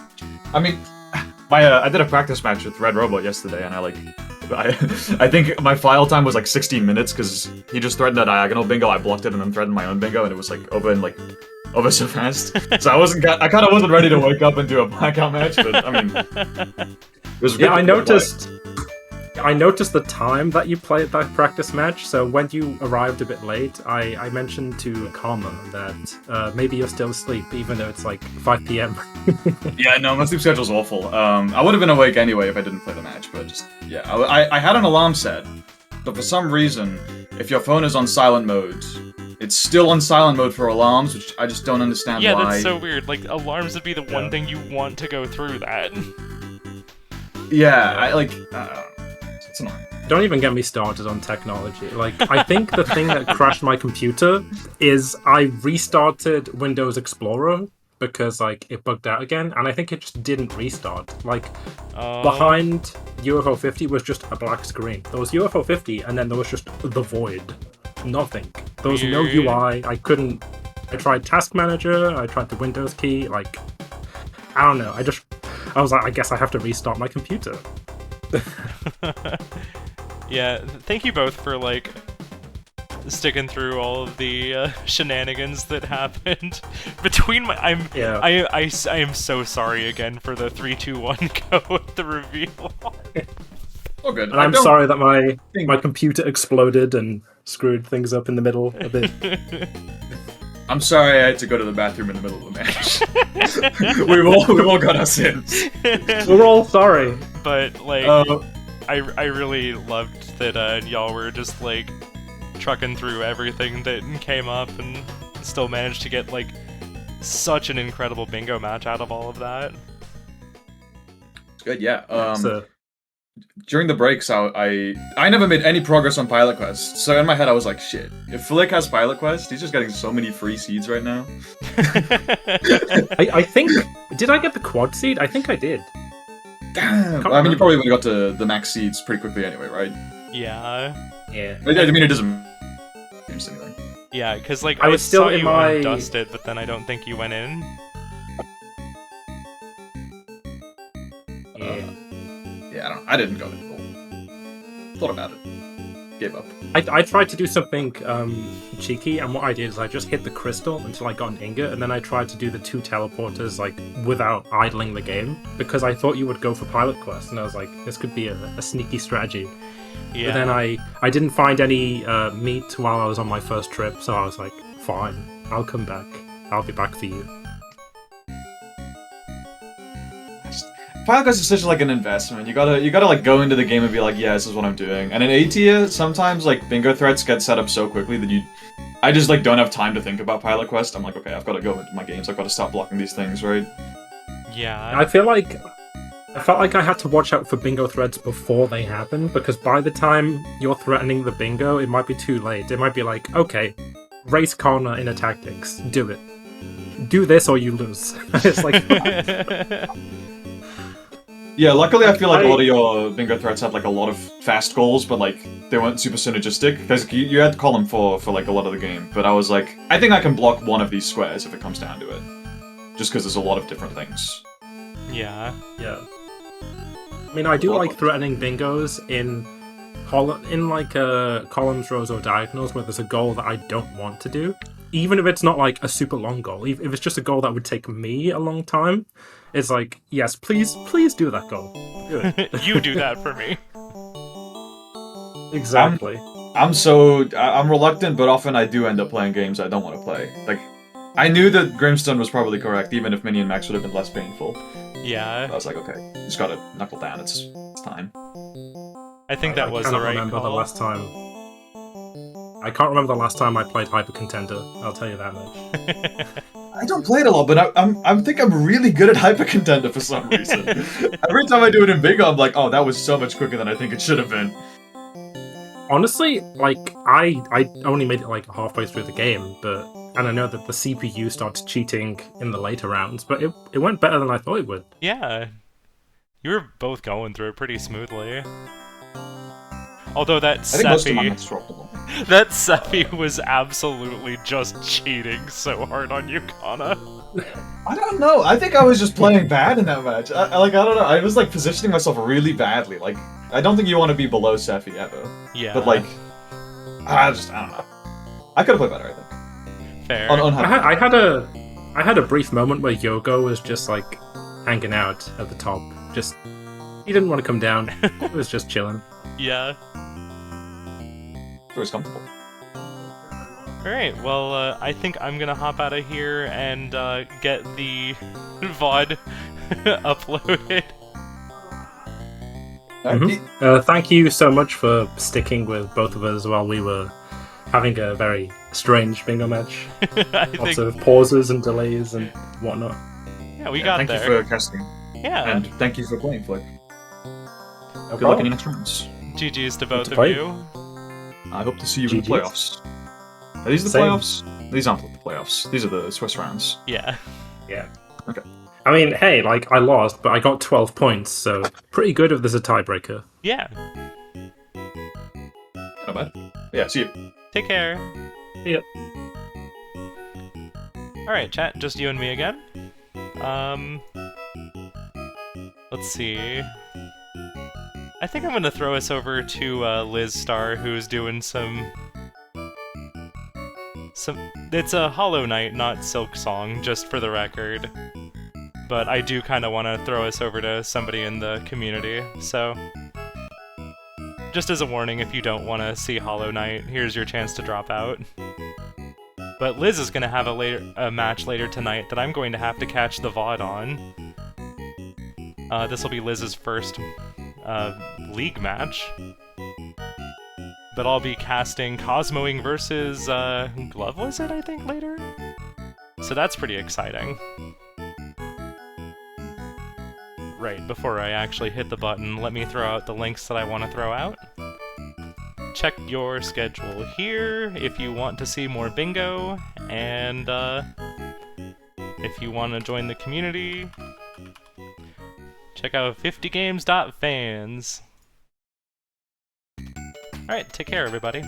I mean, I did a practice match with Red Robot yesterday, and I think my file time was like 16 minutes, because he just threatened a diagonal bingo, I blocked it, and then threatened my own bingo, and it was like over so fast. So I kind of wasn't ready to wake up and do a blackout match, but I mean, it was good. Yeah, I noticed the time that you played that practice match, so when you arrived a bit late, I mentioned to Khana that maybe you're still asleep, even though it's like 5 PM. Yeah, no, my sleep schedule's awful. I would have been awake anyway if I didn't play the match, but just, yeah. I had an alarm set, but for some reason, if your phone is on silent mode, it's still on silent mode for alarms, which I just don't understand why. Yeah, that's so weird. Like, alarms would be the one thing you want to go through that. Yeah, it's annoying. Don't even get me started on technology. Like, I think the thing that crashed my computer is I restarted Windows Explorer because, like, it bugged out again, and I think it just didn't restart. Like, behind UFO 50 was just a black screen. There was UFO 50, and then there was just the void. Nothing. There was no UI. I tried Task Manager, I tried the Windows key, like, I don't know. I was like, I guess I have to restart my computer. Yeah, thank you both for, like, sticking through all of the shenanigans that happened between my. I am so sorry again for the 3, 2, 1 go at the reveal. Oh, good. And I'm sorry that my computer exploded and screwed things up in the middle a bit. I'm sorry I had to go to the bathroom in the middle of the match. We've all got our sins. We're all sorry. But, like, I really loved that y'all were just, like, trucking through everything that came up and still managed to get, like, such an incredible bingo match out of all of that. It's good, yeah. During the breaks, I never made any progress on Pilot Quest, so in my head I was like, shit, if Flick has Pilot Quest, he's just getting so many free seeds right now. I think... Did I get the quad seed? I think I did. Damn! I mean, you probably would have got to the max seeds pretty quickly anyway, right? Yeah. I mean, it doesn't... anyway. Yeah, because, like, I was still saw in you my... undusted, but then I don't think you went in. Yeah, I didn't go there. Thought about it. Gave up. I tried to do something cheeky, and what I did is I just hit the crystal until I got an ingot, and then I tried to do the 2 teleporters, like, without idling the game, because I thought you would go for Pilot Quest, and I was like, this could be a sneaky strategy. Yeah. But then I didn't find any meat while I was on my first trip, so I was like, fine, I'll come back. I'll be back for you. Pilot Quest is such like an investment. You gotta like go into the game and be like, yeah, this is what I'm doing. And in A tier, sometimes like bingo threats get set up so quickly that I just like don't have time to think about Pilot Quest. I'm like, okay, I've got to go into my games. I've got to stop blocking these things, right? Yeah. I felt like I had to watch out for bingo threats before they happen, because by the time you're threatening the bingo, it might be too late. It might be like, okay, race Khana in a tactics. Do it. Do this or you lose. It's like... Yeah, luckily I feel like a lot of your bingo threats had like a lot of fast goals, but like they weren't super synergistic, because you had to call them for like a lot of the game. But I was like, I think I can block one of these squares if it comes down to it, just because there's a lot of different things. Yeah. I mean, I do like threatening bingos in like columns, rows, or diagonals where there's a goal that I don't want to do, even if it's not like a super long goal. If it's just a goal that would take me a long time. It's like, yes, please do that goal. Do it. You do that for me. Exactly. I'm reluctant, but often I do end up playing games I don't want to play. Like, I knew that Grimstone was probably correct, even if Minion Max would have been less painful. Yeah. I was like, okay, just gotta knuckle down. It's time. I think that was the right call. I can't remember the last time I played Hyper Contender. I'll tell you that much. I don't play it a lot, but I think I'm really good at Hyper Contender for some reason. Every time I do it in Bingo, I'm like, oh, that was so much quicker than I think it should have been. Honestly, like, I only made it like halfway through the game, and I know that the CPU started cheating in the later rounds, but it went better than I thought it would. Yeah. You were both going through it pretty smoothly. Although that Seppi was absolutely just cheating so hard on you, Khana. I don't know. I think I was just playing bad in that match. I don't know. I was like positioning myself really badly. Like, I don't think you want to be below Seppi ever. Yeah. But like, I don't know. I could have played better, I think. Fair. I had a brief moment where Yogo was just like hanging out at the top. Just, he didn't want to come down. He was just chilling. Yeah. It was comfortable. Alright, well, I think I'm gonna hop out of here and get the VOD uploaded. Thank you so much for sticking with both of us while we were having a very strange bingo match. Lots of pauses and delays and whatnot. Yeah, we got there. Thank you for casting. Yeah. And thank you for playing, Flick. Good luck in the next rounds. GG's to both of you. I hope to see you in the playoffs. Are these the playoffs? These aren't the playoffs. These are the Swiss rounds. Yeah. Yeah. Okay. I mean, hey, like, I lost, but I got 12 points, so pretty good if there's a tiebreaker. Yeah. Not bad. Yeah, see you. Take care. Yep. Alright, chat, just you and me again. Let's see. I think I'm gonna throw us over to Liz Star, who's doing some... It's a Hollow Knight, not Silk Song, just for the record. But I do kind of want to throw us over to somebody in the community, so... Just as a warning, if you don't want to see Hollow Knight, here's your chance to drop out. But Liz is going to have a match later tonight that I'm going to have to catch the VOD on. This will be Liz's first League match. But I'll be casting Cosmoing versus Glove Wizard, I think, later? So that's pretty exciting. Right, before I actually hit the button, let me throw out the links that I want to throw out. Check your schedule here if you want to see more bingo, and if you want to join the community, check out 50games.fans. Alright, take care everybody.